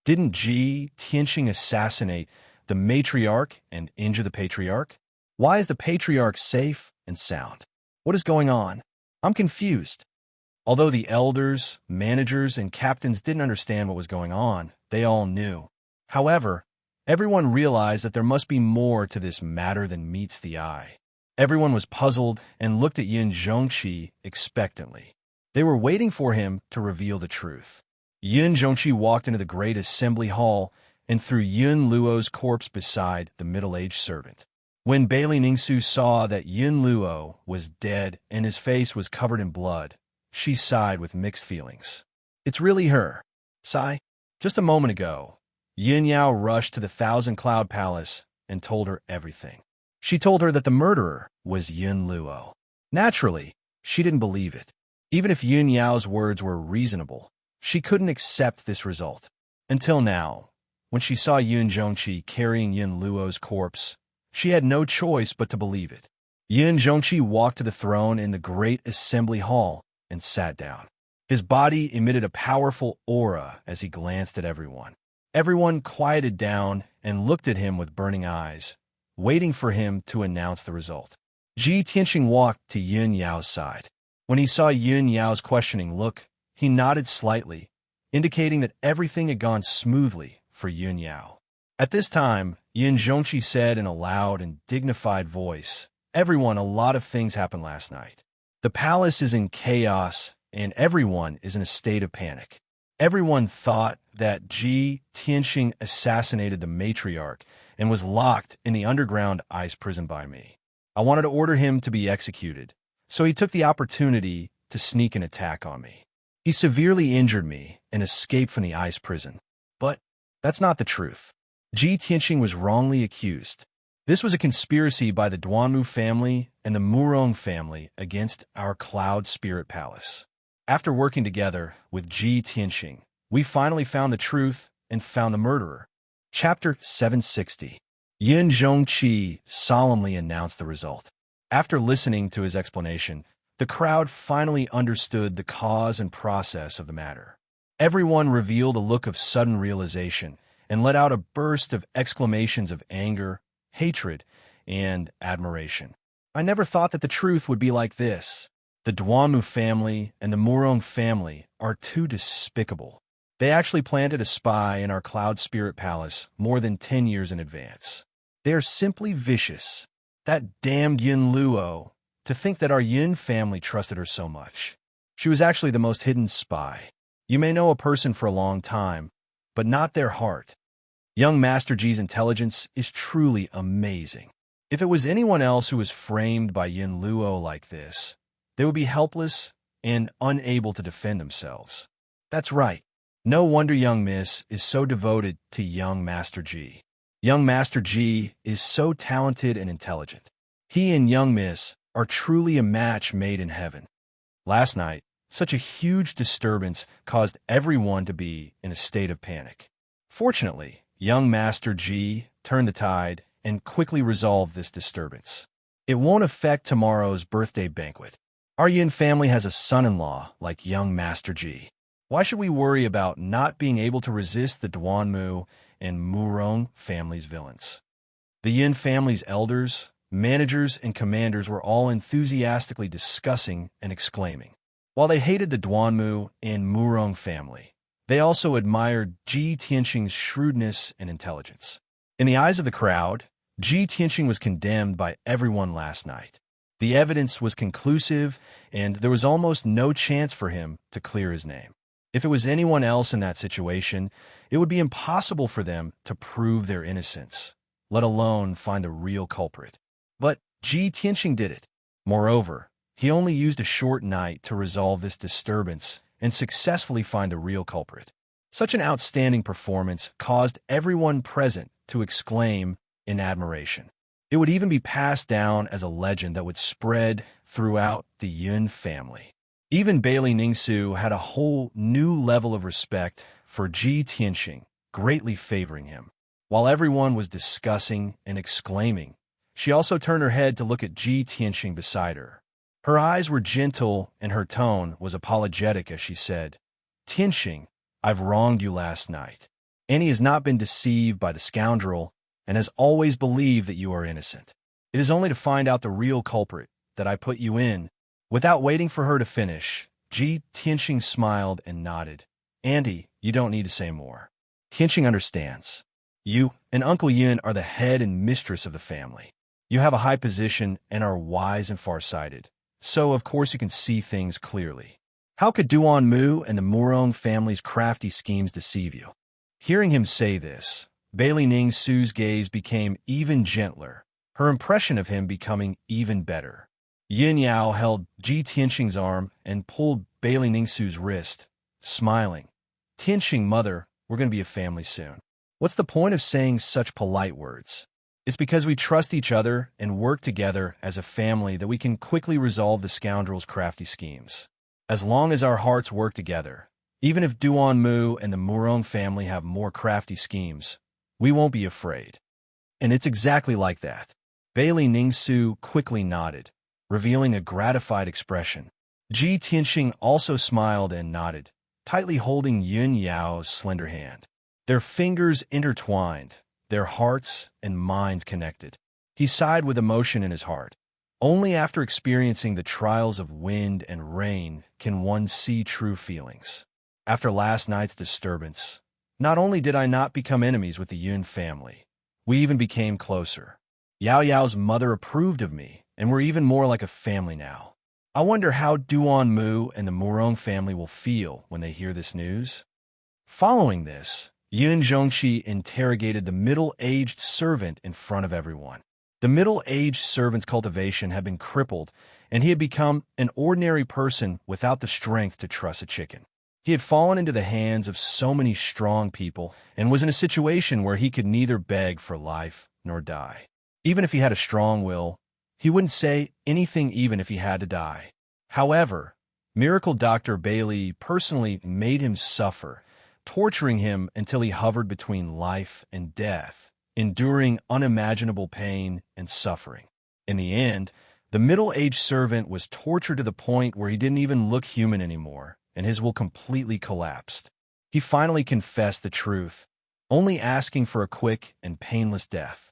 Didn't Ji Tianxing assassinate the matriarch and injure the patriarch? Why is the patriarch safe and sound? What is going on? I'm confused. Although the elders, managers, and captains didn't understand what was going on, they all knew. However, everyone realized that there must be more to this matter than meets the eye. Everyone was puzzled and looked at Yun Zhongqi expectantly. They were waiting for him to reveal the truth. Yun Zhongqi walked into the great assembly hall and threw Yun Luo's corpse beside the middle-aged servant. When Bailey Ningsu saw that Yun Luo was dead and his face was covered in blood, she sighed with mixed feelings. It's really her. Sigh. Just a moment ago, Yin Yao rushed to the Thousand Cloud Palace and told her everything. She told her that the murderer was Yun Luo. Naturally, she didn't believe it. Even if Yun Yao's words were reasonable, she couldn't accept this result. Until now, when she saw Yun Zhongqi carrying Yun Luo's corpse, she had no choice but to believe it. Yun Zhongqi walked to the throne in the great assembly hall and sat down. His body emitted a powerful aura as he glanced at everyone. Everyone quieted down and looked at him with burning eyes, waiting for him to announce the result. Ji Tianxing walked to Yun Yao's side. When he saw Yun Yao's questioning look, he nodded slightly, indicating that everything had gone smoothly for Yun Yao. At this time, Yun Zhongqi said in a loud and dignified voice, "Everyone, a lot of things happened last night. The palace is in chaos, and everyone is in a state of panic. Everyone thought that Ji Tianxing assassinated the matriarch and was locked in the underground ice prison by me. I wanted to order him to be executed, so he took the opportunity to sneak an attack on me. He severely injured me and escaped from the ice prison. But that's not the truth. Ji Tianxing was wrongly accused. This was a conspiracy by the Duanmu family and the Murong family against our Cloud Spirit Palace. After working together with Ji Tianxing, we finally found the truth and found the murderer." Chapter 760. Yun Zhongqi solemnly announced the result. After listening to his explanation, the crowd finally understood the cause and process of the matter. Everyone revealed a look of sudden realization and let out a burst of exclamations of anger, hatred, and admiration. "I never thought that the truth would be like this. The Duanmu family and the Murong family are too despicable. They actually planted a spy in our Cloud Spirit Palace more than 10 years in advance. They are simply vicious. That damned Yun Luo, to think that our Yun family trusted her so much. She was actually the most hidden spy. You may know a person for a long time, but not their heart. Young Master Ji's intelligence is truly amazing. If it was anyone else who was framed by Yun Luo like this, they would be helpless and unable to defend themselves. That's right. No wonder young Miss is so devoted to young Master Ji. Young Master Ji is so talented and intelligent. He and young Miss are truly a match made in heaven." Last night, such a huge disturbance caused everyone to be in a state of panic. Fortunately, young Master Ji turned the tide and quickly resolved this disturbance. It won't affect tomorrow's birthday banquet. Our Yin family has a son-in-law like young Master Ji. Why should we worry about not being able to resist the Duanmu and Murong family's villains? The Yin family's elders, managers, and commanders were all enthusiastically discussing and exclaiming. While they hated the Duanmu and Murong family, they also admired Ji Tianxing's shrewdness and intelligence. In the eyes of the crowd, Ji Tianxing was condemned by everyone last night. The evidence was conclusive, and there was almost no chance for him to clear his name. If it was anyone else in that situation, it would be impossible for them to prove their innocence, let alone find the real culprit. But Ji Tianxing did it. Moreover, he only used a short night to resolve this disturbance and successfully find the real culprit. Such an outstanding performance caused everyone present to exclaim in admiration. It would even be passed down as a legend that would spread throughout the Yun family. Even Bailey Ningsu had a whole new level of respect for Ji Tianxing, greatly favoring him. While everyone was discussing and exclaiming, she also turned her head to look at Ji Tianxing beside her. Her eyes were gentle and her tone was apologetic as she said, "Tianxing, I've wronged you last night. Annie has not been deceived by the scoundrel and has always believed that you are innocent. It is only to find out the real culprit that I put you in." Without waiting for her to finish, Ji Tianxing smiled and nodded. "Auntie, you don't need to say more. Tianxing understands. You and Uncle Yun are the head and mistress of the family. You have a high position and are wise and farsighted, so of course you can see things clearly. How could Duan Mu and the Murong family's crafty schemes deceive you?" Hearing him say this, Bailey Ning Su's gaze became even gentler, her impression of him becoming even better. Yin Yao held Ji Tianxing's arm and pulled Bailey Ning Su's wrist, smiling. "Tianxing, mother, we're going to be a family soon. What's the point of saying such polite words? It's because we trust each other and work together as a family that we can quickly resolve the scoundrel's crafty schemes. As long as our hearts work together, even if Duan Mu and the Murong family have more crafty schemes, we won't be afraid." And it's exactly like that. Bailey Ningsu quickly nodded, revealing a gratified expression. Ji Tianxing also smiled and nodded, tightly holding Yun Yao's slender hand. Their fingers intertwined, their hearts and minds connected. He sighed with emotion in his heart. Only after experiencing the trials of wind and rain can one see true feelings. After last night's disturbance, not only did I not become enemies with the Yun family, we even became closer. Yao Yao's mother approved of me, and we're even more like a family now. I wonder how Duan Mu and the Murong family will feel when they hear this news. Following this, Yun Zhongqi interrogated the middle-aged servant in front of everyone. The middle-aged servant's cultivation had been crippled, and he had become an ordinary person without the strength to truss a chicken. He had fallen into the hands of so many strong people and was in a situation where he could neither beg for life nor die. Even if he had a strong will, he wouldn't say anything even if he had to die. However, Miracle Dr. Bailey personally made him suffer, torturing him until he hovered between life and death, enduring unimaginable pain and suffering. In the end, the middle-aged servant was tortured to the point where he didn't even look human anymore, and his will completely collapsed. He finally confessed the truth, only asking for a quick and painless death.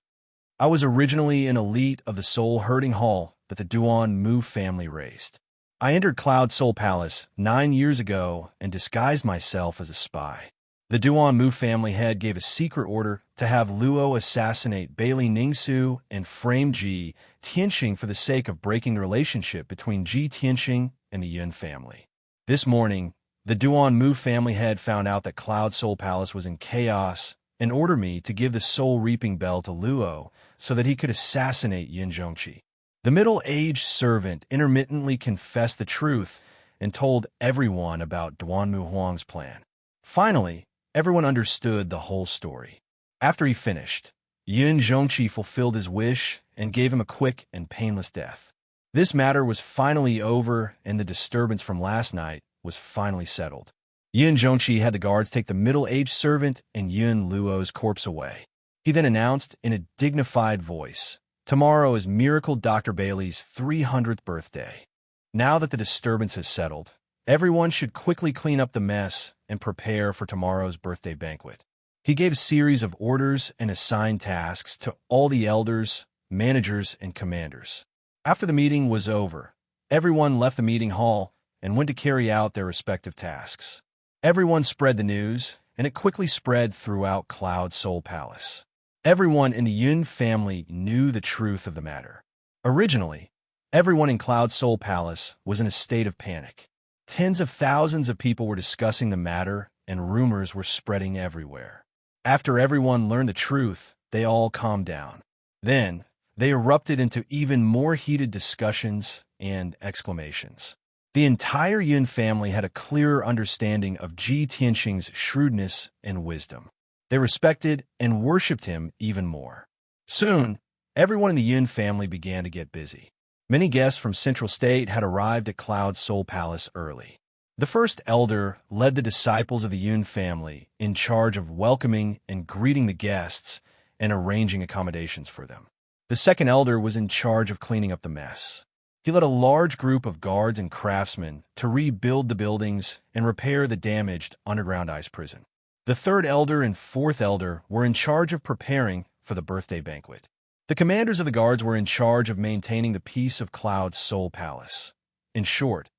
I was originally an elite of the soul-herding hall that the Duan Mu family raised. I entered Cloud Soul Palace 9 years ago and disguised myself as a spy. The Duan Mu family head gave a secret order to have Luo assassinate Bailey Ningsu and frame Ji Tianxing for the sake of breaking the relationship between Ji Tianxing and the Yun family. This morning, the Duan Mu family head found out that Cloud Soul Palace was in chaos and ordered me to give the Soul Reaping Bell to Luo so that he could assassinate Yin Zhongqi. The middle-aged servant intermittently confessed the truth and told everyone about Duan Mu Huang's plan. Finally, everyone understood the whole story. After he finished, Yin Zhongqi fulfilled his wish and gave him a quick and painless death. This matter was finally over, and the disturbance from last night was finally settled. Yin Zhongqi had the guards take the middle-aged servant and Yun Luo's corpse away. He then announced in a dignified voice, "Tomorrow is Miracle Dr. Bailey's 300th birthday. Now that the disturbance has settled, everyone should quickly clean up the mess and prepare for tomorrow's birthday banquet." He gave a series of orders and assigned tasks to all the elders, managers, and commanders. After the meeting was over, everyone left the meeting hall and went to carry out their respective tasks. Everyone spread the news, and it quickly spread throughout Cloud Soul Palace. Everyone in the Yun family knew the truth of the matter. Originally, everyone in Cloud Soul Palace was in a state of panic. Tens of thousands of people were discussing the matter, and rumors were spreading everywhere. After everyone learned the truth, they all calmed down. Then, they erupted into even more heated discussions and exclamations. The entire Yun family had a clearer understanding of Ji Tianxing's shrewdness and wisdom. They respected and worshipped him even more. Soon, everyone in the Yun family began to get busy. Many guests from Central State had arrived at Cloud Soul Palace early. The first elder led the disciples of the Yun family in charge of welcoming and greeting the guests and arranging accommodations for them. The second elder was in charge of cleaning up the mess. He led a large group of guards and craftsmen to rebuild the buildings and repair the damaged underground ice prison. The third elder and fourth elder were in charge of preparing for the birthday banquet. The commanders of the guards were in charge of maintaining the peace of Cloud's Soul Palace. In short,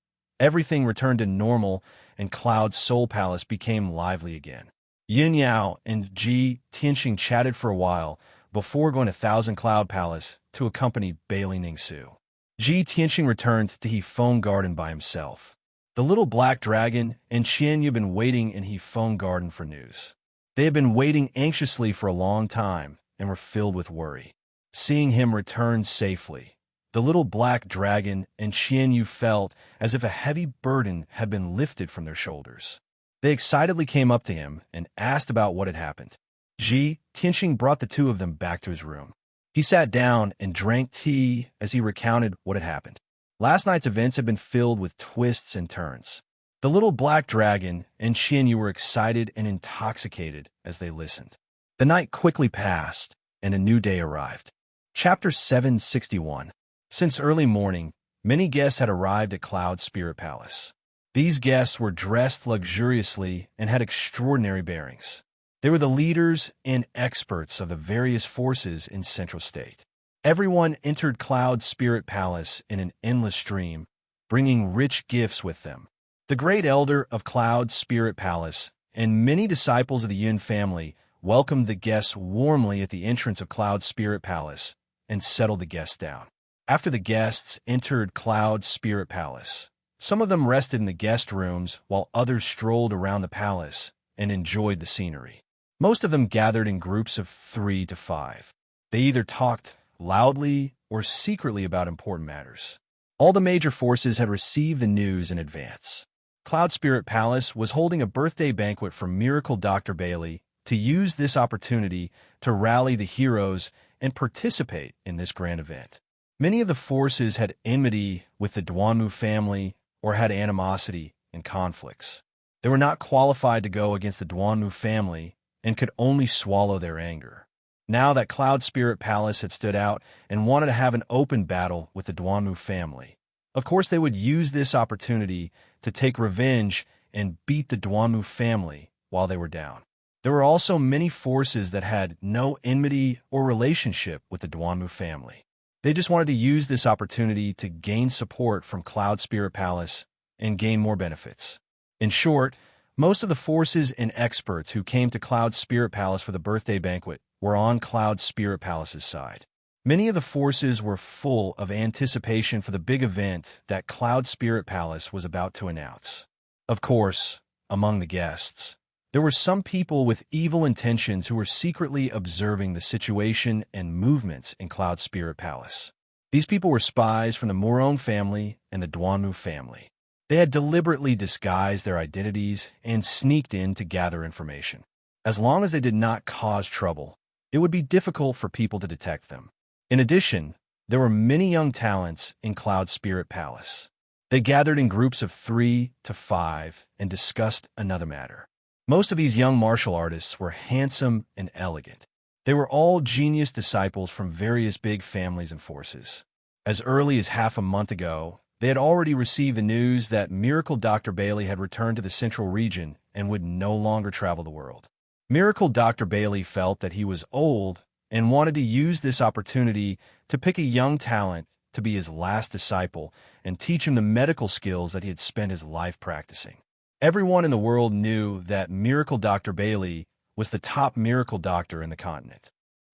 everything returned to normal and Cloud's Soul Palace became lively again. Yin Yao and Ji Tianxing chatted for a while before going to Thousand Cloud Palace to accompany Bailey Ningsu. Ji Tianxing returned to Hefeng Garden by himself. The little black dragon and Qian had been waiting in Hefeng Garden for news. They had been waiting anxiously for a long time and were filled with worry. Seeing him return safely, the little black dragon and Qian Yu felt as if a heavy burden had been lifted from their shoulders. They excitedly came up to him and asked about what had happened. Ji Tianxing brought the two of them back to his room. He sat down and drank tea as he recounted what had happened. Last night's events had been filled with twists and turns. The little black dragon and Qian Yu were excited and intoxicated as they listened. The night quickly passed, and a new day arrived. Chapter 761. Since early morning, many guests had arrived at Cloud Spirit Palace. These guests were dressed luxuriously and had extraordinary bearings. They were the leaders and experts of the various forces in Central State. Everyone entered Cloud Spirit Palace in an endless stream, bringing rich gifts with them. The great elder of Cloud Spirit Palace and many disciples of the Yun family welcomed the guests warmly at the entrance of Cloud Spirit Palace and settled the guests down. After the guests entered Cloud Spirit Palace, some of them rested in the guest rooms while others strolled around the palace and enjoyed the scenery. Most of them gathered in groups of 3 to 5. They either talked loudly or secretly about important matters. All the major forces had received the news in advance. Cloud Spirit Palace was holding a birthday banquet for Miracle Dr. Bailey to use this opportunity to rally the heroes and participate in this grand event. Many of the forces had enmity with the Duanmu family or had animosity and conflicts. They were not qualified to go against the Duanmu family and could only swallow their anger. Now that Cloud Spirit Palace had stood out and wanted to have an open battle with the Duanmu family, of course they would use this opportunity to take revenge and beat the Duanmu family while they were down. There were also many forces that had no enmity or relationship with the Duanmu family. They just wanted to use this opportunity to gain support from Cloud Spirit Palace and gain more benefits. In short, most of the forces and experts who came to Cloud Spirit Palace for the birthday banquet were on Cloud Spirit Palace's side. Many of the forces were full of anticipation for the big event that Cloud Spirit Palace was about to announce. Of course, among the guests, there were some people with evil intentions who were secretly observing the situation and movements in Cloud Spirit Palace. These people were spies from the Morong family and the Duanmu family. They had deliberately disguised their identities and sneaked in to gather information. As long as they did not cause trouble, it would be difficult for people to detect them. In addition, there were many young talents in Cloud Spirit Palace. They gathered in groups of 3 to 5 and discussed another matter. Most of these young martial artists were handsome and elegant. They were all genius disciples from various big families and forces. As early as half a month ago, they had already received the news that Miracle Dr. Bailey had returned to the central region and would no longer travel the world. Miracle Dr. Bailey felt that he was old and wanted to use this opportunity to pick a young talent to be his last disciple and teach him the medical skills that he had spent his life practicing. Everyone in the world knew that Miracle Dr. Bailey was the top miracle doctor in the continent.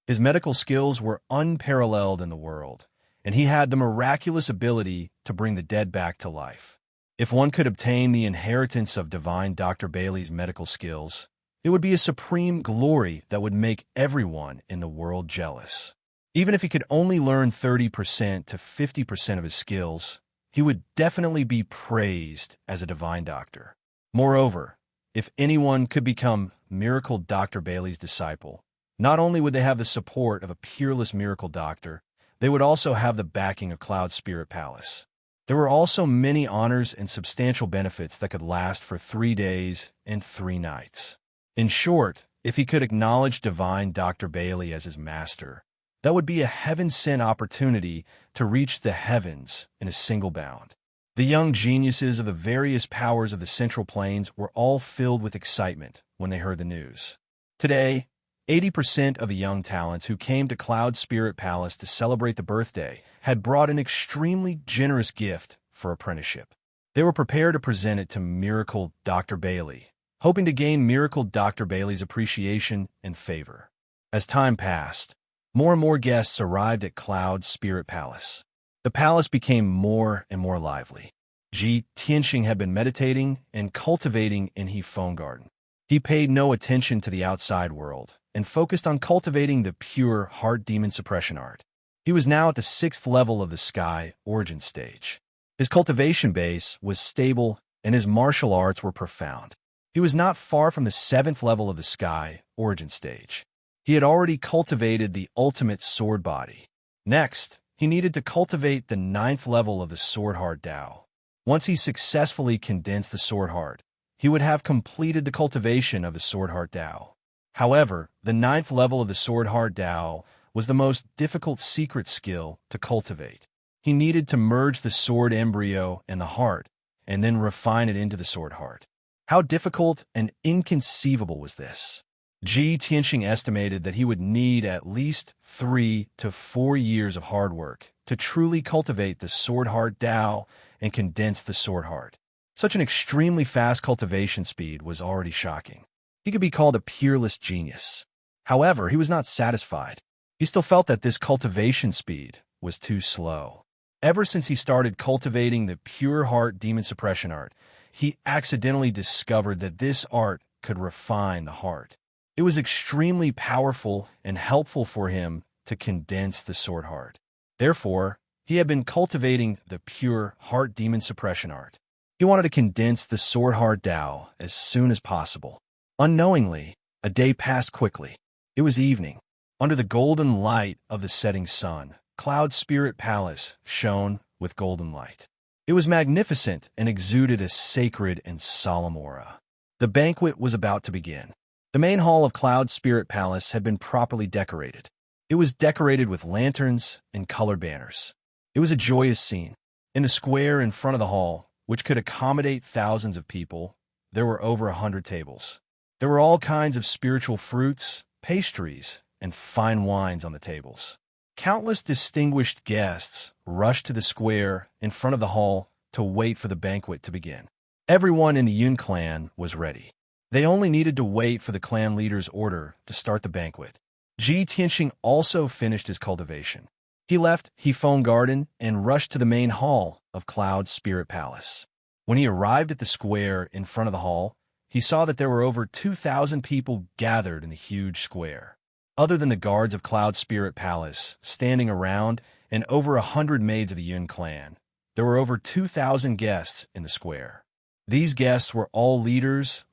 His medical skills were unparalleled in the world, and he had the miraculous ability to bring the dead back to life. If one could obtain the inheritance of divine Dr. Bailey's medical skills, it would be a supreme glory that would make everyone in the world jealous. Even if he could only learn 30% to 50% of his skills, he would definitely be praised as a divine doctor. Moreover, if anyone could become Miracle Dr. Bailey's disciple, not only would they have the support of a peerless miracle doctor, they would also have the backing of Cloud Spirit Palace. There were also many honors and substantial benefits that could last for 3 days and 3 nights. In short, If he could acknowledge divine Dr. Bailey as his master, that would be a heaven-sent opportunity to reach the heavens in a single bound. The young geniuses of the various powers of the Central Plains were all filled with excitement when they heard the news. Today, 80% of the young talents who came to Cloud Spirit Palace to celebrate the birthday had brought an extremely generous gift for apprenticeship. They were prepared to present it to Miracle Dr. Bailey, hoping to gain Miracle Dr. Bailey's appreciation and favor. As time passed, more and more guests arrived at Cloud Spirit Palace. The palace became more and more lively. Ji Tianxing had been meditating and cultivating in his phone garden. He paid no attention to the outside world and focused on cultivating the pure heart demon suppression art. He was now at the 6th level of the Sky Origin stage. His cultivation base was stable and his martial arts were profound. He was not far from the 7th level of the Sky Origin stage. He had already cultivated the ultimate sword body. Next, he needed to cultivate the 9th level of the Sword Heart Tao. Once he successfully condensed the Sword Heart, he would have completed the cultivation of the Sword Heart Tao. However, the 9th level of the Sword Heart Tao was the most difficult secret skill to cultivate. He needed to merge the sword embryo and the heart, and then refine it into the sword heart. How difficult and inconceivable was this? Ji Tianxing estimated that he would need at least 3 to 4 years of hard work to truly cultivate the Sword Heart Tao and condense the Sword Heart. Such an extremely fast cultivation speed was already shocking. He could be called a peerless genius. However, he was not satisfied. He still felt that this cultivation speed was too slow. Ever since he started cultivating the pure heart demon suppression art, he accidentally discovered that this art could refine the heart. It was extremely powerful and helpful for him to condense the sword heart. Therefore, he had been cultivating the pure heart demon suppression art. He wanted to condense the sword heart Tao as soon as possible. Unknowingly, a day passed quickly. It was evening. Under the golden light of the setting sun, Cloud Spirit Palace shone with golden light. It was magnificent and exuded a sacred and solemn aura. The banquet was about to begin. The main hall of Cloud Spirit Palace had been properly decorated. It was decorated with lanterns and colored banners. It was a joyous scene. In the square in front of the hall, which could accommodate thousands of people, there were over 100 tables. There were all kinds of spiritual fruits, pastries, and fine wines on the tables. Countless distinguished guests rushed to the square in front of the hall to wait for the banquet to begin. Everyone in the Yun clan was ready. They only needed to wait for the clan leader's order to start the banquet. Ji Tianxing also finished his cultivation. He left Hefeng Garden and rushed to the main hall of Cloud Spirit Palace. When he arrived at the square in front of the hall, he saw that there were over 2,000 people gathered in the huge square. Other than the guards of Cloud Spirit Palace standing around and over 100 maids of the Yun clan, there were over 2,000 guests in the square. These guests were all leaders,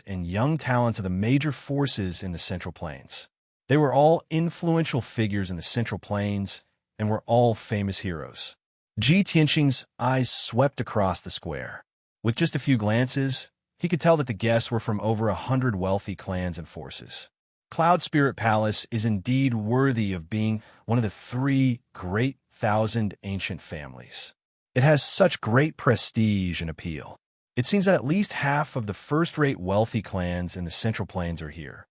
and young talents of the major forces in the Central Plains. They were all influential figures in the Central Plains and were all famous heroes. Ji Tianxing's eyes swept across the square. With just a few glances, he could tell that the guests were from over 100 wealthy clans and forces. Cloud Spirit Palace is indeed worthy of being one of the 3 great 1,000 ancient families. It has such great prestige and appeal. It seems that at least half of the first-rate wealthy clans in the Central Plains are here.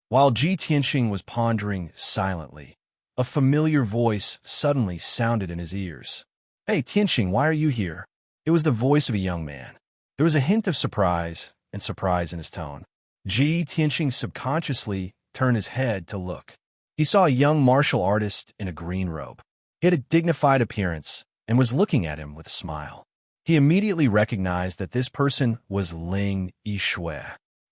While Ji Tianxing was pondering silently, a familiar voice suddenly sounded in his ears. "Hey, Tianxing, why are you here?" It was the voice of a young man. There was a hint of surprise in his tone. Ji Tianxing subconsciously turned his head to look. He saw a young martial artist in a green robe. He had a dignified appearance and was looking at him with a smile. He immediately recognized that this person was Ling Yishui.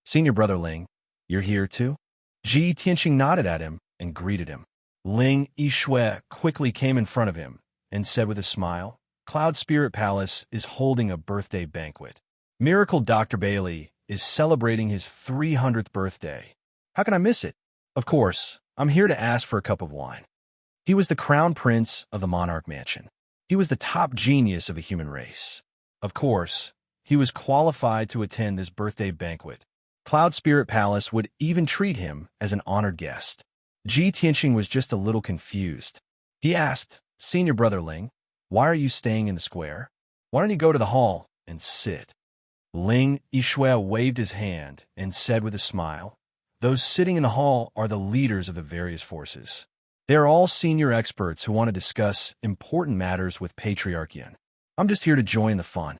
"Senior brother Ling, you're here too?" Ji Tianxing nodded at him and greeted him. Ling Yishui quickly came in front of him and said with a smile, "Cloud Spirit Palace is holding a birthday banquet. Miracle Dr. Bailey is celebrating his 300th birthday. How can I miss it? Of course, I'm here to ask for a cup of wine." He was the crown prince of the monarch mansion. He was the top genius of the human race. Of course, he was qualified to attend this birthday banquet. Cloud Spirit Palace would even treat him as an honored guest. Ji Tianqing was just a little confused. He asked, Senior Brother Ling, why are you staying in the square? Why don't you go to the hall and sit? Ling Yishui waved his hand and said with a smile, those sitting in the hall are the leaders of the various forces. They are all senior experts who want to discuss important matters with Patriarch Yin. I'm just here to join the fun.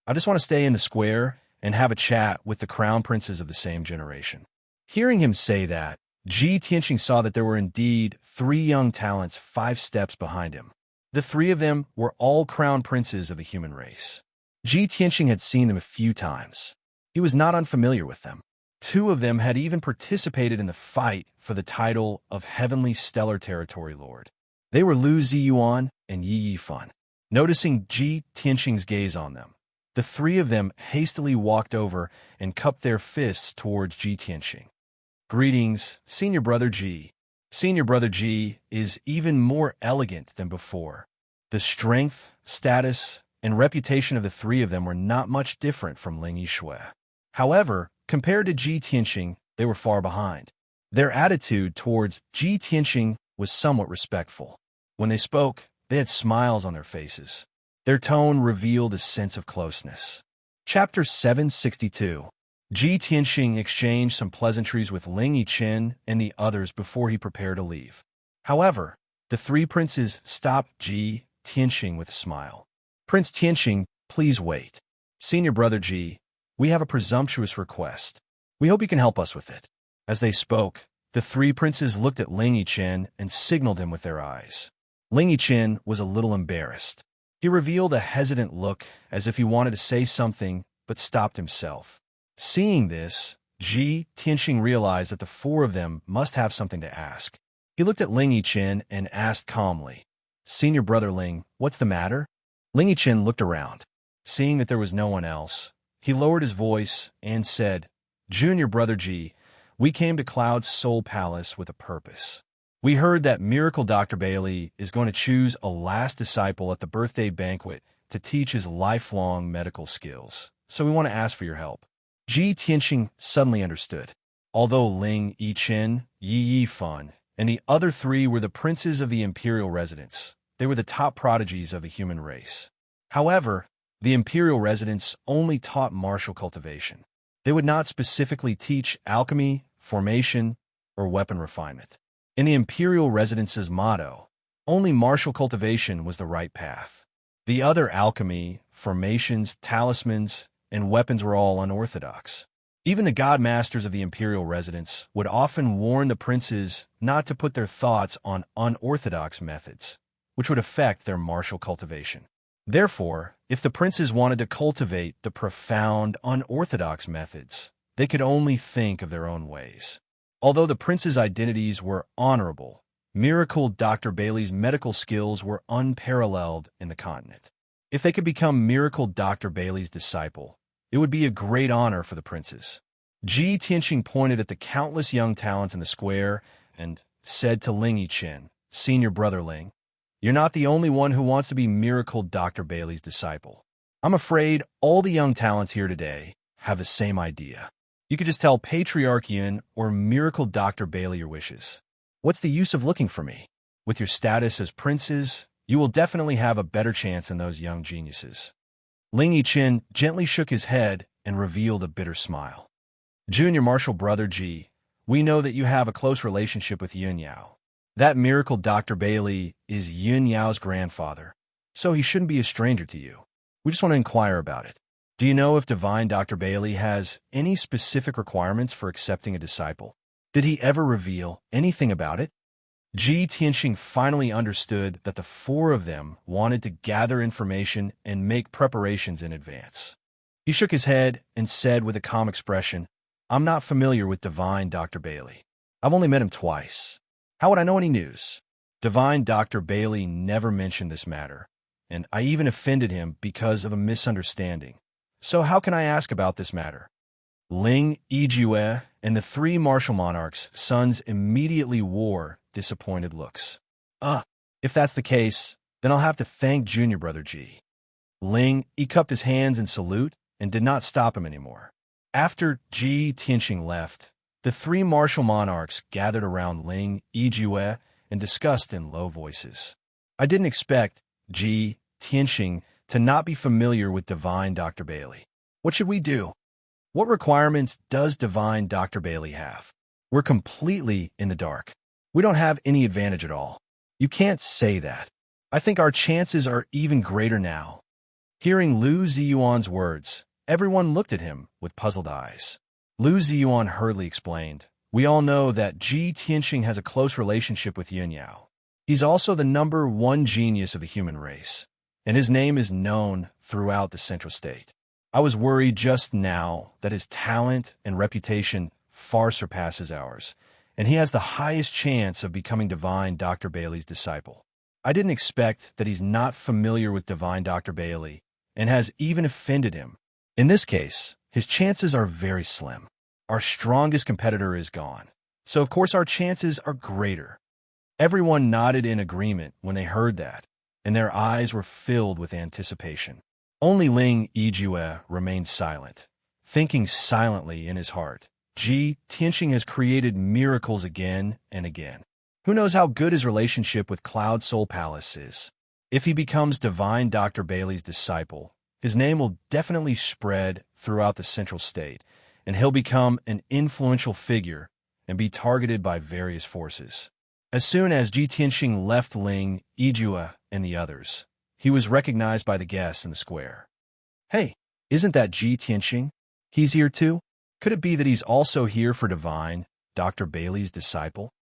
I just want to stay in the square and have a chat with the crown princes of the same generation. Hearing him say that, Ji Tianqing saw that there were indeed 3 young talents 5 steps behind him. The 3 of them were all crown princes of the human race. Ji Tianqing had seen them a few times. He was not unfamiliar with them. 2 of them had even participated in the fight for the title of Heavenly Stellar Territory Lord. They were Lu Ziyuan and Yi Yifan. Noticing Ji Tianqing's gaze on them, the 3 of them hastily walked over and cupped their fists towards Ji Tianqing. Greetings, Senior Brother Ji. Senior Brother Ji is even more elegant than before. The strength, status, and reputation of the 3 of them were not much different from Ling Yishui. However, compared to Ji Tianqing, they were far behind. Their attitude towards Ji Tianqing was somewhat respectful. When they spoke, they had smiles on their faces. Their tone revealed a sense of closeness. Chapter 762. Ji Tianqing exchanged some pleasantries with Ling Yiqin and the others before he prepared to leave. However, the 3 princes stopped Ji Tianqing with a smile. Prince Tianqing, please wait. Senior Brother Ji, we have a presumptuous request. We hope you can help us with it. As they spoke, the 3 princes looked at Ling Yiqin and signaled him with their eyes. Ling Yiqin was a little embarrassed. He revealed a hesitant look as if he wanted to say something but stopped himself. Seeing this, Ji Tianqing realized that the 4 of them must have something to ask. He looked at Ling Yiqin and asked calmly, Senior Brother Ling, what's the matter? Ling Yiqin looked around. Seeing that there was no one else, he lowered his voice and said, Junior Brother Ji, we came to Cloud's Soul Palace with a purpose. We heard that Miracle Dr. Bailey is going to choose a last disciple at the birthday banquet to teach his lifelong medical skills, so we want to ask for your help. Ji Tianqing suddenly understood. Although Ling Yiqin, Yi Yifan, and the other 3 were the princes of the imperial residence, they were the top prodigies of the human race. However, the imperial residents only taught martial cultivation. They would not specifically teach alchemy, formation, or weapon refinement. In the imperial residence's motto, only martial cultivation was the right path. The other alchemy, formations, talismans, and weapons were all unorthodox. Even the god masters of the imperial residence would often warn the princes not to put their thoughts on unorthodox methods, which would affect their martial cultivation. Therefore, if the princes wanted to cultivate the profound, unorthodox methods, they could only think of their own ways. Although the princes' identities were honorable, Miracle Dr. Bailey's medical skills were unparalleled in the continent. If they could become Miracle Dr. Bailey's disciple, it would be a great honor for the princes. Ji Tianqing pointed at the countless young talents in the square and said to Ling Yiqin, Senior Brother Ling, you're not the only one who wants to be Miracle Dr. Bailey's disciple. I'm afraid all the young talents here today have the same idea. You could just tell Patriarch Yin or Miracle Dr. Bailey your wishes. What's the use of looking for me? With your status as princes, you will definitely have a better chance than those young geniuses. Ling Yiqin gently shook his head and revealed a bitter smile. Junior Martial Brother Ji, we know that you have a close relationship with Yun Yao. That Miracle Dr. Bailey is Yun Yao's grandfather, so he shouldn't be a stranger to you. We just want to inquire about it. Do you know if Divine Dr. Bailey has any specific requirements for accepting a disciple? Did he ever reveal anything about it? Ji Tianqing finally understood that the 4 of them wanted to gather information and make preparations in advance. He shook his head and said with a calm expression, I'm not familiar with Divine Dr. Bailey. I've only met him twice. How would I know any news? Divine Dr. Bailey never mentioned this matter, and I even offended him because of a misunderstanding. So how can I ask about this matter? Ling Yijue and the 3 martial monarchs' sons immediately wore disappointed looks. If that's the case, then I'll have to thank Junior Brother Ji. Ling cupped his hands in salute and did not stop him anymore. After Ji Tianxing left, the three martial monarchs gathered around Ling Yijue and discussed in low voices. I didn't expect Ji Tianxing to not be familiar with Divine Dr. Bailey. What should we do? What requirements does Divine Dr. Bailey have? We're completely in the dark. We don't have any advantage at all. You can't say that. I think our chances are even greater now. Hearing Lu Ziyuan's words, everyone looked at him with puzzled eyes. Lu Ziyuan hurriedly explained, "We all know that Ji Tianxing has a close relationship with Yun Yao. He's also the #1 genius of the human race, and his name is known throughout the Central State. I was worried just now that his talent and reputation far surpasses ours, and he has the highest chance of becoming Divine Dr. Bailey's disciple. I didn't expect that he's not familiar with Divine Dr. Bailey and has even offended him. In this case, his chances are very slim. Our strongest competitor is gone, so of course our chances are greater." Everyone nodded in agreement when they heard that, and their eyes were filled with anticipation. Only Ling Yijue remained silent, thinking silently in his heart. Ji Tianxing has created miracles again and again. Who knows how good his relationship with Cloud Soul Palace is? If he becomes Divine Dr. Bailey's disciple, his name will definitely spread throughout the Central State, and he'll become an influential figure and be targeted by various forces. As soon as Ji Tianxing left Ling Yijue and the others, he was recognized by the guests in the square. "Hey, isn't that Ji Tianxing? He's here too? Could it be that he's also here for Divine Dr. Bailey's disciple?"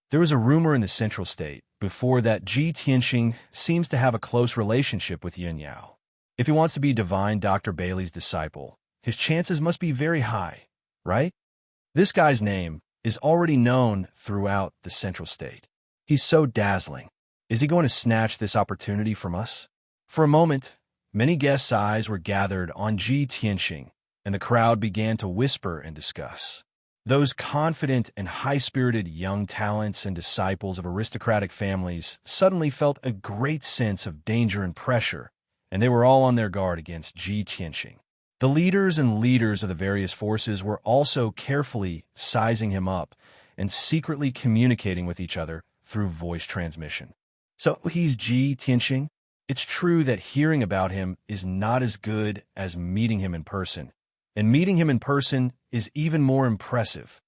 There was a rumor in the Central State before that Ji Tianxing seems to have a close relationship with Yun Yao. If he wants to be Divine Dr. Bailey's disciple, his chances must be very high, right? This guy's name is already known throughout the Central State. He's so dazzling. Is he going to snatch this opportunity from us? For a moment, many guests' eyes were gathered on Ji Tianxing, and the crowd began to whisper and discuss. Those confident and high-spirited young talents and disciples of aristocratic families suddenly felt a great sense of danger and pressure, and they were all on their guard against Ji Tianxing. The leaders and leaders of the various forces were also carefully sizing him up and secretly communicating with each other through voice transmission. So he's Ji Tianxing? It's true that hearing about him is not as good as meeting him in person, and meeting him in person is even more impressive.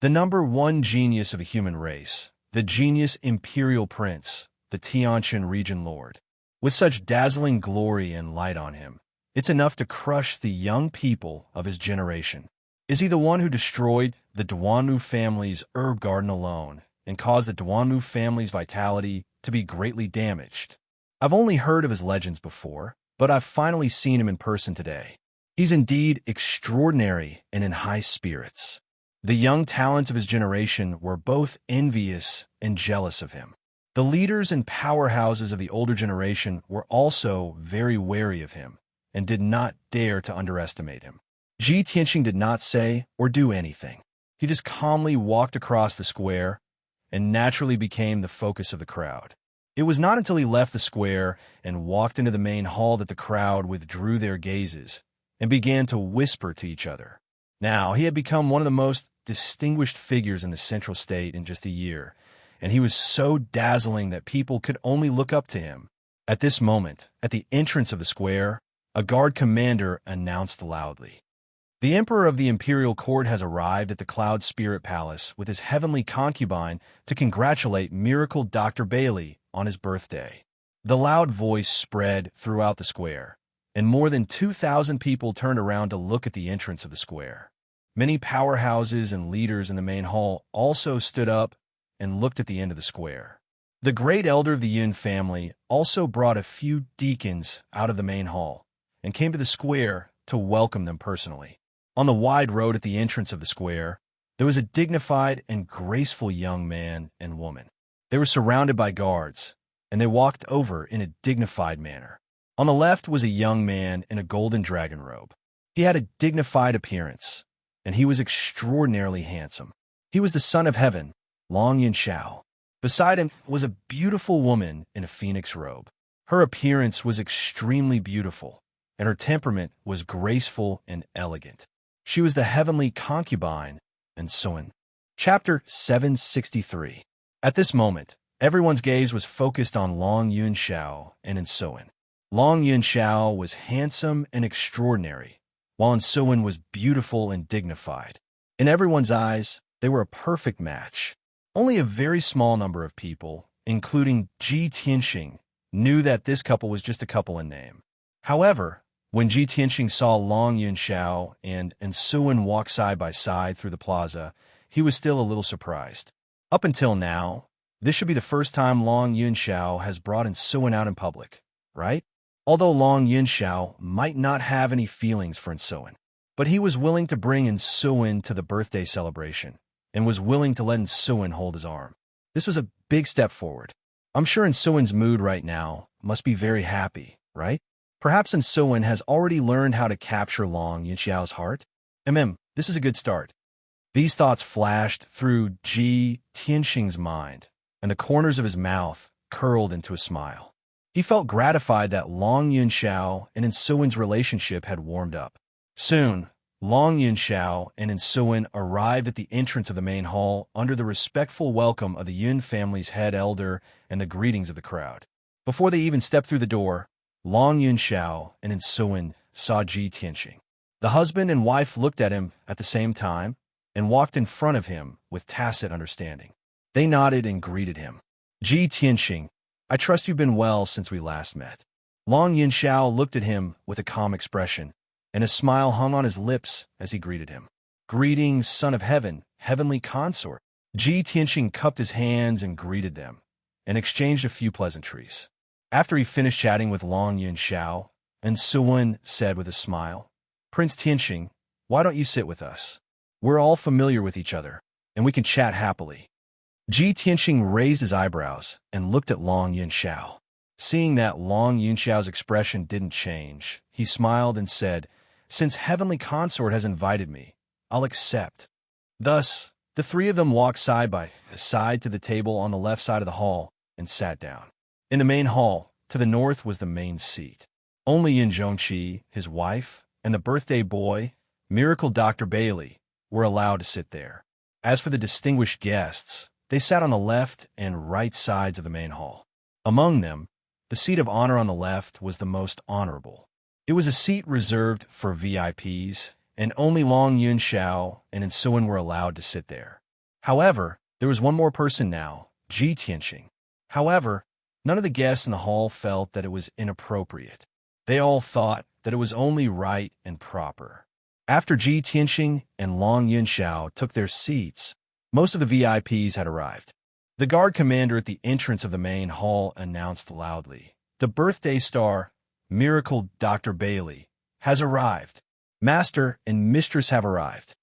The #1 genius of the human race, the genius imperial prince, the Tianqian region lord. With such dazzling glory and light on him, it's enough to crush the young people of his generation. Is he the one who destroyed the Duanmu family's herb garden alone and caused the Duanmu family's vitality to be greatly damaged? I've only heard of his legends before, but I've finally seen him in person today. He's indeed extraordinary and in high spirits. The young talents of his generation were both envious and jealous of him. The leaders and powerhouses of the older generation were also very wary of him and did not dare to underestimate him. Ji Tianxing did not say or do anything. He just calmly walked across the square and naturally became the focus of the crowd. It was not until he left the square and walked into the main hall that the crowd withdrew their gazes and began to whisper to each other. Now, he had become one of the most distinguished figures in the Central State in just a year, and he was so dazzling that people could only look up to him. At this moment, at the entrance of the square, a guard commander announced loudly, "The Emperor of the Imperial Court has arrived at the Cloud Spirit Palace with his heavenly concubine to congratulate Miracle Dr. Bailey on his birthday." The loud voice spread throughout the square, and more than 2,000 people turned around to look at the entrance of the square. Many powerhouses and leaders in the main hall also stood up and looked at the end of the square. The great elder of the Yun family also brought a few deacons out of the main hall and came to the square to welcome them personally. On the wide road at the entrance of the square, there was a dignified and graceful young man and woman. They were surrounded by guards, and they walked over in a dignified manner. On the left was a young man in a golden dragon robe. He had a dignified appearance, and he was extraordinarily handsome. He was the son of heaven, Long Yin Shao. Beside him was a beautiful woman in a phoenix robe. Her appearance was extremely beautiful, and her temperament was graceful and elegant. She was the heavenly concubine, and so on. Chapter 763. At this moment, everyone's gaze was focused on Long Yunxiao and Insoin. Long Yunxiao was handsome and extraordinary, while Insoin was beautiful and dignified. In everyone's eyes, they were a perfect match. Only a very small number of people, including Ji Tianxing, knew that this couple was just a couple in name. However, when Ji Tianxing saw Long Yunxiao and Insuin walk side by side through the plaza, he was still a little surprised. Up until now, this should be the first time Long Yunxiao has brought Insuin out in public, right? Although Long Yunxiao might not have any feelings for Insuin, but he was willing to bring Insuin to the birthday celebration and was willing to let Insuin hold his arm. This was a big step forward. I'm sure Insuin's mood right now must be very happy, right? Perhaps Insuin has already learned how to capture Long Yunxiao's heart? This is a good start. These thoughts flashed through Ji Tianxing's mind, and the corners of his mouth curled into a smile. He felt gratified that Long Yunxiao and Insuin's relationship had warmed up. Soon, Long Yunxiao and Insuin arrived at the entrance of the main hall under the respectful welcome of the Yun family's head elder and the greetings of the crowd. Before they even stepped through the door, Long Yunxiao and Insuin saw Ji Tianxing. The husband and wife looked at him at the same time and walked in front of him with tacit understanding. They nodded and greeted him. Ji Tianxing, I trust you've been well since we last met. Long Yunxiao looked at him with a calm expression, and a smile hung on his lips as he greeted him. Greetings, son of heaven, heavenly consort. Ji Tianxing cupped his hands and greeted them, and exchanged a few pleasantries. After he finished chatting with Long Yunxiao, Insuin said with a smile, Prince Tianxing, why don't you sit with us? We're all familiar with each other, and we can chat happily. Ji Tianxing raised his eyebrows and looked at Long Yunxiao. Seeing that Long Yunxiao's expression didn't change, he smiled and said, Since Heavenly Consort has invited me, I'll accept. Thus, the three of them walked side by side to the table on the left side of the hall and sat down. In the main hall, to the north was the main seat. Only Yin Zhongqi, his wife, and the birthday boy, Miracle Dr. Bailey, were allowed to sit there. As for the distinguished guests, they sat on the left and right sides of the main hall. Among them, the seat of honor on the left was the most honorable. It was a seat reserved for VIPs, and only Long Yunxiao and Insuin were allowed to sit there. However, there was one more person now, Ji Tianxing. However, none of the guests in the hall felt that it was inappropriate. They all thought that it was only right and proper. After Ji Tianxing and Long Yunxiao took their seats, most of the VIPs had arrived. The guard commander at the entrance of the main hall announced loudly, The birthday star, Miracle Dr. Bailey, has arrived. Master and Mistress have arrived.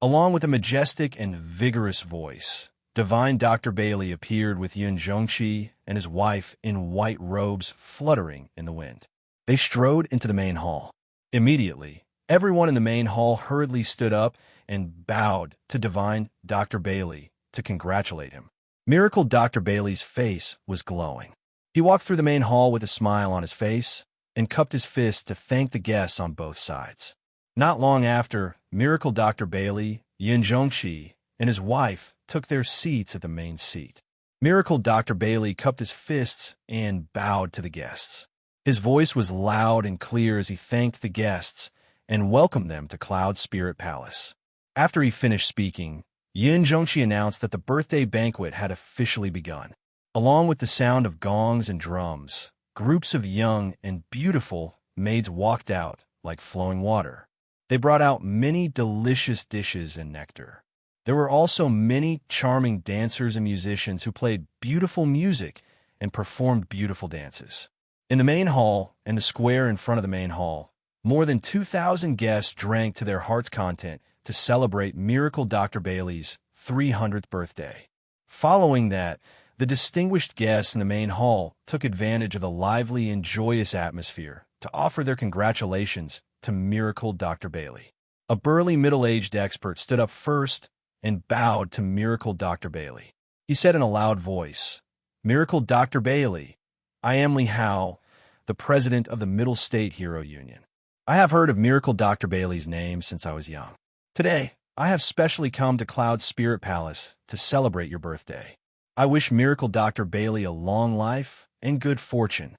Along with a majestic and vigorous voice, Divine Dr. Bailey appeared with Yun Zhongqi and his wife in white robes fluttering in the wind. They strode into the main hall. Immediately, everyone in the main hall hurriedly stood up and bowed to Divine Dr. Bailey to congratulate him. Miracle Dr. Bailey's face was glowing. He walked through the main hall with a smile on his face and cupped his fist to thank the guests on both sides. Not long after, Miracle Dr. Bailey, Yin Zhongqi, and his wife took their seats at the main seat. Miracle Dr. Bailey cupped his fists and bowed to the guests. His voice was loud and clear as he thanked the guests and welcomed them to Cloud Spirit Palace. After he finished speaking, Yin Zhongqi announced that the birthday banquet had officially begun. Along with the sound of gongs and drums, groups of young and beautiful maids walked out like flowing water. They brought out many delicious dishes and nectar. There were also many charming dancers and musicians who played beautiful music and performed beautiful dances. In the main hall and the square in front of the main hall, more than 2,000 guests drank to their heart's content to celebrate Miracle Dr. Bailey's 300th birthday. Following that, the distinguished guests in the main hall took advantage of the lively and joyous atmosphere to offer their congratulations to Miracle Dr. Bailey. A burly middle-aged expert stood up first and bowed to Miracle Dr. Bailey. He said in a loud voice, Miracle Dr. Bailey, I am Li Hao, the president of the Middle State Hero Union. I have heard of Miracle Dr. Bailey's name since I was young. Today, I have specially come to Cloud's Spirit Palace to celebrate your birthday. I wish Miracle Dr. Bailey a long life and good fortune."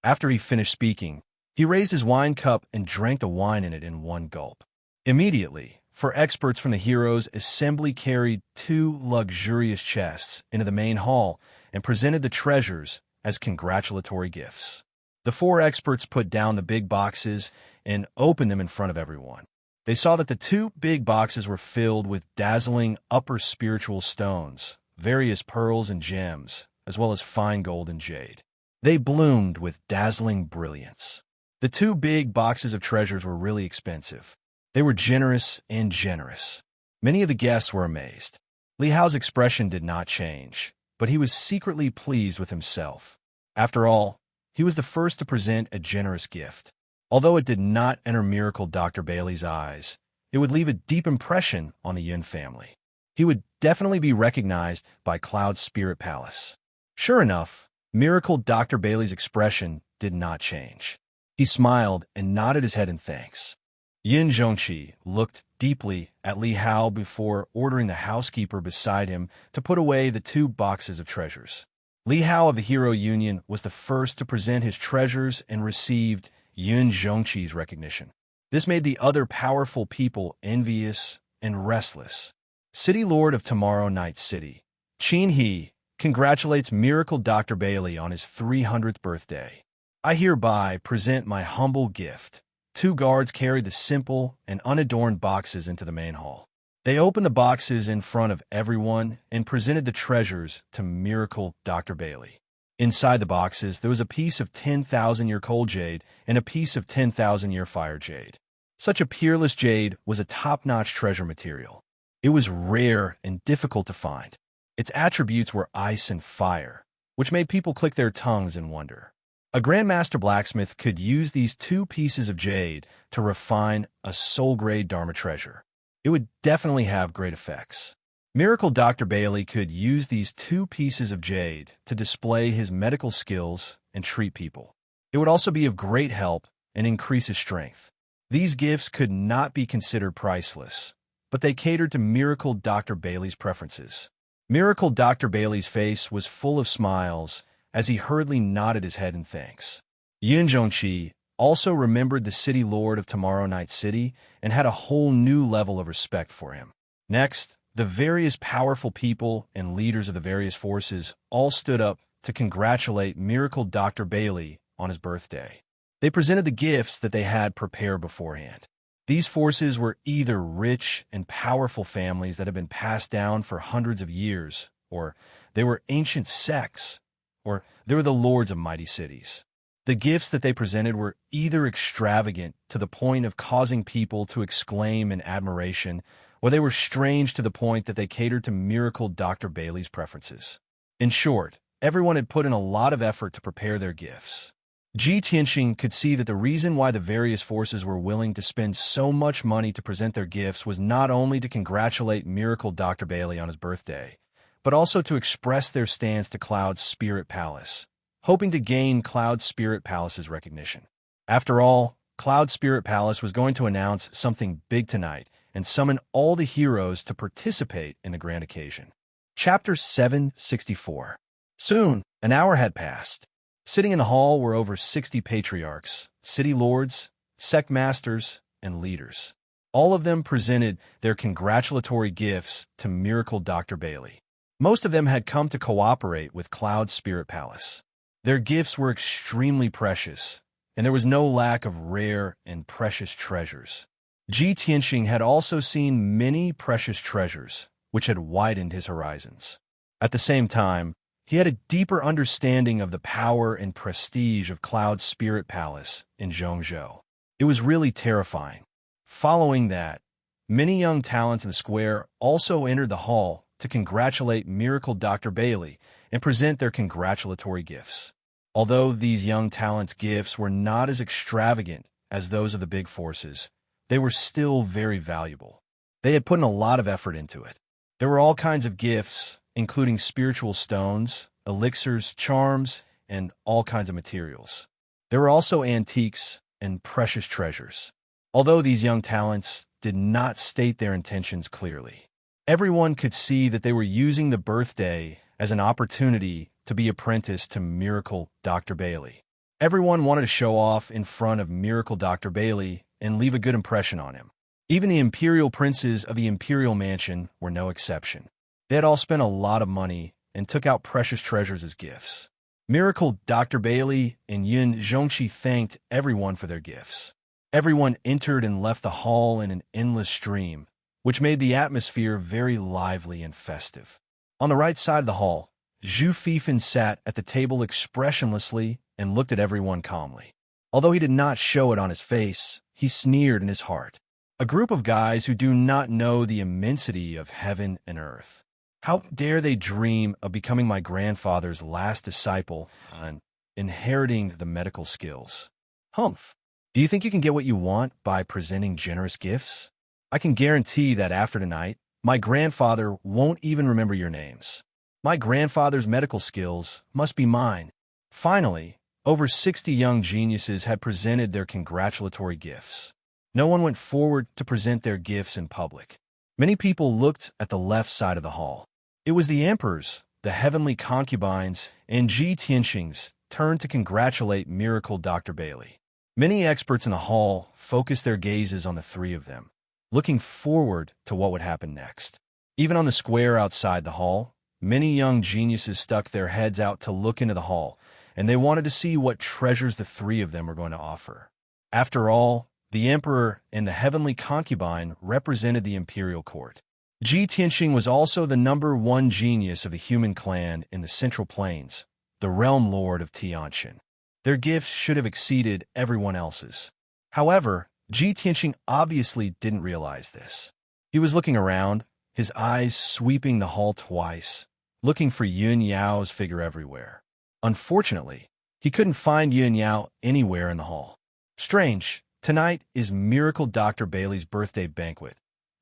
After he finished speaking, he raised his wine cup and drank the wine in it in one gulp. Immediately, for experts from the Heroes Assembly carried 2 luxurious chests into the main hall and presented the treasures as congratulatory gifts. The 4 experts put down the big boxes and opened them in front of everyone. They saw that the 2 big boxes were filled with dazzling upper spiritual stones, various pearls and gems, as well as fine gold and jade. They bloomed with dazzling brilliance. The 2 big boxes of treasures were really expensive. They were generous and generous. Many of the guests were amazed. Li Hao's expression did not change, but he was secretly pleased with himself. After all, he was the first to present a generous gift. Although it did not enter Miracle Dr. Bailey's eyes, it would leave a deep impression on the Yun family. He would definitely be recognized by Cloud's Spirit Palace. Sure enough, Miracle Dr. Bailey's expression did not change. He smiled and nodded his head in thanks. Yin Zhongqi looked deeply at Li Hao before ordering the housekeeper beside him to put away the 2 boxes of treasures. Li Hao of the Hero Union was the first to present his treasures and received Yun Zhongqi's recognition. This made the other powerful people envious and restless. City Lord of Tomorrow Night City, Qin He, congratulates Miracle Dr. Bailey on his 300th birthday. I hereby present my humble gift. 2 guards carried the simple and unadorned boxes into the main hall. They opened the boxes in front of everyone and presented the treasures to Miracle Dr. Bailey. Inside the boxes, there was a piece of 10,000-year cold jade and a piece of 10,000-year fire jade. Such a peerless jade was a top-notch treasure material. It was rare and difficult to find. Its attributes were ice and fire, which made people click their tongues in wonder. A Grandmaster blacksmith could use these 2 pieces of jade to refine a soul-grade Dharma treasure. It would definitely have great effects. Miracle Dr. Bailey could use these 2 pieces of jade to display his medical skills and treat people. It would also be of great help and increase his strength. These gifts could not be considered priceless, but they catered to Miracle Dr. Bailey's preferences. Miracle Dr. Bailey's face was full of smiles as he hurriedly nodded his head in thanks. Yun Zhongqi also remembered the City Lord of Tomorrow Night City and had a whole new level of respect for him. Next, the various powerful people and leaders of the various forces all stood up to congratulate Miracle Dr. Bailey on his birthday. They presented the gifts that they had prepared beforehand. These forces were either rich and powerful families that had been passed down for hundreds of years, or they were ancient sects, or they were the lords of mighty cities. The gifts that they presented were either extravagant to the point of causing people to exclaim in admiration, or they were strange to the point that they catered to Miracle Dr. Bailey's preferences. In short, everyone had put in a lot of effort to prepare their gifts. Ji Tianxing could see that the reason why the various forces were willing to spend so much money to present their gifts was not only to congratulate Miracle Dr. Bailey on his birthday, but also to express their stance to Cloud's Spirit Palace, hoping to gain Cloud Spirit Palace's recognition. After all, Cloud Spirit Palace was going to announce something big tonight and summon all the heroes to participate in the grand occasion. Chapter 764. Soon, an hour had passed. Sitting in the hall were over 60 patriarchs, city lords, sect masters, and leaders. All of them presented their congratulatory gifts to Miracle Dr. Bailey. Most of them had come to cooperate with Cloud Spirit Palace. Their gifts were extremely precious, and there was no lack of rare and precious treasures. Ji Tianxing had also seen many precious treasures, which had widened his horizons. At the same time, he had a deeper understanding of the power and prestige of Cloud Spirit Palace in Zhongzhou. It was really terrifying. Following that, many young talents in the square also entered the hall to congratulate Miracle Dr. Bailey and present their congratulatory gifts. Although these young talents' gifts were not as extravagant as those of the big forces, they were still very valuable. They had put in a lot of effort into it. There were all kinds of gifts, including spiritual stones, elixirs, charms, and all kinds of materials. There were also antiques and precious treasures. Although these young talents did not state their intentions clearly, everyone could see that they were using the birthday as an opportunity to be apprenticed to Miracle Dr. Bailey. Everyone wanted to show off in front of Miracle Dr. Bailey and leave a good impression on him. Even the imperial princes of the imperial mansion were no exception. They had all spent a lot of money and took out precious treasures as gifts. Miracle Dr. Bailey and Yun Zhongqi thanked everyone for their gifts. Everyone entered and left the hall in an endless stream, which made the atmosphere very lively and festive. On the right side of the hall, Zhu Fifan sat at the table expressionlessly and looked at everyone calmly. Although he did not show it on his face, he sneered in his heart. A group of guys who do not know the immensity of heaven and earth. How dare they dream of becoming my grandfather's last disciple and inheriting the medical skills? Humph! Do you think you can get what you want by presenting generous gifts? I can guarantee that after tonight, my grandfather won't even remember your names. My grandfather's medical skills must be mine. Finally, over 60 young geniuses had presented their congratulatory gifts. No one went forward to present their gifts in public. Many people looked at the left side of the hall. It was the emperors, the heavenly concubines, and Ji Tianxing's turn to congratulate Miracle Dr. Bailey. Many experts in the hall focused their gazes on the three of them, looking forward to what would happen next. Even on the square outside the hall, many young geniuses stuck their heads out to look into the hall, and they wanted to see what treasures the three of them were going to offer. After all, the emperor and the heavenly concubine represented the imperial court. Ji Tianxing was also the #1 genius of the human clan in the Central Plains, the realm lord of Tianxin. Their gifts should have exceeded everyone else's. However, Ji Tianxing obviously didn't realize this. He was looking around, his eyes sweeping the hall twice, looking for Yun Yao's figure everywhere. Unfortunately, he couldn't find Yun Yao anywhere in the hall. Strange, tonight is Miracle Dr. Bailey's birthday banquet.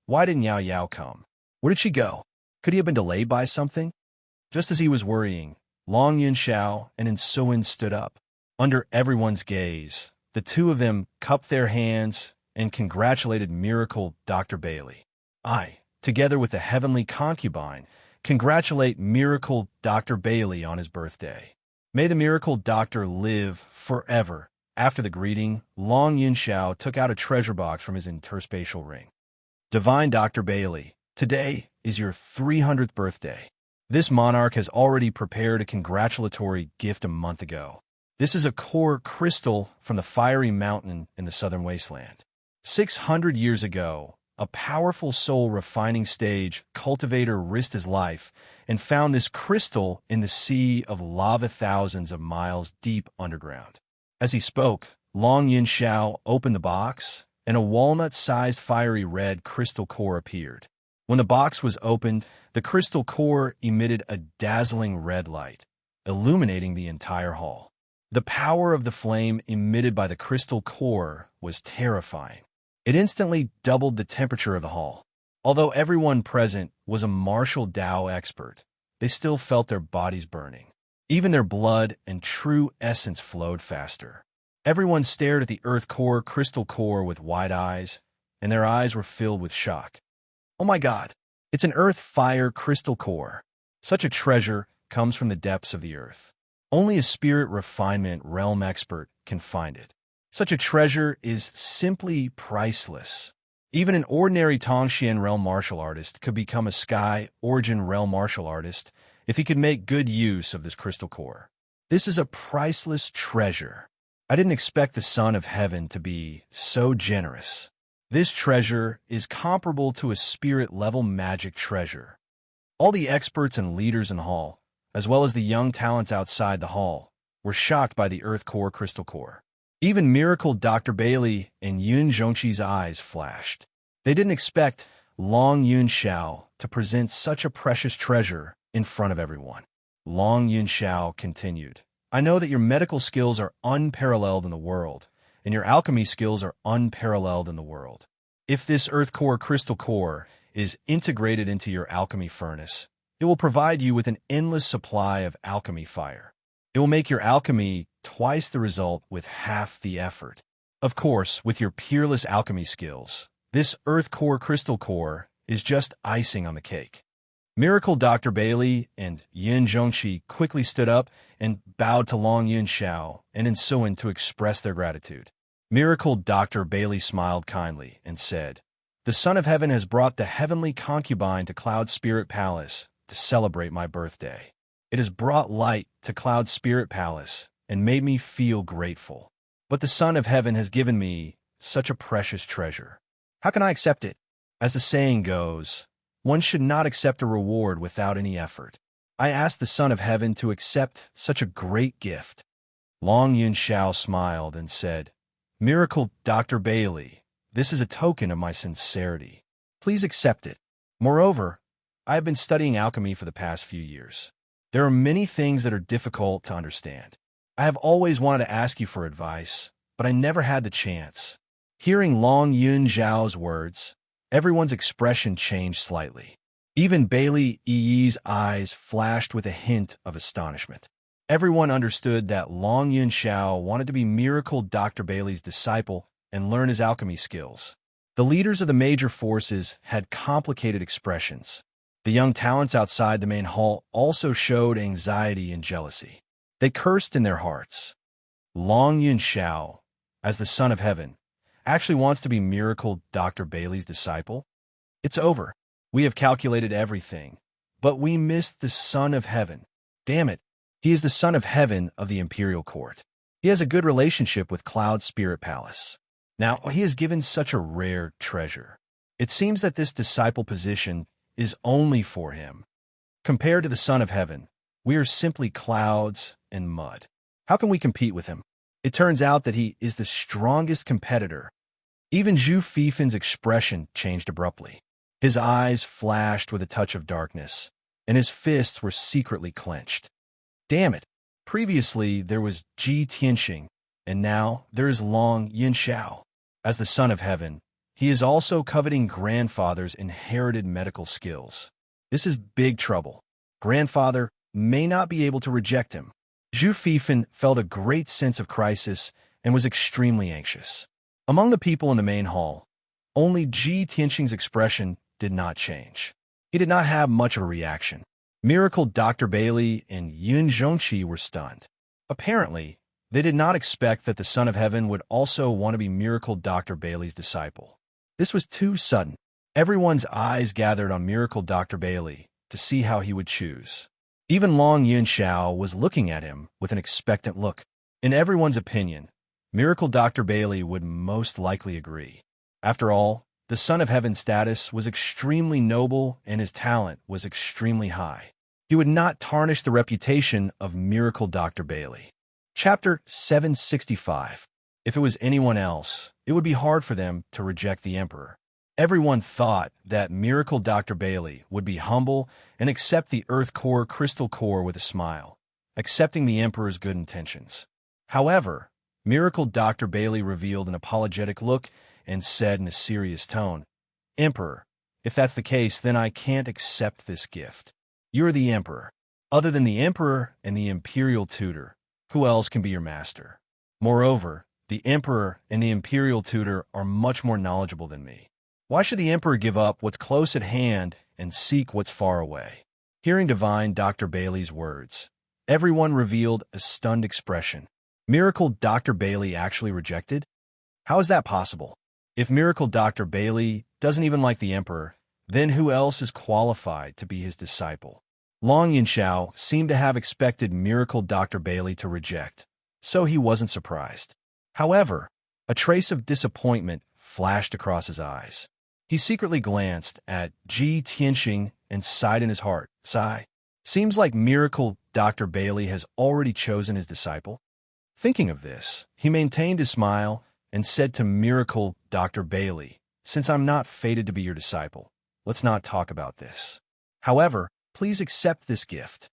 Why didn't Yao Yao come? Where did she go? Could he have been delayed by something? Just as he was worrying, Long Yunxiao and Insuin stood up. Under everyone's gaze, the two of them cupped their hands and congratulated Miracle Dr. Bailey. I, together with the heavenly concubine, congratulate Miracle Dr. Bailey on his birthday. May the Miracle Doctor live forever. After the greeting, Long Yunxiao took out a treasure box from his interspatial ring. Divine Dr. Bailey, today is your 300th birthday. This monarch has already prepared a congratulatory gift a month ago. This is a core crystal from the fiery mountain in the southern wasteland. 600 years ago, a powerful soul refining stage cultivator risked his life and found this crystal in the sea of lava thousands of miles deep underground. As he spoke, Long Yunxiao opened the box, and a walnut-sized fiery red crystal core appeared. When the box was opened, the crystal core emitted a dazzling red light, illuminating the entire hall. The power of the flame emitted by the crystal core was terrifying. It instantly doubled the temperature of the hall. Although everyone present was a martial Dao expert, they still felt their bodies burning. Even their blood and true essence flowed faster. Everyone stared at the earth core crystal core with wide eyes, and their eyes were filled with shock. Oh my God, it's an earth fire crystal core. Such a treasure comes from the depths of the earth. Only a spirit refinement realm expert can find it. Such a treasure is simply priceless. Even an ordinary Tongxian realm martial artist could become a sky origin realm martial artist if he could make good use of this crystal core. This is a priceless treasure. I didn't expect the Son of Heaven to be so generous. This treasure is comparable to a spirit-level magic treasure. All the experts and leaders in the hall, as well as the young talents outside the hall, were shocked by the earth core crystal core. Even Miracle Dr. Bailey and Yun Zhongqi's eyes flashed. They didn't expect Long Yunxiao to present such a precious treasure in front of everyone. Long Yunxiao continued, I know that your medical skills are unparalleled in the world, and your alchemy skills are unparalleled in the world. If this earth core crystal core is integrated into your alchemy furnace, it will provide you with an endless supply of alchemy fire. It will make your alchemy twice the result with half the effort. Of course, with your peerless alchemy skills, this earth core crystal core is just icing on the cake. Miracle Dr. Bailey and Yin Zhongxi quickly stood up and bowed to Long Yun Xiao and Insuin to express their gratitude. Miracle Dr. Bailey smiled kindly and said, "The Son of Heaven has brought the heavenly concubine to Cloud Spirit Palace to celebrate my birthday. It has brought light to Cloud Spirit Palace and made me feel grateful. But the Son of Heaven has given me such a precious treasure. How can I accept it? As the saying goes, one should not accept a reward without any effort. I ask the Son of Heaven to accept such a great gift." Long Yun Xiao smiled and said, "Miracle Dr. Bailey, this is a token of my sincerity. Please accept it. Moreover, I have been studying alchemy for the past few years. There are many things that are difficult to understand. I have always wanted to ask you for advice, but I never had the chance." Hearing Long Yun Xiao's words, everyone's expression changed slightly. Even Bailey Yi's eyes flashed with a hint of astonishment. Everyone understood that Long Yun Xiao wanted to be Miracle Dr. Bailey's disciple and learn his alchemy skills. The leaders of the major forces had complicated expressions. The young talents outside the main hall also showed anxiety and jealousy. They cursed in their hearts. Long Yun Xiao, as the Son of Heaven, actually wants to be Miracle Dr. Bailey's disciple? It's over. We have calculated everything, but we missed the Son of Heaven. Damn it. He is the Son of Heaven of the Imperial Court. He has a good relationship with Cloud Spirit Palace. Now, he is given such a rare treasure. It seems that this disciple position is only for him. Compared to the Son of Heaven, we are simply clouds and mud. How can we compete with him? It turns out that he is the strongest competitor. Even Zhu Fifin's expression changed abruptly. His eyes flashed with a touch of darkness, and his fists were secretly clenched. Damn it! Previously, there was Ji Tianxing, and now there is Long Yun Xiao. As the Son of Heaven, he is also coveting Grandfather's inherited medical skills. This is big trouble. Grandfather may not be able to reject him. Zhu Fifin felt a great sense of crisis and was extremely anxious. Among the people in the main hall, only Ji Tianxing's expression did not change. He did not have much of a reaction. Miracle Dr. Bailey and Yun Zhongqi were stunned. Apparently, they did not expect that the Son of Heaven would also want to be Miracle Dr. Bailey's disciple. This was too sudden. Everyone's eyes gathered on Miracle Dr. Bailey to see how he would choose. Even Long Yun Xiao was looking at him with an expectant look. In everyone's opinion, Miracle Dr. Bailey would most likely agree. After all, the Son of Heaven's status was extremely noble and his talent was extremely high. He would not tarnish the reputation of Miracle Dr. Bailey. Chapter 765. If it was anyone else, it would be hard for them to reject the Emperor. Everyone thought that Miracle Dr. Bailey would be humble and accept the Earth Core Crystal Core with a smile, accepting the Emperor's good intentions. However, Miracle Dr. Bailey revealed an apologetic look and said in a serious tone, "Emperor, if that's the case, then I can't accept this gift. You're the Emperor. Other than the Emperor and the Imperial Tutor, who else can be your master? Moreover, the Emperor and the Imperial Tutor are much more knowledgeable than me. Why should the Emperor give up what's close at hand and seek what's far away?" Hearing Divine Dr. Bailey's words, everyone revealed a stunned expression. Miracle Dr. Bailey actually rejected? How is that possible? If Miracle Dr. Bailey doesn't even like the Emperor, then who else is qualified to be his disciple? Long Yun Xiao seemed to have expected Miracle Dr. Bailey to reject, so he wasn't surprised. However, a trace of disappointment flashed across his eyes. He secretly glanced at Ji Tianxing and sighed in his heart. Sigh. Seems like Miracle Dr. Bailey has already chosen his disciple. Thinking of this, he maintained his smile and said to Miracle Dr. Bailey, "Since I'm not fated to be your disciple, let's not talk about this. However, please accept this gift."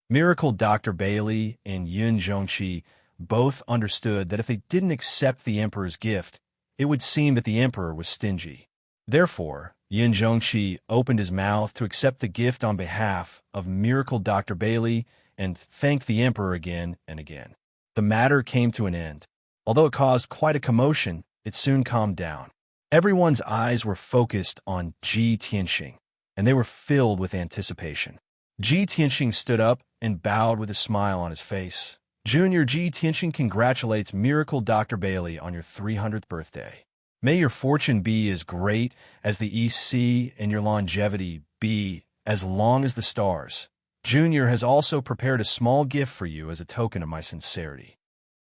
Miracle Dr. Bailey and Yun Zhongqi both understood that if they didn't accept the Emperor's gift, it would seem that the Emperor was stingy. Therefore, Yun Zhongqi opened his mouth to accept the gift on behalf of Miracle Dr. Bailey and thanked the Emperor again and again. The matter came to an end. Although it caused quite a commotion, it soon calmed down. Everyone's eyes were focused on Ji Tianxing, and they were filled with anticipation. Ji Tianxing stood up and bowed with a smile on his face. Junior Ji Tianxing congratulates Miracle Dr. Bailey on your 300th birthday. May your fortune be as great as the East Sea and your longevity be as long as the stars. Junior has also prepared a small gift for you as a token of my sincerity.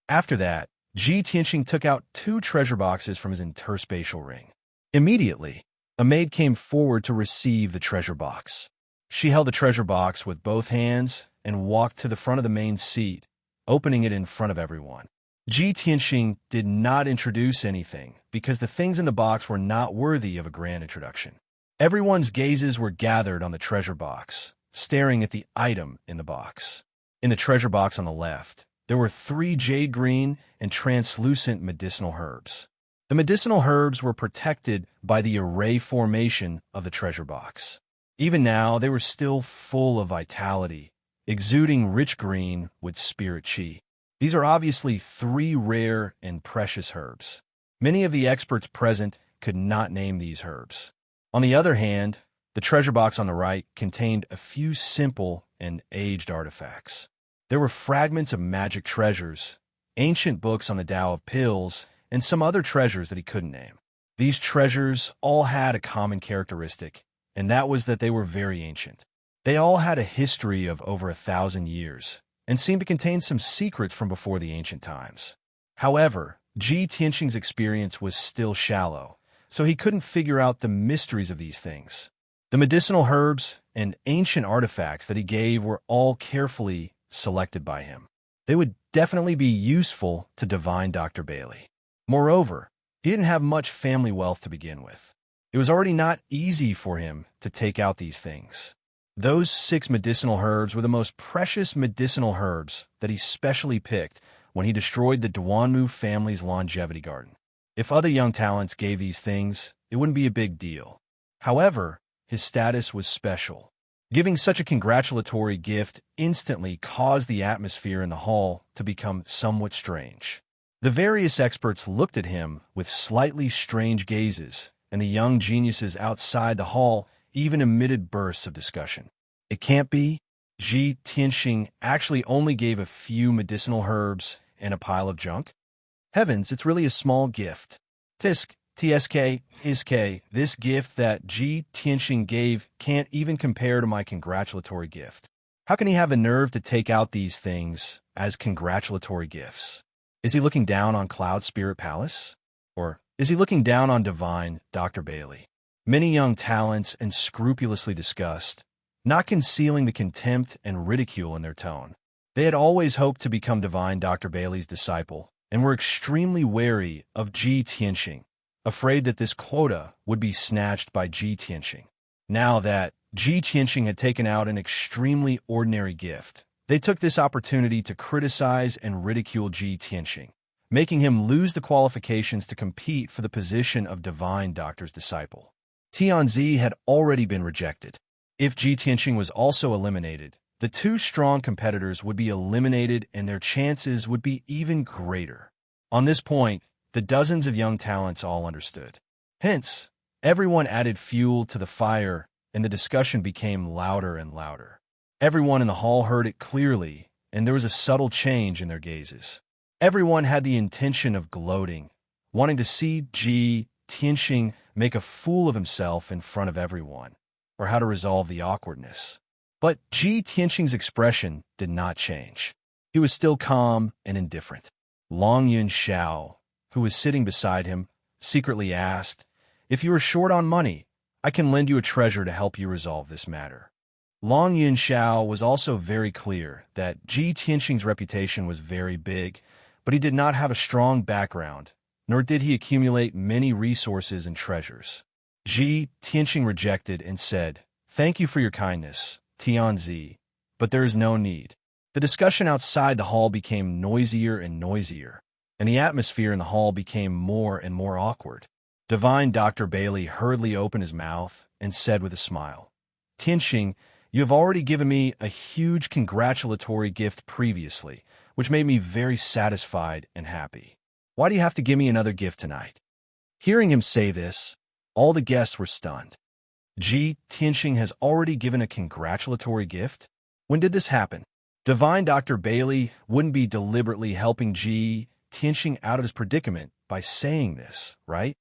After that, Ji Tianxing took out 2 treasure boxes from his interspatial ring. Immediately, a maid came forward to receive the treasure box. She held the treasure box with both hands and walked to the front of the main seat, opening it in front of everyone. Ji Tianxing did not introduce anything because the things in the box were not worthy of a grand introduction. Everyone's gazes were gathered on the treasure box, staring at the item in the box. In the treasure box on the left, there were 3 jade green and translucent medicinal herbs. The medicinal herbs were protected by the array formation of the treasure box. Even now, they were still full of vitality, exuding rich green with spirit chi. These are obviously 3 rare and precious herbs. Many of the experts present could not name these herbs. On the other hand, the treasure box on the right contained a few simple and aged artifacts. There were fragments of magic treasures, ancient books on the Tao of pills, and some other treasures that he couldn't name. These treasures all had a common characteristic, and that was that they were very ancient. They all had a history of over 1,000 years, and seemed to contain some secrets from before the ancient times. However, Ji Tianxing's experience was still shallow, so he couldn't figure out the mysteries of these things. The medicinal herbs and ancient artifacts that he gave were all carefully selected by him. They would definitely be useful to divine Dr. Bailey. Moreover, he didn't have much family wealth to begin with. It was already not easy for him to take out these things. Those 6 medicinal herbs were the most precious medicinal herbs that he specially picked when he destroyed the Duanmu family's longevity garden. If other young talents gave these things, it wouldn't be a big deal. However, his status was special. Giving such a congratulatory gift instantly caused the atmosphere in the hall to become somewhat strange. The various experts looked at him with slightly strange gazes, and the young geniuses outside the hall even emitted bursts of discussion. It can't be. Ji Tianxing actually only gave a few medicinal herbs and a pile of junk? Heavens, it's really a small gift. TSK, this gift that Ji Tianxing gave can't even compare to my congratulatory gift. How can he have the nerve to take out these things as congratulatory gifts? Is he looking down on Cloud Spirit Palace? Or is he looking down on divine Dr. Bailey? Many young talents and scrupulously discussed, not concealing the contempt and ridicule in their tone. They had always hoped to become divine Dr. Bailey's disciple, and were extremely wary of Ji Tianxing, afraid that this quota would be snatched by Ji Tianxing. Now that Ji Tianxing had taken out an extremely ordinary gift, they took this opportunity to criticize and ridicule Ji Tianxing, making him lose the qualifications to compete for the position of divine doctor's disciple. Tianzi had already been rejected. If Ji Tianxing was also eliminated, the 2 strong competitors would be eliminated and their chances would be even greater. On this point, the dozens of young talents all understood. Hence, everyone added fuel to the fire and the discussion became louder and louder. Everyone in the hall heard it clearly, and there was a subtle change in their gazes. Everyone had the intention of gloating, wanting to see Ji Tianxing make a fool of himself in front of everyone, or how to resolve the awkwardness. But Ji Tianxing's expression did not change. He was still calm and indifferent. Long Yun Xiao, who was sitting beside him, secretly asked, "If you are short on money, I can lend you a treasure to help you resolve this matter." Long Yun Xiao was also very clear that Ji Tianxing's reputation was very big, but he did not have a strong background, nor did he accumulate many resources and treasures. Ji Tianxing rejected and said, "Thank you for your kindness, Tianzi, but there is no need." The discussion outside the hall became noisier and noisier, and the atmosphere in the hall became more and more awkward. Divine Dr. Bailey hurriedly opened his mouth and said with a smile, "Tianxing, you have already given me a huge congratulatory gift previously, which made me very satisfied and happy. Why do you have to give me another gift tonight? Hearing him say this, all the guests were stunned. Ji Tianxing has already given a congratulatory gift? When did this happen? Divine Dr. Bailey wouldn't be deliberately helping Ji Tianxing out of his predicament by saying this, right?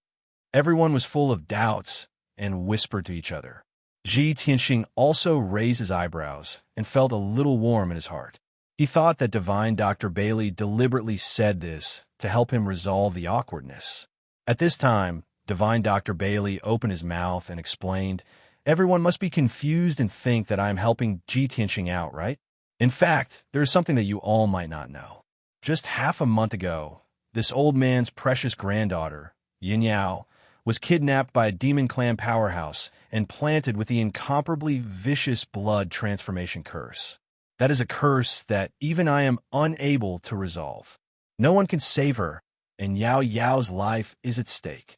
Everyone was full of doubts and whispered to each other. Ji Tianxing also raised his eyebrows and felt a little warm in his heart. He thought that Divine Dr. Bailey deliberately said this to help him resolve the awkwardness. At this time, Divine Dr. Bailey opened his mouth and explained, "Everyone must be confused and think that I am helping Ji Tianxing out, right? In fact, there is something that you all might not know. Just half a month ago, this old man's precious granddaughter, Yin Yao, was kidnapped by a demon clan powerhouse and planted with the incomparably vicious blood transformation curse. That is a curse that even I am unable to resolve. No one can save her, and Yao Yao's life is at stake."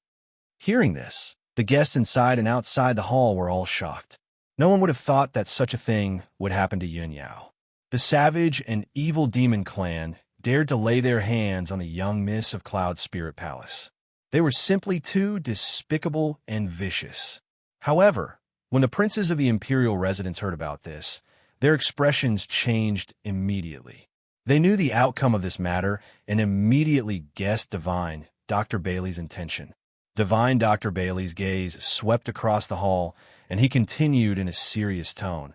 Hearing this, the guests inside and outside the hall were all shocked. No one would have thought that such a thing would happen to Yin Yao. The savage and evil demon clan dared to lay their hands on the young miss of Cloud Spirit Palace. They were simply too despicable and vicious. However, when the princes of the imperial residence heard about this, their expressions changed immediately. They knew the outcome of this matter and immediately guessed Divine Dr. Bailey's intention. Divine Dr. Bailey's gaze swept across the hall, and he continued in a serious tone.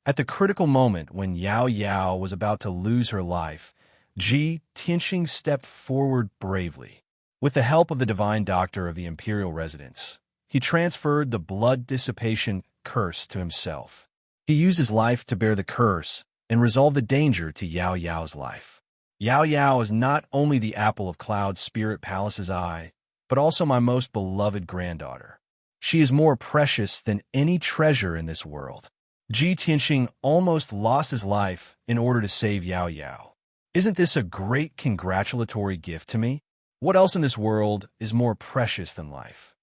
At the critical moment when Yao Yao was about to lose her life, Ji Tianxing stepped forward bravely. With the help of the Divine Doctor of the imperial residence, he transferred the blood dissipation curse to himself. He used his life to bear the curse and resolve the danger to Yao Yao's life. Yao Yao is not only the apple of Cloud Spirit Palace's eye, but also my most beloved granddaughter. She is more precious than any treasure in this world. Ji Tianxing almost lost his life in order to save Yao Yao. Isn't this a great congratulatory gift to me? What else in this world is more precious than life?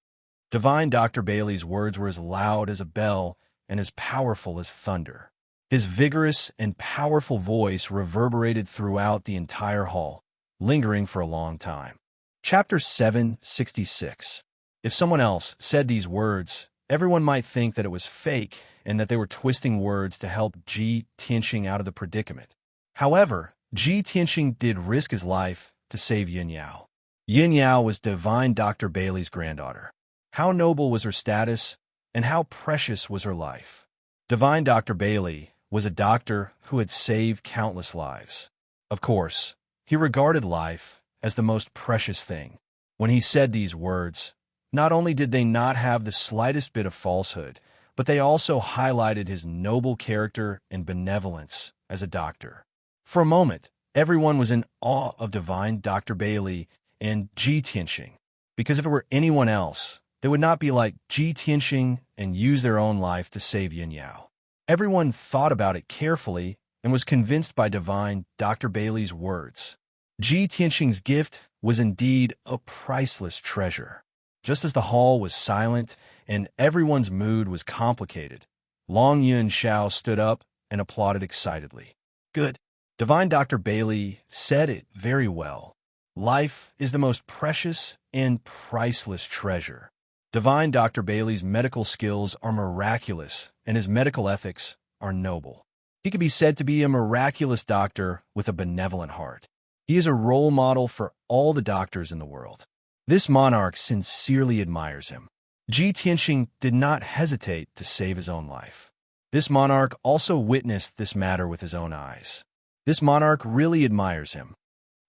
Divine Dr. Bailey's words were as loud as a bell and as powerful as thunder. His vigorous and powerful voice reverberated throughout the entire hall, lingering for a long time. Chapter 766. If someone else said these words, everyone might think that it was fake and that they were twisting words to help Ji Tianxing out of the predicament. However, Ji Tianxing did risk his life to save Yin Yao. Yin Yao was Divine Dr. Bailey's granddaughter. How noble was her status, and how precious was her life. Divine Dr. Bailey was a doctor who had saved countless lives. Of course, he regarded life as the most precious thing. When he said these words, not only did they not have the slightest bit of falsehood, but they also highlighted his noble character and benevolence as a doctor. For a moment, everyone was in awe of Divine Dr. Bailey and Ji Tianxing, because if it were anyone else, they would not be like Ji Tianxing and use their own life to save Yin Yao. Everyone thought about it carefully and was convinced by Divine Dr. Bailey's words. Ji Tianxing's gift was indeed a priceless treasure. Just as the hall was silent and everyone's mood was complicated, Long Yun Xiao stood up and applauded excitedly. "Good. Divine Dr. Bailey said it very well. Life is the most precious and priceless treasure. Divine Dr. Bailey's medical skills are miraculous, and his medical ethics are noble. He could be said to be a miraculous doctor with a benevolent heart. He is a role model for all the doctors in the world. This monarch sincerely admires him." Ji Tianxing did not hesitate to save his own life. This monarch also witnessed this matter with his own eyes. This monarch really admires him.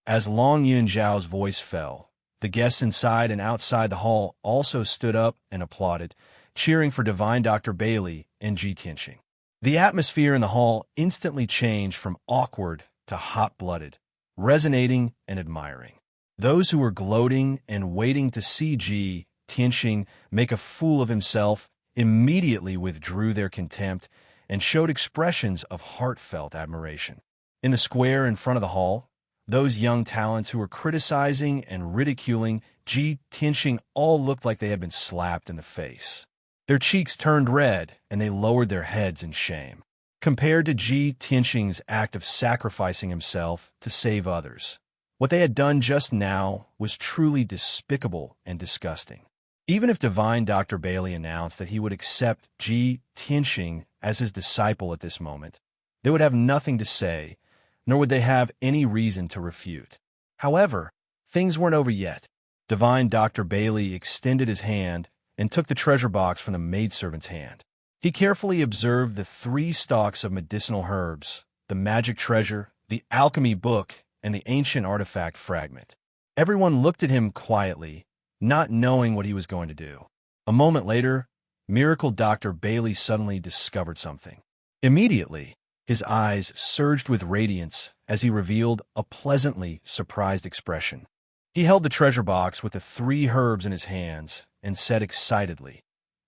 As Long Yun Zhao's voice fell, the guests inside and outside the hall also stood up and applauded, cheering for Divine Dr. Bailey and Ji Tianxing. The atmosphere in the hall instantly changed from awkward to hot-blooded, resonating and admiring. Those who were gloating and waiting to see Ji Tianxing make a fool of himself immediately withdrew their contempt and showed expressions of heartfelt admiration. In the square in front of the hall, those young talents who were criticizing and ridiculing Ji Tianxing all looked like they had been slapped in the face. Their cheeks turned red, and they lowered their heads in shame. Compared to Ji Tianxing's act of sacrificing himself to save others, What they had done just now was truly despicable and disgusting. Even if divine Dr. Bailey announced that he would accept Ji Tianxing as his disciple at this moment, they would have nothing to say, nor would they have any reason to refute. However, things weren't over yet. Divine Dr. Bailey extended his hand and took the treasure box from the maidservant's hand. He carefully observed the 3 stalks of medicinal herbs, the magic treasure, the alchemy book, and the ancient artifact fragment. Everyone looked at him quietly, not knowing what he was going to do. A moment later, Miracle Dr. Bailey suddenly discovered something. Immediately, his eyes surged with radiance as he revealed a pleasantly surprised expression. He held the treasure box with the 3 herbs in his hands and said excitedly,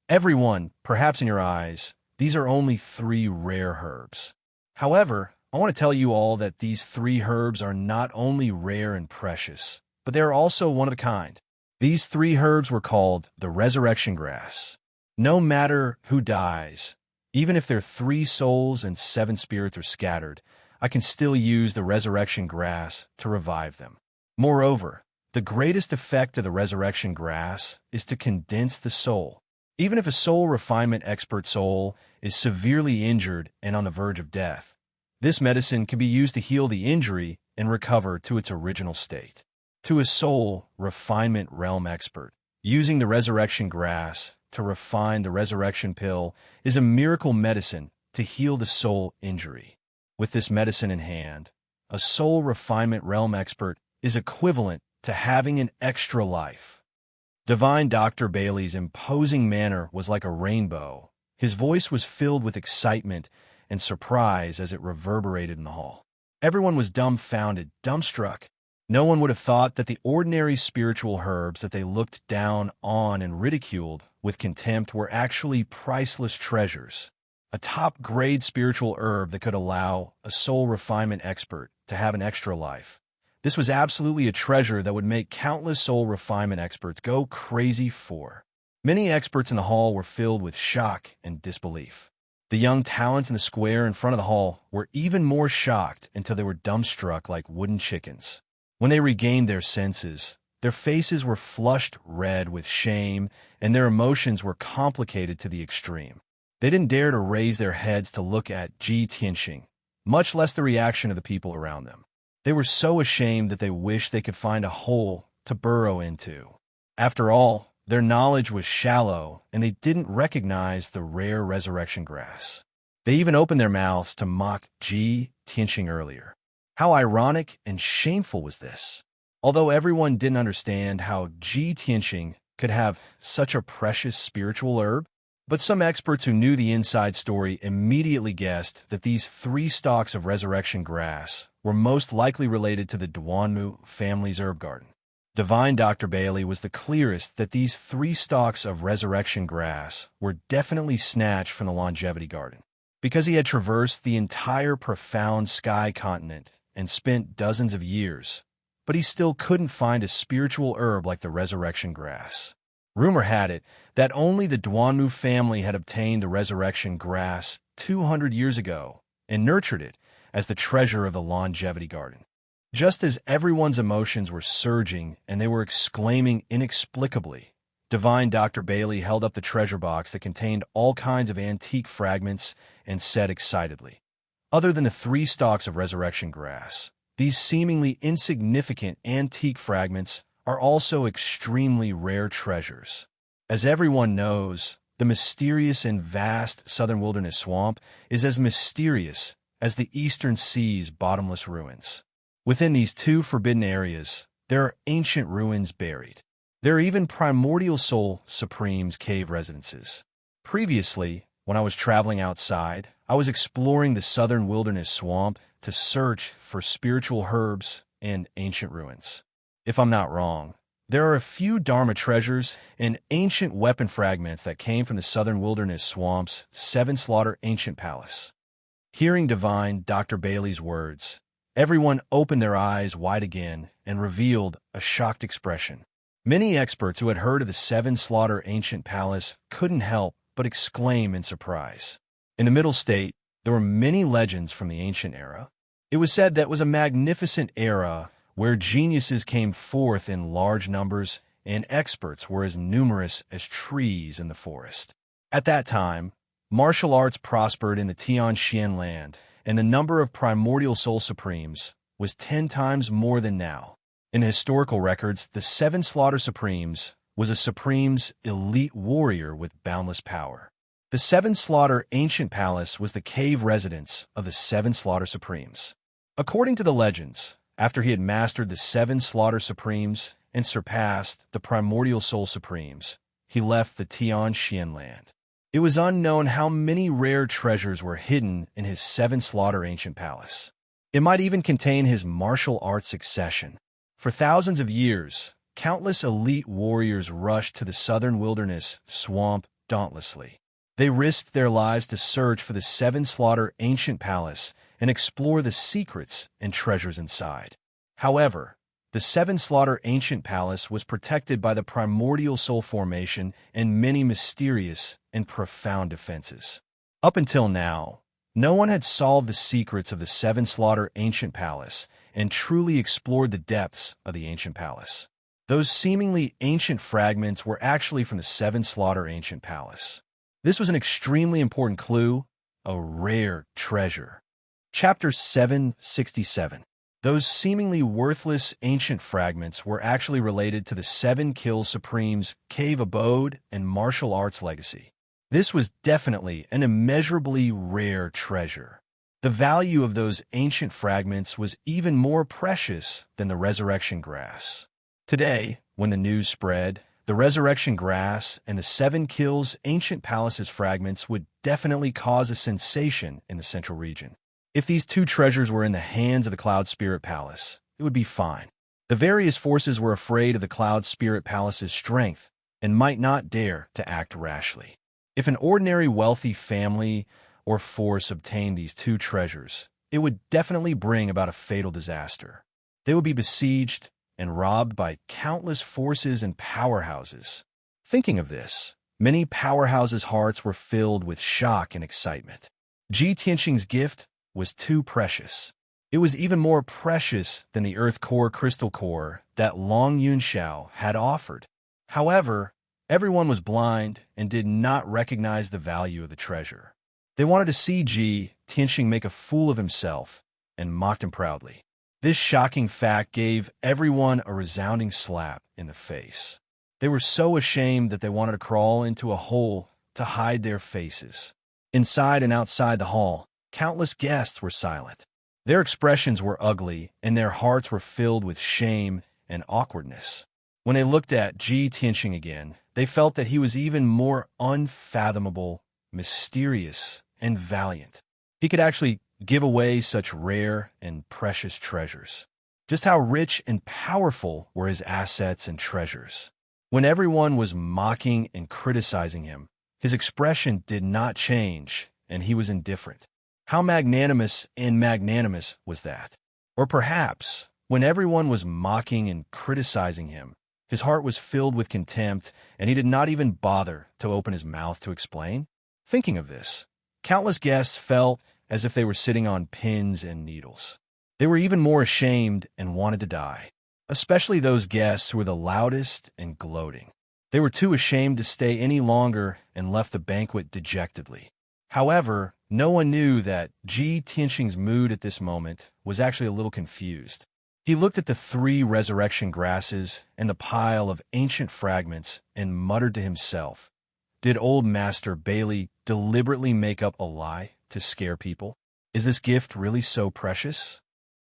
"Everyone, perhaps in your eyes, these are only 3 rare herbs. However, I want to tell you all that these 3 herbs are not only rare and precious, but they are also one of a kind. These 3 herbs were called the resurrection grass. No matter who dies, even if their 3 souls and 7 spirits are scattered, I can still use the resurrection grass to revive them. Moreover, the greatest effect of the resurrection grass is to condense the soul. Even if a soul refinement expert soul is severely injured and on the verge of death, this medicine can be used to heal the injury and recover to its original state. To a soul refinement realm expert, using the resurrection grass to refine the resurrection pill is a miracle medicine to heal the soul injury. With this medicine in hand, a soul refinement realm expert is equivalent to having an extra life." Divine Dr. Bailey's imposing manner was like a rainbow. His voice was filled with excitement and surprise as it reverberated in the hall. Everyone was dumbfounded, dumbstruck. No one would have thought that the ordinary spiritual herbs that they looked down on and ridiculed with contempt were actually priceless treasures. A top-grade spiritual herb that could allow a soul refinement expert to have an extra life. This was absolutely a treasure that would make countless soul refinement experts go crazy for. Many experts in the hall were filled with shock and disbelief. The young talents in the square in front of the hall were even more shocked until they were dumbstruck like wooden chickens. When they regained their senses, their faces were flushed red with shame, and their emotions were complicated to the extreme. They didn't dare to raise their heads to look at Ji Tianxing, much less the reaction of the people around them. They were so ashamed that they wished they could find a hole to burrow into. After all, their knowledge was shallow, and they didn't recognize the rare resurrection grass. They even opened their mouths to mock Ji Tianxing earlier. How ironic and shameful was this? Although everyone didn't understand how Ji Tianxing could have such a precious spiritual herb, but some experts who knew the inside story immediately guessed that these 3 stalks of resurrection grass were most likely related to the Duanmu family's herb garden. Divine Dr. Bailey was the clearest that these 3 stalks of resurrection grass were definitely snatched from the longevity garden. Because he had traversed the entire profound sky continent and spent dozens of years, but he still couldn't find a spiritual herb like the resurrection grass. Rumor had it that only the Duanmu family had obtained the resurrection grass 200 years ago and nurtured it as the treasure of the longevity garden. Just as everyone's emotions were surging and they were exclaiming inexplicably, Divine Dr. Bailey held up the treasure box that contained all kinds of antique fragments and said excitedly, "Other than the 3 stalks of resurrection grass, these seemingly insignificant antique fragments are also extremely rare treasures. As everyone knows, the mysterious and vast southern wilderness swamp is as mysterious as the eastern sea's bottomless ruins. Within these 2 forbidden areas, there are ancient ruins buried. There are even primordial soul supremes cave residences. Previously, when I was traveling outside, I was exploring the southern wilderness swamp to search for spiritual herbs and ancient ruins. If I'm not wrong, there are a few Dharma treasures and ancient weapon fragments that came from the southern wilderness swamp's 7 Slaughter ancient palace." Hearing Divine Dr. Bailey's words, everyone opened their eyes wide again and revealed a shocked expression. Many experts who had heard of the 7 Slaughter ancient palace couldn't help but exclaim in surprise. In the Middle State, there were many legends from the ancient era. It was said that it was a magnificent era where geniuses came forth in large numbers and experts were as numerous as trees in the forest. At that time, martial arts prospered in the Tianxian land, and the number of primordial soul supremes was 10 times more than now. In the historical records, the Seven Slaughter Supremes was a supreme's elite warrior with boundless power. The Seven Slaughter Ancient Palace was the cave residence of the Seven Slaughter Supremes. According to the legends, after he had mastered the Seven Slaughter Supremes and surpassed the Primordial Soul Supremes, he left the Tianxian land. It was unknown how many rare treasures were hidden in his Seven Slaughter Ancient Palace. It might even contain his martial arts succession. For thousands of years, countless elite warriors rushed to the southern wilderness swamp dauntlessly. They risked their lives to search for the Seven Slaughter Ancient Palace and explore the secrets and treasures inside. However, the Seven Slaughter Ancient Palace was protected by the Primordial Soul Formation and many mysterious and profound defenses. Up until now, no one had solved the secrets of the Seven Slaughter Ancient Palace and truly explored the depths of the Ancient Palace. Those seemingly ancient fragments were actually from the Seven Slaughter Ancient Palace. This was an extremely important clue, a rare treasure. Chapter 767. Those seemingly worthless ancient fragments were actually related to the Seven Kill Supreme's cave abode and martial arts legacy. This was definitely an immeasurably rare treasure. The value of those ancient fragments was even more precious than the resurrection grass. Today, when the news spread, the resurrection grass and the Seven Kills Ancient Palace's fragments would definitely cause a sensation in the central region. If these two treasures were in the hands of the Cloud Spirit Palace, it would be fine. The various forces were afraid of the Cloud Spirit Palace's strength and might not dare to act rashly. If an ordinary wealthy family or force obtained these two treasures, it would definitely bring about a fatal disaster. They would be besieged and robbed by countless forces and powerhouses. Thinking of this, many powerhouses' hearts were filled with shock and excitement. Ji Tianxing's gift was too precious. It was even more precious than the Earth Core Crystal Core that Long Yunxiao had offered. However, everyone was blind and did not recognize the value of the treasure. They wanted to see Ji Tianxing make a fool of himself and mocked him proudly. This shocking fact gave everyone a resounding slap in the face. They were so ashamed that they wanted to crawl into a hole to hide their faces. Inside and outside the hall, countless guests were silent. Their expressions were ugly, and their hearts were filled with shame and awkwardness. When they looked at Ji Tianxing again, they felt that he was even more unfathomable, mysterious, and valiant. He could actually give away such rare and precious treasures. Just how rich and powerful were his assets and treasures. When everyone was mocking and criticizing him, his expression did not change, and he was indifferent. How magnanimous was that? Or perhaps, when everyone was mocking and criticizing him, his heart was filled with contempt, and he did not even bother to open his mouth to explain? Thinking of this, countless guests felt as if they were sitting on pins and needles. They were even more ashamed and wanted to die, especially those guests who were the loudest and gloating. They were too ashamed to stay any longer and left the banquet dejectedly. However, no one knew that Ji Tianxing's mood at this moment was actually a little confused. He looked at the 3 resurrection grasses and the pile of ancient fragments and muttered to himself, "Did old Master Bailey deliberately make up a lie to scare people? Is this gift really so precious?"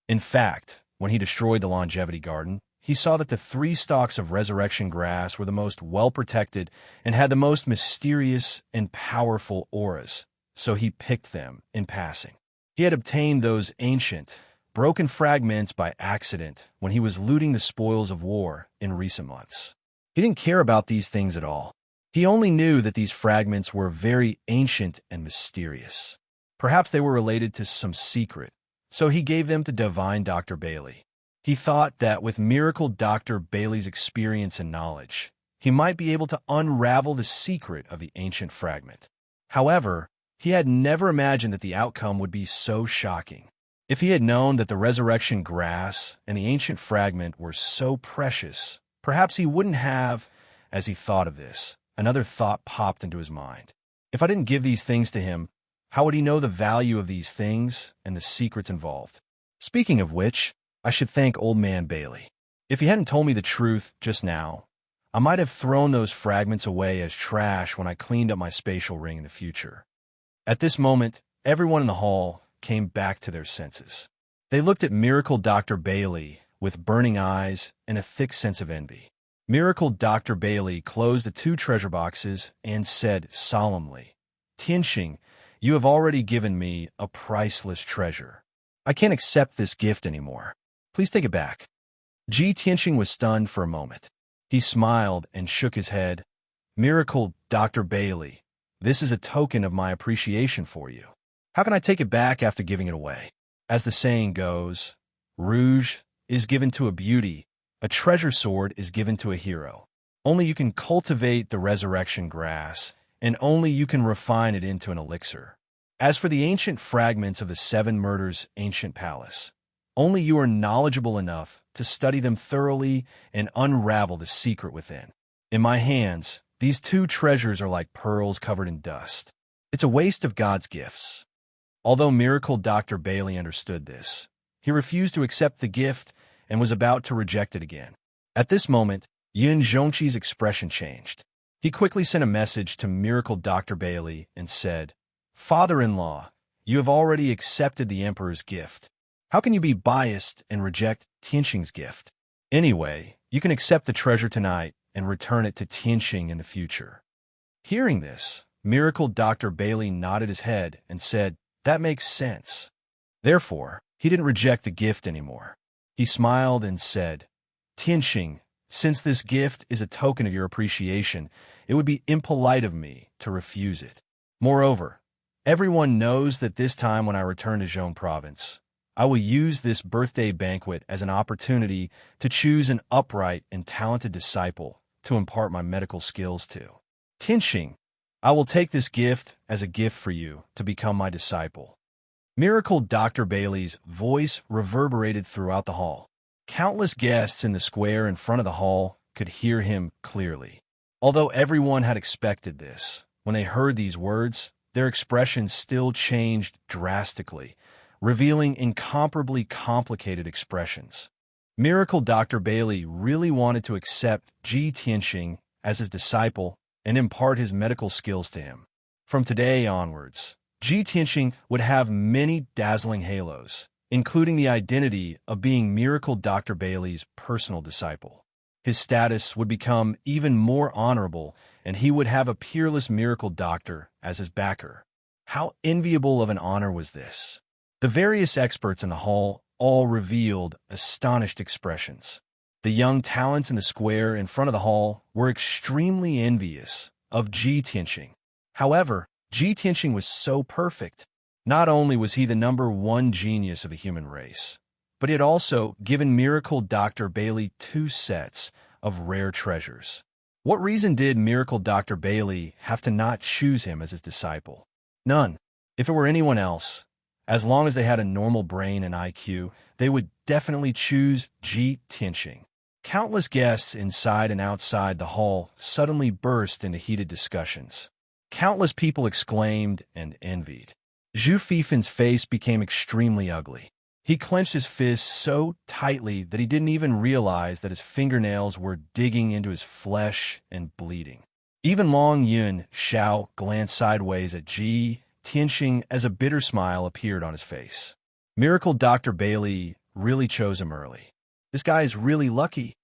In fact, when he destroyed the longevity garden, he saw that the 3 stalks of resurrection grass were the most well-protected and had the most mysterious and powerful auras, so he picked them in passing. He had obtained those ancient, broken fragments by accident when he was looting the spoils of war in recent months. He didn't care about these things at all. He only knew that these fragments were very ancient and mysterious. Perhaps they were related to some secret, so he gave them to Divine Dr. Bailey. He thought that with Miracle Dr. Bailey's experience and knowledge, he might be able to unravel the secret of the ancient fragment. However, he had never imagined that the outcome would be so shocking. If he had known that the resurrection grass and the ancient fragment were so precious, perhaps he wouldn't have. As he thought of this, another thought popped into his mind. If I didn't give these things to him, how would he know the value of these things and the secrets involved? Speaking of which, I should thank Old Man Bailey. If he hadn't told me the truth just now, I might have thrown those fragments away as trash when I cleaned up my spatial ring in the future. At this moment, everyone in the hall came back to their senses. They looked at Miracle Dr. Bailey with burning eyes and a thick sense of envy. Miracle Dr. Bailey closed the 2 treasure boxes and said solemnly, "Tianxing, you have already given me a priceless treasure. I can't accept this gift anymore. Please take it back." Tianxing was stunned for a moment. He smiled and shook his head. "Miracle Dr. Bailey, this is a token of my appreciation for you. How can I take it back after giving it away? As the saying goes, rouge is given to a beauty, a treasure sword is given to a hero. Only you can cultivate the resurrection grass, and only you can refine it into an elixir. As for the ancient fragments of the 7 murders ancient palace, only you are knowledgeable enough to study them thoroughly and unravel the secret within. In my hands, these 2 treasures are like pearls covered in dust. It's a waste of God's gifts." Although Miracle Dr. Bailey understood this, he refused to accept the gift and was about to reject it again. At this moment, Yun Zhongqi's expression changed. He quickly sent a message to Miracle Dr. Bailey and said, "Father-in-law, you have already accepted the Emperor's gift. How can you be biased and reject Tianxing's gift? Anyway, you can accept the treasure tonight and return it to Tianxing in the future." Hearing this, Miracle Dr. Bailey nodded his head and said, "That makes sense." Therefore, he didn't reject the gift anymore. He smiled and said, "Tianxing, since this gift is a token of your appreciation, it would be impolite of me to refuse it. Moreover, everyone knows that this time when I return to Zhong Province, I will use this birthday banquet as an opportunity to choose an upright and talented disciple to impart my medical skills to. Tianxing, I will take this gift as a gift for you to become my disciple." Miracle Dr. Bailey's voice reverberated throughout the hall. Countless guests in the square in front of the hall could hear him clearly. Although everyone had expected this, when they heard these words, their expressions still changed drastically, revealing incomparably complicated expressions. Miracle Dr. Bailey really wanted to accept Tianxing as his disciple and impart his medical skills to him. From today onwards, Tianxing would have many dazzling halos, including the identity of being Miracle Dr. Bailey's personal disciple. His status would become even more honorable, and he would have a peerless miracle doctor as his backer. How enviable of an honor was this! The various experts in the hall all revealed astonished expressions. The young talents in the square in front of the hall were extremely envious of Tianxing. However, Tianxing was so perfect. Not only was he the #1 genius of the human race, but he had also given Miracle Dr. Bailey 2 sets of rare treasures. What reason did Miracle Dr. Bailey have to not choose him as his disciple? None. If it were anyone else, as long as they had a normal brain and IQ, they would definitely choose Tianxing. Countless guests inside and outside the hall suddenly burst into heated discussions. Countless people exclaimed and envied. Zhu Fifin's face became extremely ugly. He clenched his fists so tightly that he didn't even realize that his fingernails were digging into his flesh and bleeding. Even Long Yun Xiao glanced sideways at Tianxing as a bitter smile appeared on his face. Miracle Dr. Bailey really chose him early. This guy is really lucky.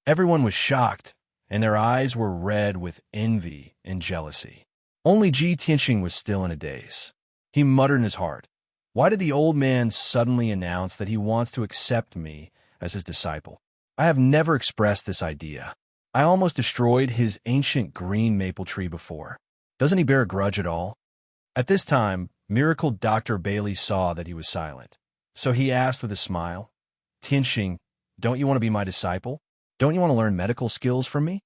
Everyone was shocked, and their eyes were red with envy and jealousy. Only Tianxing was still in a daze. He muttered in his heart, "Why did the old man suddenly announce that he wants to accept me as his disciple? I have never expressed this idea. I almost destroyed his ancient green maple tree before. Doesn't he bear a grudge at all?" At this time, Miracle Dr. Bailey saw that he was silent. So he asked with a smile, "Tianxing, don't you want to be my disciple? Don't you want to learn medical skills from me?"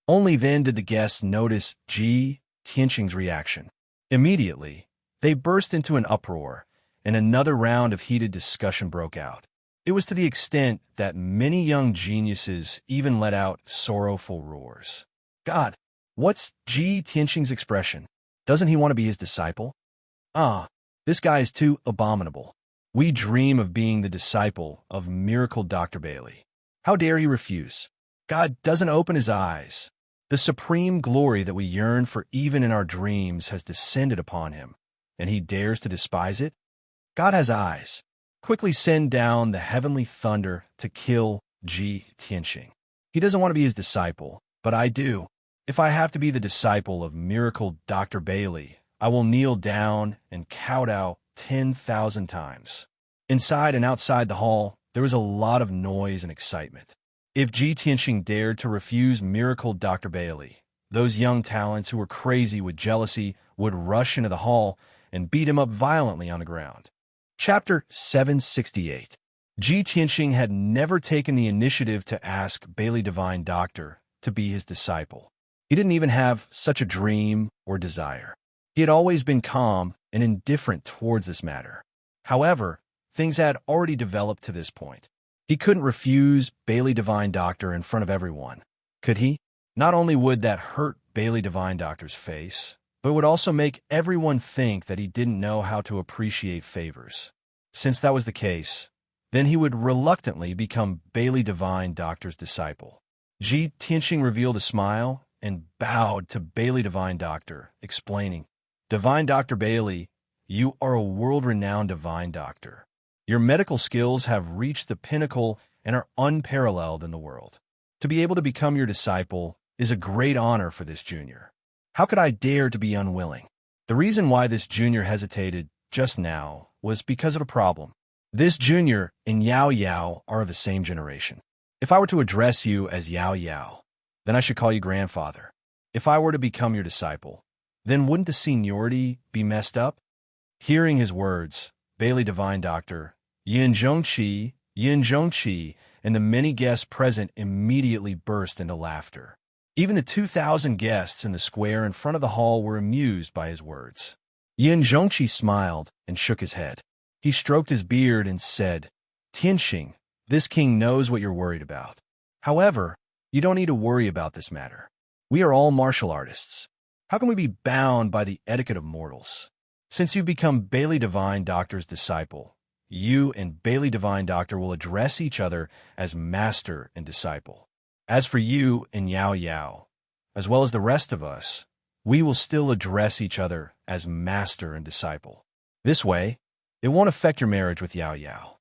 Only then did the guests notice Tianxing's reaction. Immediately, they burst into an uproar, and another round of heated discussion broke out. It was to the extent that many young geniuses even let out sorrowful roars. God, what's Ji Tianxing's expression? Doesn't he want to be his disciple? Ah, this guy is too abominable. We dream of being the disciple of miracle Dr. Bailey. How dare he refuse? God doesn't open his eyes. The supreme glory that we yearn for even in our dreams has descended upon him, and he dares to despise it? God has eyes. Quickly send down the heavenly thunder to kill Ji Tianxing. He doesn't want to be his disciple, but I do. If I have to be the disciple of miracle Dr. Bailey, I will kneel down and kowtow 10,000 times. Inside and outside the hall, there was a lot of noise and excitement. If Ji Tianxing dared to refuse miracle Dr. Bailey, those young talents who were crazy with jealousy would rush into the hall and beat him up violently on the ground. Chapter 768. Ji Tianxing had never taken the initiative to ask Bailey Divine Doctor to be his disciple. He didn't even have such a dream or desire. He had always been calm and indifferent towards this matter. However, things had already developed to this point. He couldn't refuse Bailey Divine Doctor in front of everyone, could he? Not only would that hurt Bailey Divine Doctor's face, but it would also make everyone think that he didn't know how to appreciate favors. Since that was the case, then he would reluctantly become Bailey Divine Doctor's disciple. Ji Tianxing revealed a smile and bowed to Bailey Divine Doctor, explaining, Divine Dr. Bailey, you are a world-renowned Divine Doctor. Your medical skills have reached the pinnacle and are unparalleled in the world. To be able to become your disciple is a great honor for this junior. How could I dare to be unwilling? The reason why this junior hesitated just now was because of a problem. This junior and Yao Yao are of the same generation. If I were to address you as Yao Yao, then I should call you grandfather. If I were to become your disciple, then wouldn't the seniority be messed up? Hearing his words, Bailey Divine Doctor, Yin Zhongqi, and the many guests present immediately burst into laughter. Even the 2,000 guests in the square in front of the hall were amused by his words. Yin Zhongqi smiled and shook his head. He stroked his beard and said, Tianxing, this king knows what you're worried about. However, you don't need to worry about this matter. We are all martial artists. How can we be bound by the etiquette of mortals? Since you've become Bailey Divine Doctor's disciple, you and Bailey Divine Doctor will address each other as master and disciple. As for you and Yao Yao, as well as the rest of us, we will still address each other as master and disciple. This way, it won't affect your marriage with Yao Yao.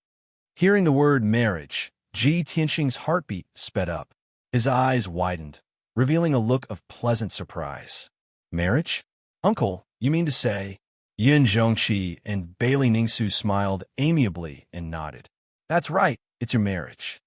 Hearing the word marriage, Ji Tianxing's heartbeat sped up. His eyes widened, revealing a look of pleasant surprise. Marriage? Uncle, you mean to say? Yin Zhongqi and Bailey Ningsu smiled amiably and nodded. That's right, it's your marriage.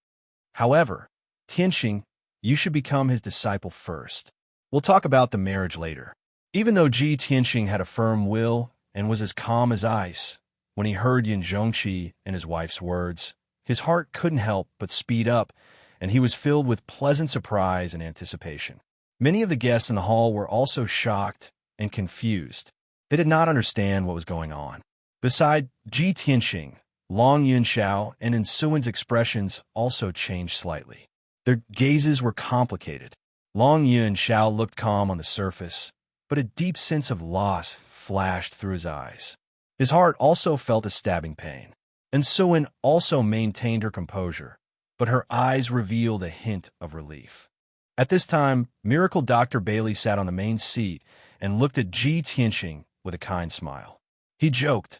However, Tianxing, you should become his disciple first. We'll talk about the marriage later. Even though Ji Tianxing had a firm will and was as calm as ice, when he heard Yin Zhongqi and his wife's words, his heart couldn't help but speed up, and he was filled with pleasant surprise and anticipation. Many of the guests in the hall were also shocked and confused. They did not understand what was going on. Beside Ji Tianxing, Long Yunxiao and Insuin's expressions also changed slightly. Their gazes were complicated. Long Yunxiao looked calm on the surface, but a deep sense of loss flashed through his eyes. His heart also felt a stabbing pain. Insuin also maintained her composure, but her eyes revealed a hint of relief. At this time, Miracle Dr. Bailey sat on the main seat and looked at Ji Tianxing with a kind smile. He joked,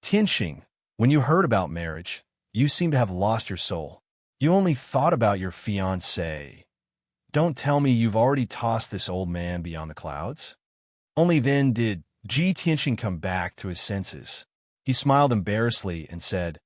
Tianxing, when you heard about marriage, you seem to have lost your soul. You only thought about your fiancé. Don't tell me you've already tossed this old man beyond the clouds? Only then did Ji Tianxing come back to his senses. He smiled embarrassedly and said,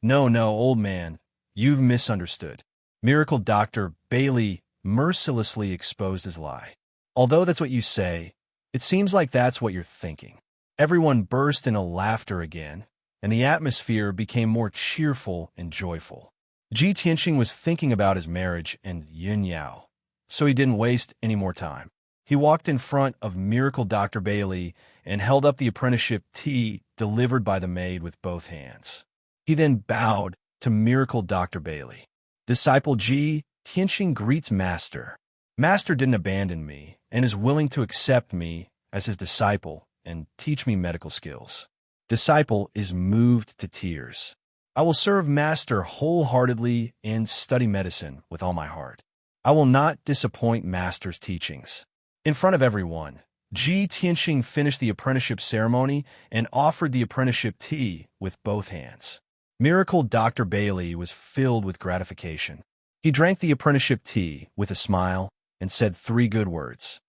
No, old man, you've misunderstood. Miracle Dr. Bailey mercilessly exposed his lie. Although that's what you say, it seems like that's what you're thinking. Everyone burst into laughter again, and the atmosphere became more cheerful and joyful. Ji Tianxing was thinking about his marriage and Yun Yao, so he didn't waste any more time. He walked in front of Miracle Dr. Bailey and held up the apprenticeship tea delivered by the maid with both hands. He then bowed to Miracle Dr. Bailey. Disciple Ji Tianxing greets Master. Master didn't abandon me and is willing to accept me as his disciple and teach me medical skills. Disciple is moved to tears. I will serve Master wholeheartedly and study medicine with all my heart. I will not disappoint Master's teachings. In front of everyone, Ji Tianxing finished the apprenticeship ceremony and offered the apprenticeship tea with both hands. Miracle Dr. Bailey was filled with gratification. He drank the apprenticeship tea with a smile and said 3 good words.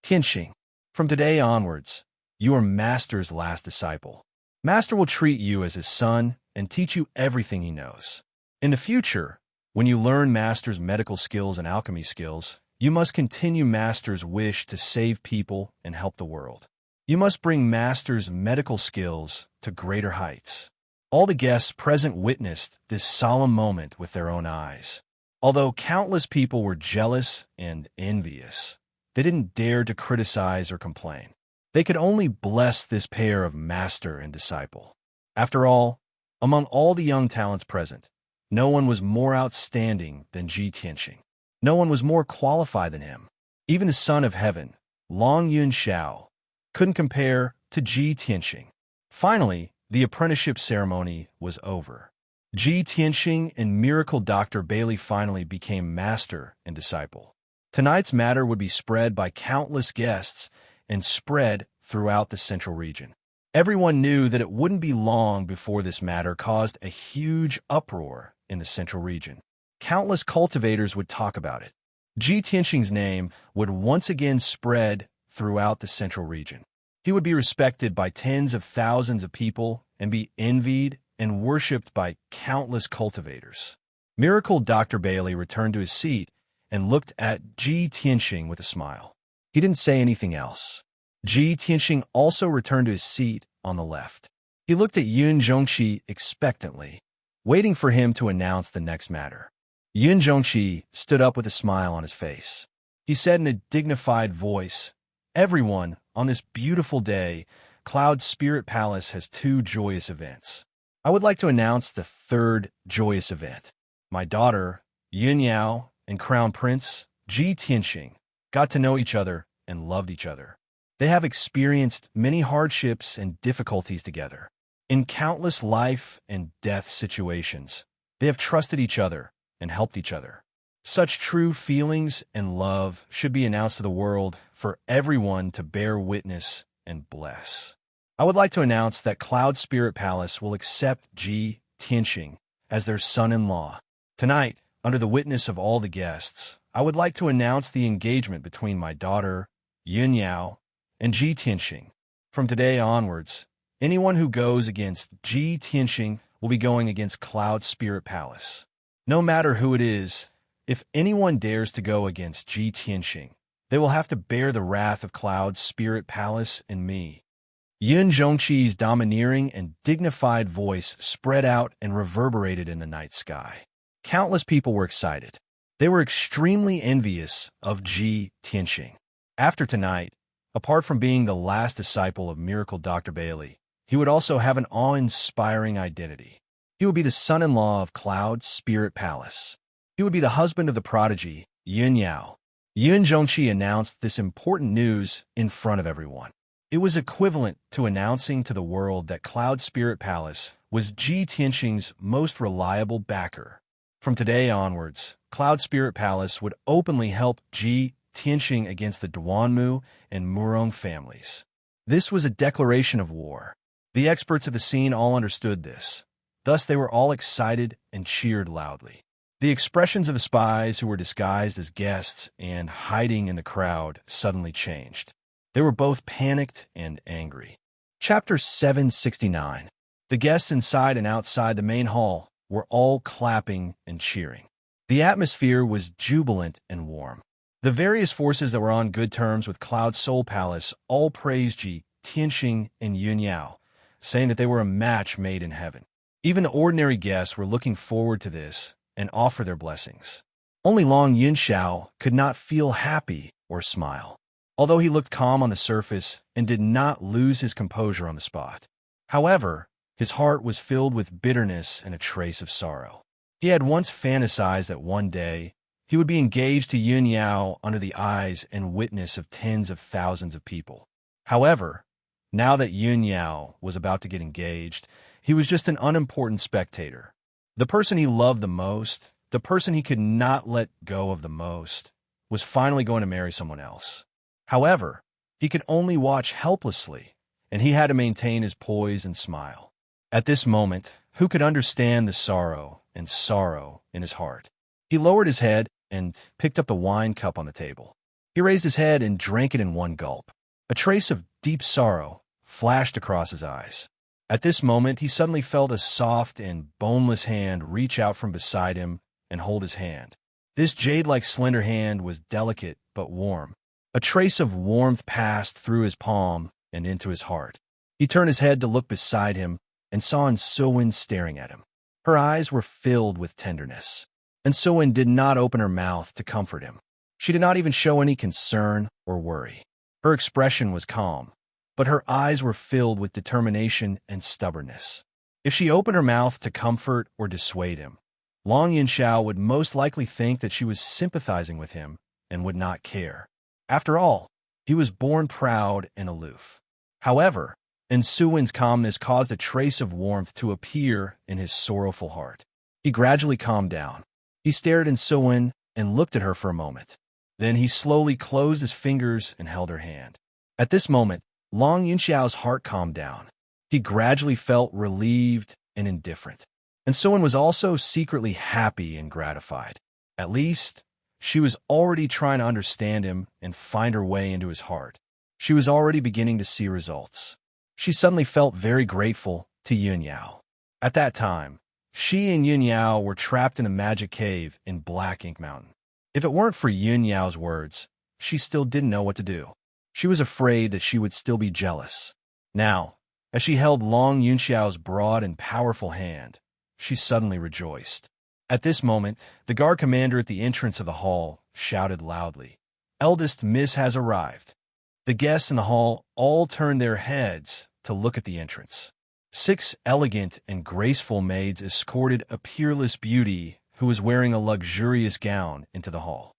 Tianxing, from today onwards, you are Master's last disciple. Master will treat you as his son and teach you everything he knows. In the future, when you learn Master's medical skills and alchemy skills, you must continue Master's wish to save people and help the world. You must bring Master's medical skills to greater heights. All the guests present witnessed this solemn moment with their own eyes. Although countless people were jealous and envious, they didn't dare to criticize or complain. They could only bless this pair of master and disciple. After all, among all the young talents present, no one was more outstanding than Ji Tianxing. No one was more qualified than him. Even the Son of Heaven, Long Yun Xiao, couldn't compare to Ji Tianxing. Finally, the apprenticeship ceremony was over. Ji Tianxing and Miracle Dr. Bailey finally became master and disciple. Tonight's matter would be spread by countless guests and spread throughout the central region. Everyone knew that it wouldn't be long before this matter caused a huge uproar in the central region. Countless cultivators would talk about it. Ji Tianxing's name would once again spread throughout the central region. He would be respected by tens of thousands of people and be envied and worshipped by countless cultivators. Miracle Dr. Bailey returned to his seat and looked at Ji Tianxing with a smile. He didn't say anything else. Ji Tianxing also returned to his seat on the left. He looked at Yun Zhongqi expectantly, waiting for him to announce the next matter. Yun Zhongqi stood up with a smile on his face. He said in a dignified voice, "Everyone, on this beautiful day, Cloud Spirit Palace has 2 joyous events. I would like to announce the 3rd joyous event. My daughter, Yun Yao, and Crown Prince, Ji Tianxing, got to know each other and loved each other. They have experienced many hardships and difficulties together. In countless life and death situations, they have trusted each other and helped each other. Such true feelings and love should be announced to the world for everyone to bear witness and bless. I would like to announce that Cloud Spirit Palace will accept Ji Tianxing as their son-in-law. Tonight, under the witness of all the guests, I would like to announce the engagement between my daughter, Yun Yao, and Ji Tianxing. From today onwards, anyone who goes against Ji Tianxing will be going against Cloud Spirit Palace. No matter who it is, if anyone dares to go against Ji Tianxing, they will have to bear the wrath of Cloud Spirit Palace and me." Yun Zhongqi's domineering and dignified voice spread out and reverberated in the night sky. Countless people were excited. They were extremely envious of Ji Tianxing. After tonight, apart from being the last disciple of Miracle Dr. Bailey, he would also have an awe-inspiring identity. He would be the son-in-law of Cloud Spirit Palace. He would be the husband of the prodigy, Yun Yao. Yun Zhongqi announced this important news in front of everyone. It was equivalent to announcing to the world that Cloud Spirit Palace was Ji Tianxing's most reliable backer. From today onwards, Cloud Spirit Palace would openly help Ji Tianxing against the Duanmu and Murong families. This was a declaration of war. The experts of the scene all understood this. Thus, they were all excited and cheered loudly. The expressions of the spies who were disguised as guests and hiding in the crowd suddenly changed. They were both panicked and angry. Chapter 769. The guests inside and outside the main hall were all clapping and cheering. The atmosphere was jubilant and warm. The various forces that were on good terms with Cloud Soul Palace all praised Ji Tianxing and Yun Yao, saying that they were a match made in heaven. Even the ordinary guests were looking forward to this and offer their blessings. Only Long Yun Xiao could not feel happy or smile. although he looked calm on the surface and did not lose his composure on the spot. However, his heart was filled with bitterness and a trace of sorrow. He had once fantasized that one day he would be engaged to Yun Yao under the eyes and witness of tens of thousands of people. However, now that Yun Yao was about to get engaged, he was just an unimportant spectator. The person he loved the most, the person he could not let go of the most, was finally going to marry someone else. However, he could only watch helplessly, and he had to maintain his poise and smile. At this moment, who could understand the sorrow in his heart? He lowered his head and picked up the wine cup on the table. He raised his head and drank it in one gulp. A trace of deep sorrow flashed across his eyes. At this moment, he suddenly felt a soft and boneless hand reach out from beside him and hold his hand. This jade-like slender hand was delicate but warm. A trace of warmth passed through his palm and into his heart. He turned his head to look beside him and saw Suyin staring at him. Her eyes were filled with tenderness. Suyin did not open her mouth to comfort him. She did not even show any concern or worry. Her expression was calm, but her eyes were filled with determination and stubbornness. If she opened her mouth to comfort or dissuade him, Long Yunxiao would most likely think that she was sympathizing with him and would not care. After all, he was born proud and aloof. However, Suyin's calmness caused a trace of warmth to appear in his sorrowful heart. He gradually calmed down. He stared at Suyin and looked at her for a moment. Then he slowly closed his fingers and held her hand. At this moment, Long Yunxiao's heart calmed down. He gradually felt relieved and indifferent. Suyin was also secretly happy and gratified. At least, she was already trying to understand him and find her way into his heart. She was already beginning to see results. She suddenly felt very grateful to Yun Yao. At that time, she and Yun Yao were trapped in a magic cave in Black Ink Mountain. If it weren't for Yun Yao's words, she still didn't know what to do. She was afraid that she would still be jealous. Now, as she held Long Yunxiao's broad and powerful hand, she suddenly rejoiced. At this moment, the guard commander at the entrance of the hall shouted loudly, "Eldest Miss has arrived." The guests in the hall all turned their heads to look at the entrance. 6 elegant and graceful maids escorted a peerless beauty who was wearing a luxurious gown into the hall.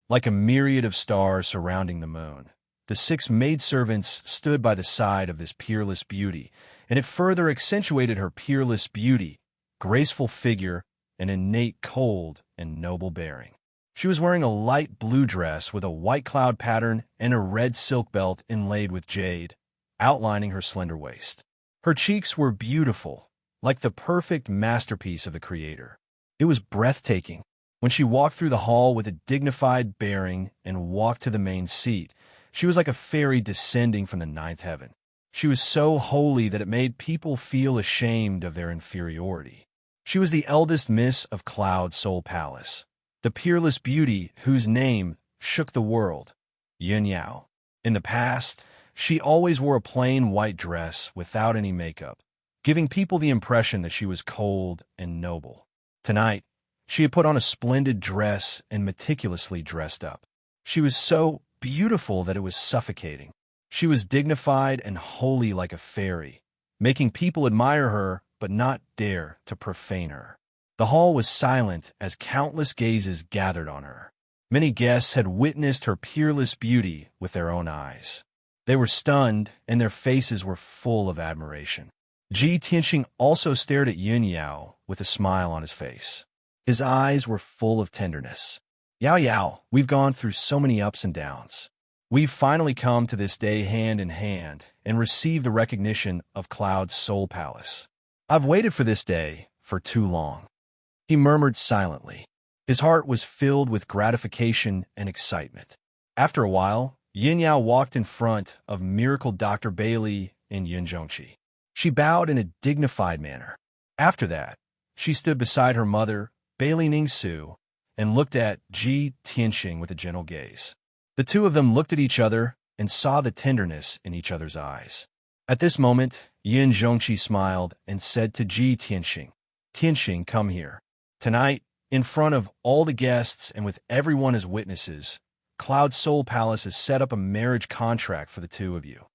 Like a myriad of stars surrounding the moon, the 6 maidservants stood by the side of this peerless beauty, and it further accentuated her peerless beauty, graceful figure, and innate cold and noble bearing. She was wearing a light blue dress with a white cloud pattern and a red silk belt inlaid with jade, outlining her slender waist. Her cheeks were beautiful, like the perfect masterpiece of the Creator. It was breathtaking. When she walked through the hall with a dignified bearing and walked to the main seat, she was like a fairy descending from the 9th heaven. She was so holy that it made people feel ashamed of their inferiority. She was the eldest miss of Cloud Soul Palace, the peerless beauty whose name shook the world, Yun Yao. In the past, she always wore a plain white dress without any makeup, giving people the impression that she was cold and noble. Tonight, she had put on a splendid dress and meticulously dressed up. She was so beautiful that it was suffocating. She was dignified and holy like a fairy, making people admire her but not dare to profane her. The hall was silent as countless gazes gathered on her. Many guests had witnessed her peerless beauty with their own eyes. They were stunned, and their faces were full of admiration. Ji Tianxing also stared at Yun Yao with a smile on his face. His eyes were full of tenderness. "Yao Yao, we've gone through so many ups and downs. We've finally come to this day hand in hand and received the recognition of Cloud's Soul Palace. I've waited for this day for too long." He murmured silently. His heart was filled with gratification and excitement. After a while, Yin Yao walked in front of Miracle Dr. Bailey and Yun Zhongqi. She bowed in a dignified manner. After that, she stood beside her mother, Bailey Ningsu, and looked at Ji Tianxing with a gentle gaze. The two of them looked at each other and saw the tenderness in each other's eyes. At this moment, Yun Zhongqi smiled and said to Ji Tianxing, "Tianxing, come here. Tonight, in front of all the guests and with everyone as witnesses, Cloud Soul Palace has set up a marriage contract for the two of you.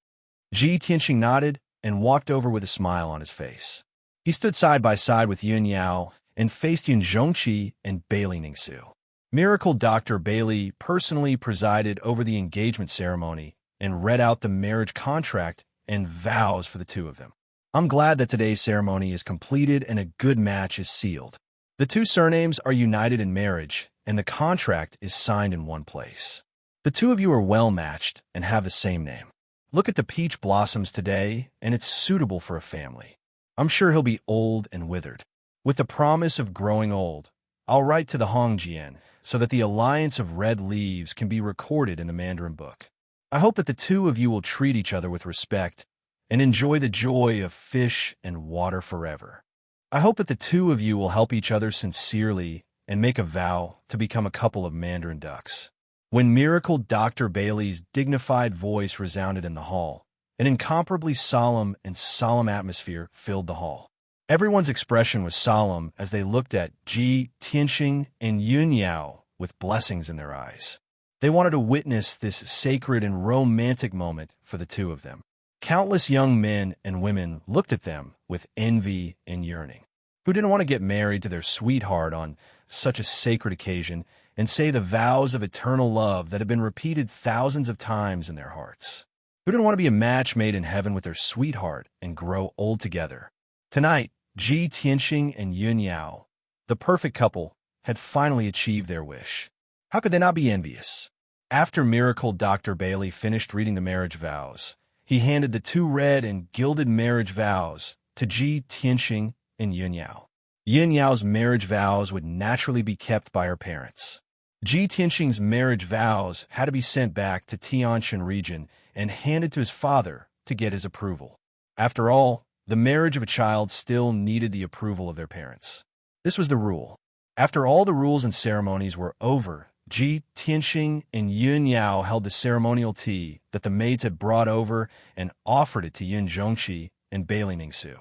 Ji Tianxing nodded and walked over with a smile on his face. He stood side by side with Yun Yao and faced Yun Zhongqi and Bailey Ningsu. Miracle Dr. Bailey personally presided over the engagement ceremony and read out the marriage contract and vows for the two of them. I'm glad that today's ceremony is completed and a good match is sealed. The two surnames are united in marriage, and the contract is signed in one place. The two of you are well matched and have the same name. Look at the peach blossoms today, and it's suitable for a family. I'm sure he'll be old and withered. With the promise of growing old, I'll write to the Hongjian so that the alliance of red leaves can be recorded in the Mandarin book. I hope that the two of you will treat each other with respect and enjoy the joy of fish and water forever. I hope that the two of you will help each other sincerely and make a vow to become a couple of Mandarin ducks. When Miracle Dr. Bailey's dignified voice resounded in the hall, an incomparably solemn atmosphere filled the hall. Everyone's expression was solemn as they looked at Ji Tianxing and Yun Yao with blessings in their eyes. They wanted to witness this sacred and romantic moment for the two of them. Countless young men and women looked at them with envy and yearning. Who didn't want to get married to their sweetheart on such a sacred occasion and say the vows of eternal love that have been repeated thousands of times in their hearts? Who didn't want to be a match made in heaven with their sweetheart and grow old together? Tonight, Ji Tianxing and Yun Yao, the perfect couple, had finally achieved their wish. How could they not be envious? After Miracle Dr. Bailey finished reading the marriage vows, he handed the two red and gilded marriage vows to Ji Tianxing and Yun Yao. Yun Yao's marriage vows would naturally be kept by her parents. Ji Tianxing's marriage vows had to be sent back to Tianshan region and handed to his father to get his approval. After all, the marriage of a child still needed the approval of their parents. This was the rule. After all the rules and ceremonies were over, Ji Tianxing and Yun Yao held the ceremonial tea that the maids had brought over and offered it to Yun Zhongqi and Bailey Ningsu.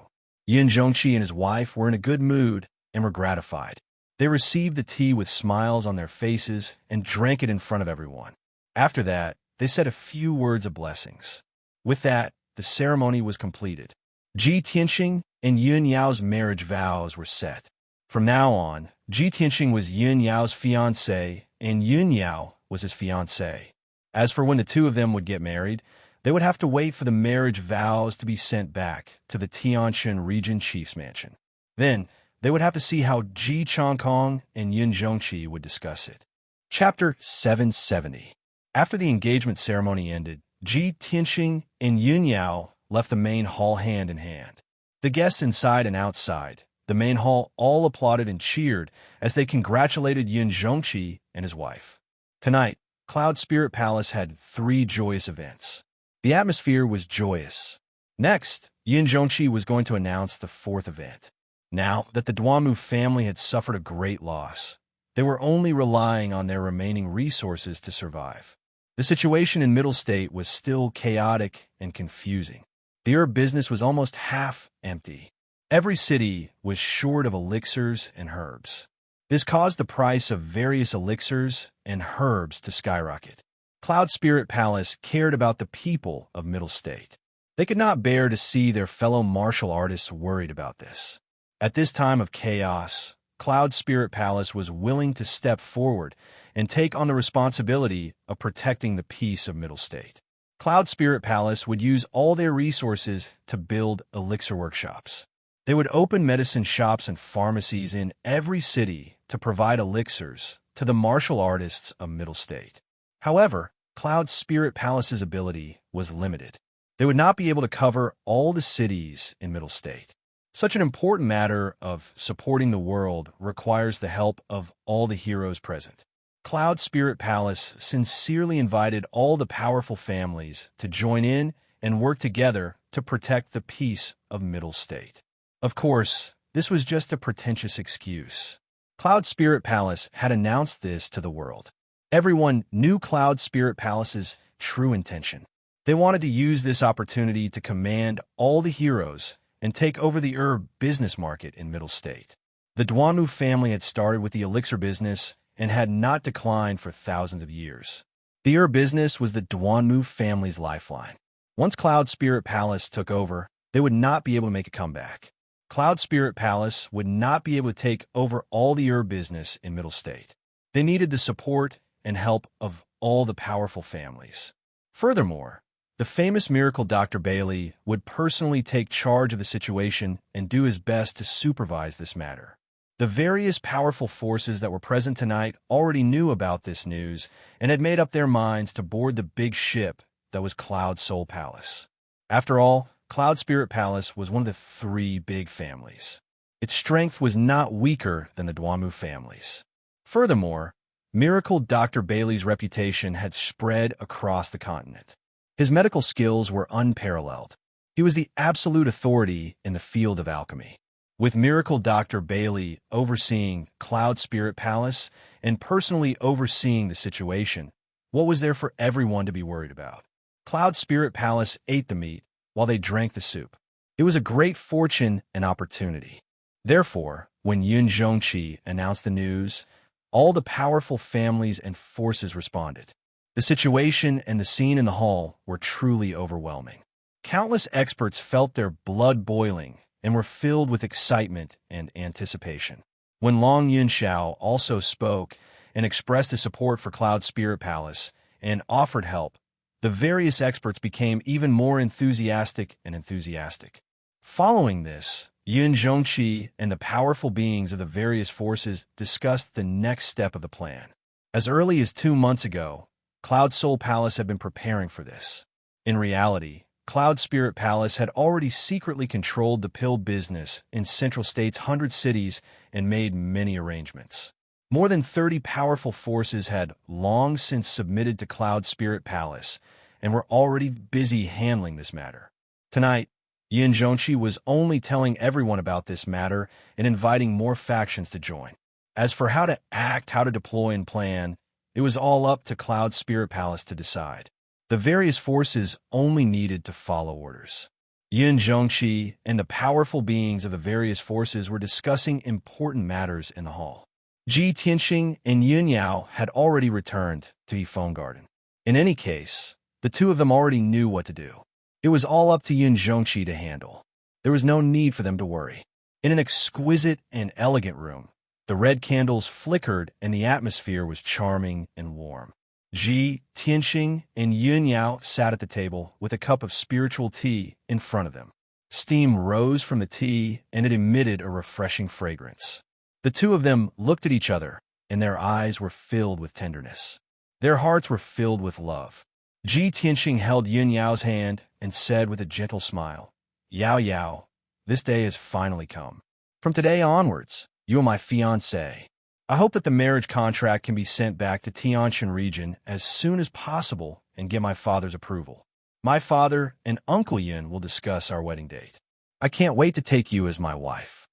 Yun Zhongqi and his wife were in a good mood and were gratified. They received the tea with smiles on their faces and drank it in front of everyone. After that, they said a few words of blessings. With that, the ceremony was completed. Ji Tianxing and Yun Yao's marriage vows were set. From now on, Ji Tianxing was Yun Yao's fiancé and Yun Yao was his fiancée. As for when the two of them would get married, they would have to wait for the marriage vows to be sent back to the Tianshan region chief's mansion. Then, they would have to see how Ji Changkong and Yun Zhongqi would discuss it. Chapter 770. After the engagement ceremony ended, Ji Tianxing and Yun Yao left the main hall hand in hand. The guests inside and outside the main hall all applauded and cheered as they congratulated Yun Zhongqi and his wife. Tonight, Cloud Spirit Palace had 3 joyous events. The atmosphere was joyous. Next, Yun Zhongqi was going to announce the 4th event. Now that the Duanmu family had suffered a great loss, they were only relying on their remaining resources to survive. The situation in Middle State was still chaotic and confusing. The herb business was almost half empty. Every city was short of elixirs and herbs. This caused the price of various elixirs and herbs to skyrocket. Cloud Spirit Palace cared about the people of Middle State. They could not bear to see their fellow martial artists worried about this. At this time of chaos, Cloud Spirit Palace was willing to step forward and take on the responsibility of protecting the peace of Middle State. Cloud Spirit Palace would use all their resources to build elixir workshops. They would open medicine shops and pharmacies in every city to provide elixirs to the martial artists of Middle State. However, Cloud Spirit Palace's ability was limited. They would not be able to cover all the cities in Middle State. Such an important matter of supporting the world requires the help of all the heroes present. Cloud Spirit Palace sincerely invited all the powerful families to join in and work together to protect the peace of Middle State. Of course, this was just a pretentious excuse. Cloud Spirit Palace had announced this to the world. Everyone knew Cloud Spirit Palace's true intention. They wanted to use this opportunity to command all the heroes and take over the herb business market in Middle State. The Duanmu family had started with the elixir business and had not declined for thousands of years. The business was the Duanmu family's lifeline. Once Cloud Spirit Palace took over, they would not be able to make a comeback. Cloud Spirit Palace would not be able to take over all the business in Middle State. They needed the support and help of all the powerful families. Furthermore, the famous miracle Dr. Bailey would personally take charge of the situation and do his best to supervise this matter. The various powerful forces that were present tonight already knew about this news and had made up their minds to board the big ship that was Cloud Soul Palace. After all, Cloud Spirit Palace was one of the three big families. Its strength was not weaker than the Duanmu families. Furthermore, Miracle Dr. Bailey's reputation had spread across the continent. His medical skills were unparalleled. He was the absolute authority in the field of alchemy. With Miracle Dr. Bailey overseeing Cloud Spirit Palace and personally overseeing the situation, what was there for everyone to be worried about? Cloud Spirit Palace ate the meat while they drank the soup. It was a great fortune and opportunity. Therefore, when Yun Zhongqi announced the news, all the powerful families and forces responded. The situation and the scene in the hall were truly overwhelming. Countless experts felt their blood boiling and were filled with excitement and anticipation. When Long Yunxiao also spoke and expressed his support for Cloud Spirit Palace and offered help, the various experts became even more enthusiastic and enthusiastic. Following this, Yun Zhongqi and the powerful beings of the various forces discussed the next step of the plan. As early as 2 months ago, Cloud Soul Palace had been preparing for this. In reality, Cloud Spirit Palace had already secretly controlled the pill business in Central State's 100 cities and made many arrangements. More than 30 powerful forces had long since submitted to Cloud Spirit Palace and were already busy handling this matter. Tonight, Yin Zhongqi was only telling everyone about this matter and inviting more factions to join. As for how to act, how to deploy and plan, it was all up to Cloud Spirit Palace to decide. The various forces only needed to follow orders. Yin Zhongqi and the powerful beings of the various forces were discussing important matters in the hall. Ji Tianxing and Yun Yao had already returned to Yifeng Garden. In any case, the two of them already knew what to do. It was all up to Yun Zhongqi to handle. There was no need for them to worry. In an exquisite and elegant room, the red candles flickered and the atmosphere was charming and warm. Ji Tianxing and Yun Yao sat at the table with a cup of spiritual tea in front of them. Steam rose from the tea and it emitted a refreshing fragrance. The two of them looked at each other and their eyes were filled with tenderness. Their hearts were filled with love. Ji Tianxing held Yun Yao's hand and said with a gentle smile, "Yao Yao, this day has finally come. From today onwards, you are my fiancé. I hope that the marriage contract can be sent back to Tianshan region as soon as possible and get my father's approval. My father and Uncle Yun will discuss our wedding date. I can't wait to take you as my wife."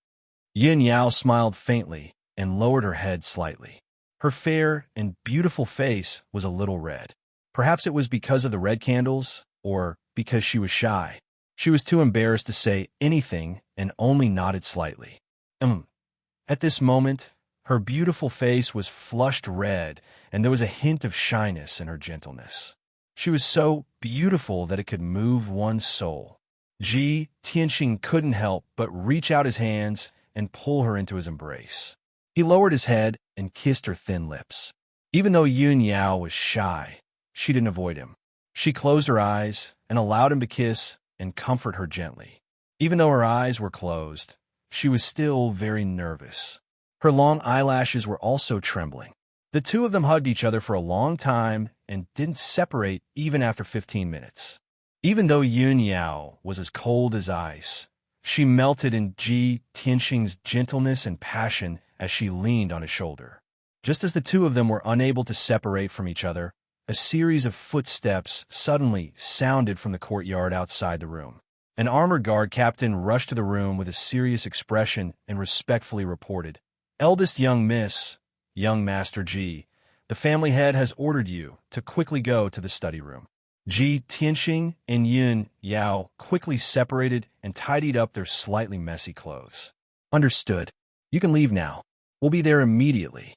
Yun Yao smiled faintly and lowered her head slightly. Her fair and beautiful face was a little red. Perhaps it was because of the red candles, or because she was shy. She was too embarrassed to say anything and only nodded slightly. At this moment, her beautiful face was flushed red, and there was a hint of shyness in her gentleness. She was so beautiful that it could move one's soul. Ji Tianxing couldn't help but reach out his hands and pull her into his embrace. He lowered his head and kissed her thin lips. Even though Yun Yao was shy, she didn't avoid him. She closed her eyes and allowed him to kiss and comfort her gently. Even though her eyes were closed, she was still very nervous. Her long eyelashes were also trembling. The two of them hugged each other for a long time and didn't separate even after 15 minutes. Even though Yun Yao was as cold as ice, she melted in Ji Tianxing's gentleness and passion as she leaned on his shoulder. Just as the two of them were unable to separate from each other, a series of footsteps suddenly sounded from the courtyard outside the room. An armored guard captain rushed to the room with a serious expression and respectfully reported, "Eldest young miss, young Master Ji, the family head has ordered you to quickly go to the study room." Ji Tianxing and Yun Yao quickly separated and tidied up their slightly messy clothes. "Understood. You can leave now. We'll be there immediately."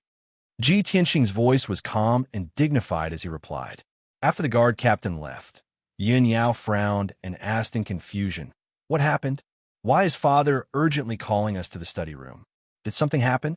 Ji Tianxing's voice was calm and dignified as he replied. After the guard captain left, Yun Yao frowned and asked in confusion, "What happened? Why is father urgently calling us to the study room? Did something happen?"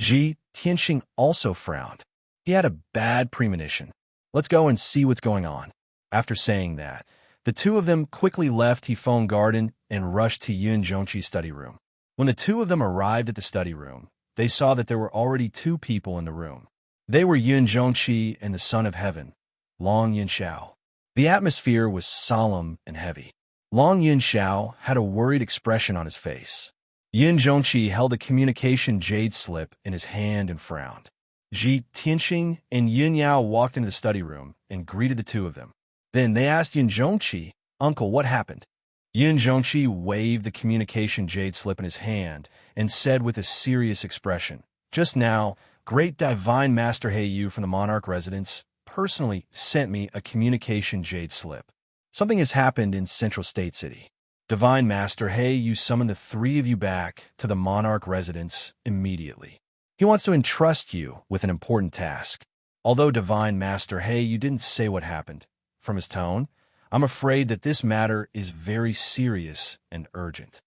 Ji Tianxing also frowned. He had a bad premonition. "Let's go and see what's going on." After saying that, the two of them quickly left Hefeng Garden and rushed to Yun Zhongqi's study room. When the two of them arrived at the study room, they saw that there were already two people in the room. They were Yun Zhongqi and the son of heaven, Long Yunxiao. The atmosphere was solemn and heavy. Long Yunxiao had a worried expression on his face. Yun Zhongqi held a communication jade slip in his hand and frowned. Ji Tianxing and Yun Yao walked into the study room and greeted the two of them. Then they asked Yun Zhongqi, "Uncle, what happened?" Yun Zhongqi waved the communication jade slip in his hand and said with a serious expression, "Just now, great divine master Heiyu from the monarch residence personally sent me a communication jade slip. Something has happened in Central State City. Divine master Heiyu summoned the three of you back to the monarch residence immediately. He wants to entrust you with an important task." Although divine master Heiyu didn't say what happened, from his tone, I'm afraid that this matter is very serious and urgent.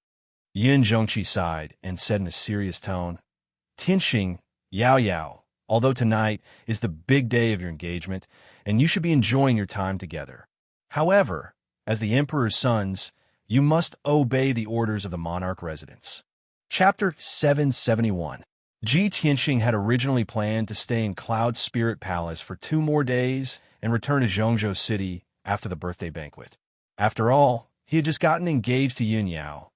Yun Zhongqi sighed and said in a serious tone, "Tianxing, Yao Yao, although tonight is the big day of your engagement, and you should be enjoying your time together. However, as the emperor's sons, you must obey the orders of the monarch residence." Chapter 771. Ji Tianxing had originally planned to stay in Cloud Spirit Palace for 2 more days and return to Zhongzhou City after the birthday banquet. After all, he had just gotten engaged to Yun Yao,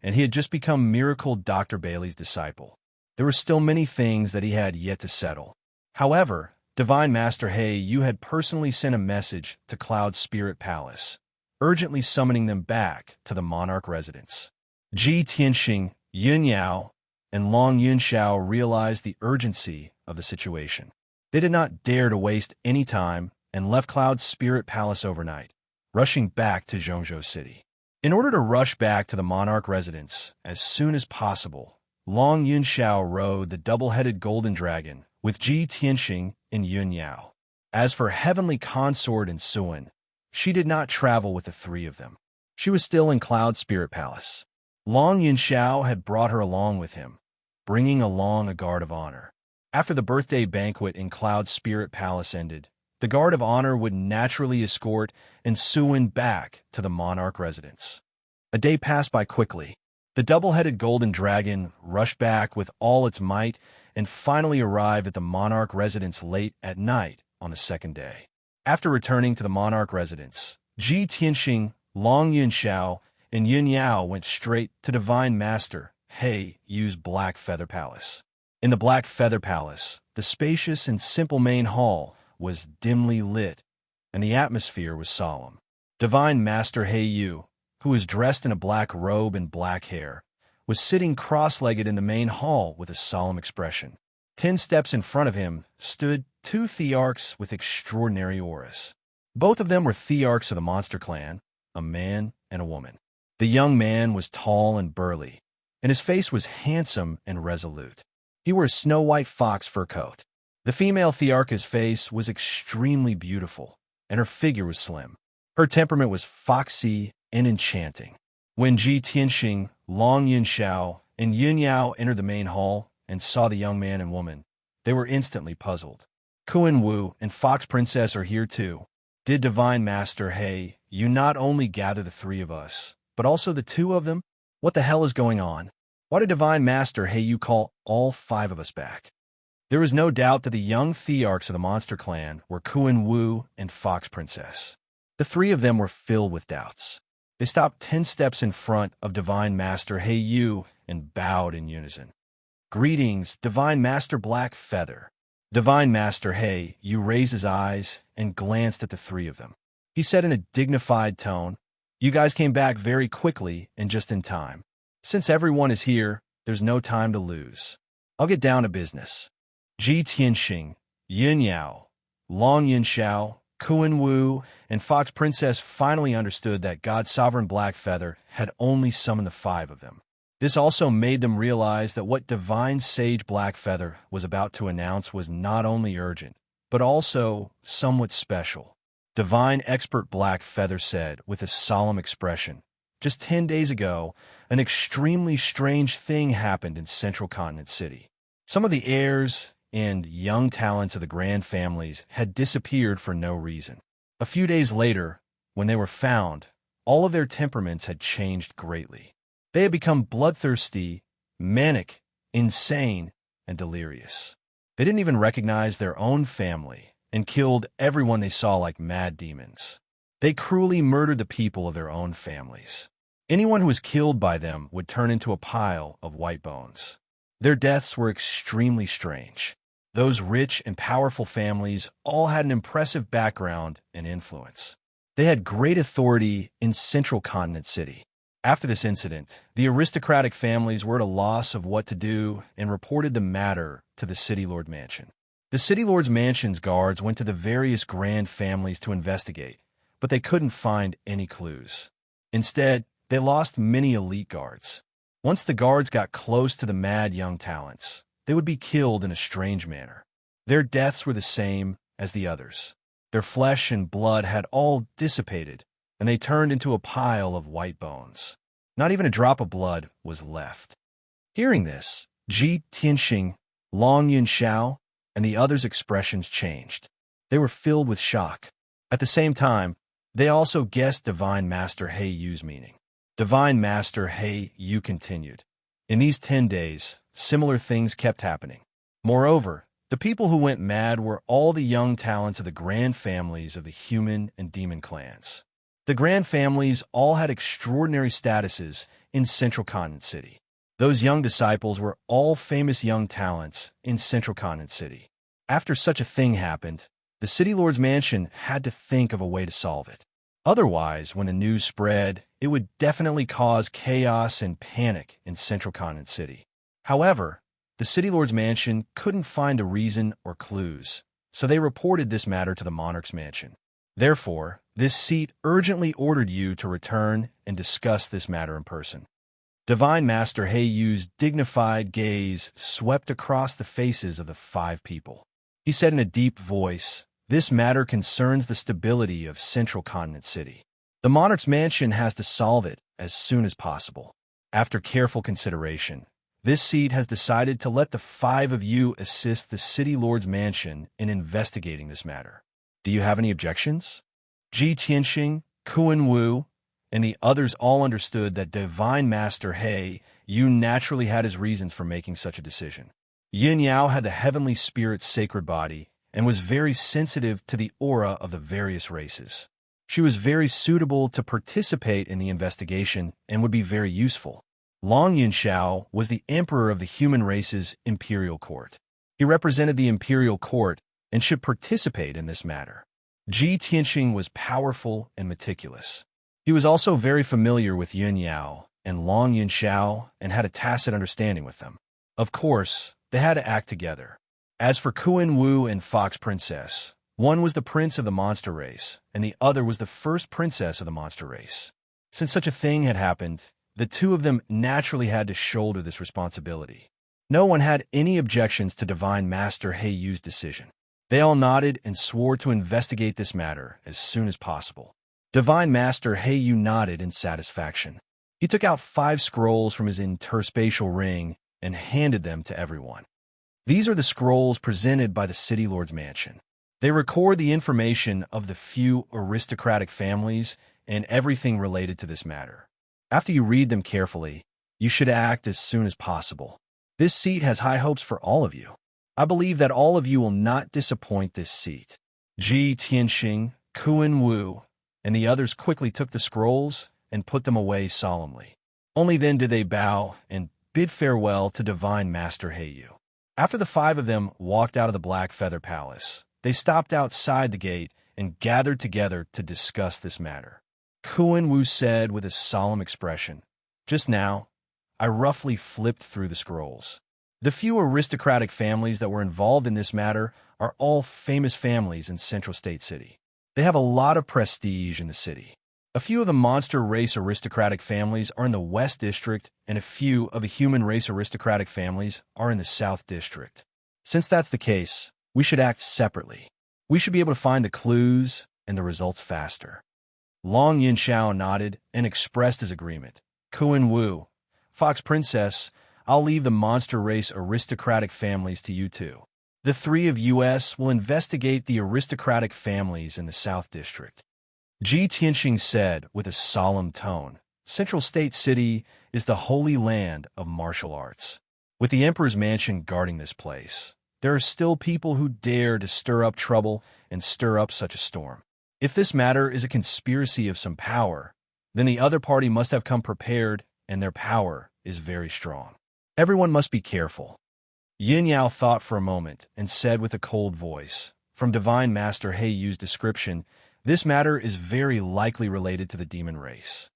and he had just become Miracle Dr. Bailey's disciple. There were still many things that he had yet to settle. However, Divine Master Heiyu had personally sent a message to Cloud Spirit Palace, urgently summoning them back to the monarch residence. Ji Tianxing, Yun Yao, and Long Yunxiao realized the urgency of the situation. They did not dare to waste any time and left Cloud Spirit Palace overnight, rushing back to Zhongzhou City. In order to rush back to the monarch residence as soon as possible, Long Yunxiao rode the double-headed golden dragon with Ji Tianxing and Yun Yao. As for Heavenly Consort and Suan, she did not travel with the three of them. She was still in Cloud Spirit Palace. Long Yunxiao had brought her along with him, bringing along a guard of honor. After the birthday banquet in Cloud Spirit Palace ended, the guard of honor would naturally escort and Suan back to the monarch residence. A day passed by quickly. The double-headed golden dragon rushed back with all its might and finally arrived at the monarch residence late at night on the second day. After returning to the monarch residence, Ji Tianxing, Long Yunxiao, and Yun Yao went straight to Divine Master Heiyu's Black Feather Palace. In the Black Feather Palace, the spacious and simple main hall was dimly lit, and the atmosphere was solemn. Divine Master Heiyu, who was dressed in a black robe and black hair, was sitting cross-legged in the main hall with a solemn expression. 10 steps in front of him stood 2 Thearchs with extraordinary auras. Both of them were Thearchs of the Monster Clan, a man and a woman. The young man was tall and burly, and his face was handsome and resolute. He wore a snow-white fox fur coat. The female Thearch's face was extremely beautiful, and her figure was slim. Her temperament was foxy and enchanting. When Ji Tianxing, Long Yunxiao, and Yun Yao entered the main hall and saw the young man and woman, they were instantly puzzled. Kuan Wu and Fox Princess are here too. Did Divine Master Hei, you not only gather the 3 of us, but also the 2 of them? What the hell is going on? Why did Divine Master Heiyu call all 5 of us back? There was no doubt that the young Thearchs of the Monster Clan were Kuan Wu and Fox Princess. The 3 of them were filled with doubts. They stopped 10 steps in front of Divine Master Heiyu and bowed in unison. "Greetings, Divine Master Black Feather." Divine Master Heiyu raised his eyes and glanced at the 3 of them. He said in a dignified tone, "You guys came back very quickly and just in time. Since everyone is here, there's no time to lose. I'll get down to business." Ji Tianxing, Yun Yao, Long Yunxiao, Kuan Wu, and Fox Princess finally understood that God Sovereign Black Feather had only summoned the 5 of them. This also made them realize that what divine sage Blackfeather was about to announce was not only urgent, but also somewhat special. Divine expert Blackfeather said with a solemn expression, "Just 10 days ago, an extremely strange thing happened in Central Continent City. Some of the heirs and young talents of the grand families had disappeared for no reason. A few days later, when they were found, all of their temperaments had changed greatly. They had become bloodthirsty, manic, insane, and delirious. They didn't even recognize their own family and killed everyone they saw like mad demons. They cruelly murdered the people of their own families. Anyone who was killed by them would turn into a pile of white bones. Their deaths were extremely strange. Those rich and powerful families all had an impressive background and influence. They had great authority in Central Continent City. After this incident, the aristocratic families were at a loss of what to do and reported the matter to the City Lord Mansion. The City Lord's Mansion's guards went to the various grand families to investigate, but they couldn't find any clues. Instead, they lost many elite guards. Once the guards got close to the mad young talents, they would be killed in a strange manner. Their deaths were the same as the others. Their flesh and blood had all dissipated, and they turned into a pile of white bones. Not even a drop of blood was left. Hearing this, Ji Tianxing, Long Yunxiao, and the others' expressions changed. They were filled with shock. At the same time, they also guessed Divine Master He Yu's meaning. Divine Master He Yu continued, "In these 10 days, similar things kept happening. Moreover, the people who went mad were all the young talents of the grand families of the human and demon clans. The grand families all had extraordinary statuses in Central Continent City. Those young disciples were all famous young talents in Central Continent City. After such a thing happened, the City Lord's Mansion had to think of a way to solve it. Otherwise, when the news spread, it would definitely cause chaos and panic in Central Continent City. However, the City Lord's Mansion couldn't find a reason or clues, so they reported this matter to the Monarch's Mansion. Therefore, this seat urgently ordered you to return and discuss this matter in person." Divine Master He Yu's dignified gaze swept across the faces of the 5 people. He said in a deep voice, "This matter concerns the stability of Central Continent City. The Monarch's Mansion has to solve it as soon as possible. After careful consideration, this seat has decided to let the 5 of you assist the City Lord's Mansion in investigating this matter. Do you have any objections?" Ji Tianxing, Kuan Wu, and the others all understood that Divine Master He Yu naturally had his reasons for making such a decision. Yin Yao had the heavenly spirit's sacred body and was very sensitive to the aura of the various races. She was very suitable to participate in the investigation and would be very useful. Long Yunxiao was the emperor of the human race's imperial court. He represented the imperial court and should participate in this matter. Ji Tianxing was powerful and meticulous. He was also very familiar with Yun Yao and Long Yunxiao and had a tacit understanding with them. Of course, they had to act together. As for Kuan Wu and Fox Princess, one was the prince of the monster race, and the other was the first princess of the monster race. Since such a thing had happened, the 2 of them naturally had to shoulder this responsibility. No one had any objections to Divine Master He Yu's decision. They all nodded and swore to investigate this matter as soon as possible. Divine Master He Yu nodded in satisfaction. He took out 5 scrolls from his interspatial ring and handed them to everyone. These are the scrolls presented by the City Lord's Mansion. They record the information of the few aristocratic families and everything related to this matter. After you read them carefully, you should act as soon as possible. This seat has high hopes for all of you. I believe that all of you will not disappoint this seat." Ji Tianxing, Kuan Wu, and the others quickly took the scrolls and put them away solemnly. Only then did they bow and bid farewell to Divine Master He Yu. After the 5 of them walked out of the Black Feather Palace, they stopped outside the gate and gathered together to discuss this matter. Kuan Wu said with a solemn expression, "Just now, I roughly flipped through the scrolls. The few aristocratic families that were involved in this matter are all famous families in Central State City. They have a lot of prestige in the city. A few of the monster race aristocratic families are in the West District, and a few of the human race aristocratic families are in the South District. Since that's the case, we should act separately. We should be able to find the clues and the results faster. Long Yin Xiao nodded and expressed his agreement. Kuan Wu, Fox Princess, I'll leave the monster race aristocratic families to you two. The three of us will investigate the aristocratic families in the South District. Ji Tianxing said with a solemn tone, Central State City is the holy land of martial arts. With the Emperor's mansion guarding this place, there are still people who dare to stir up trouble and stir up such a storm. If this matter is a conspiracy of some power, then the other party must have come prepared, and their power is very strong. Everyone must be careful. Yin Yao thought for a moment and said with a cold voice, from Divine Master He Yu's description, this matter is very likely related to the demon race.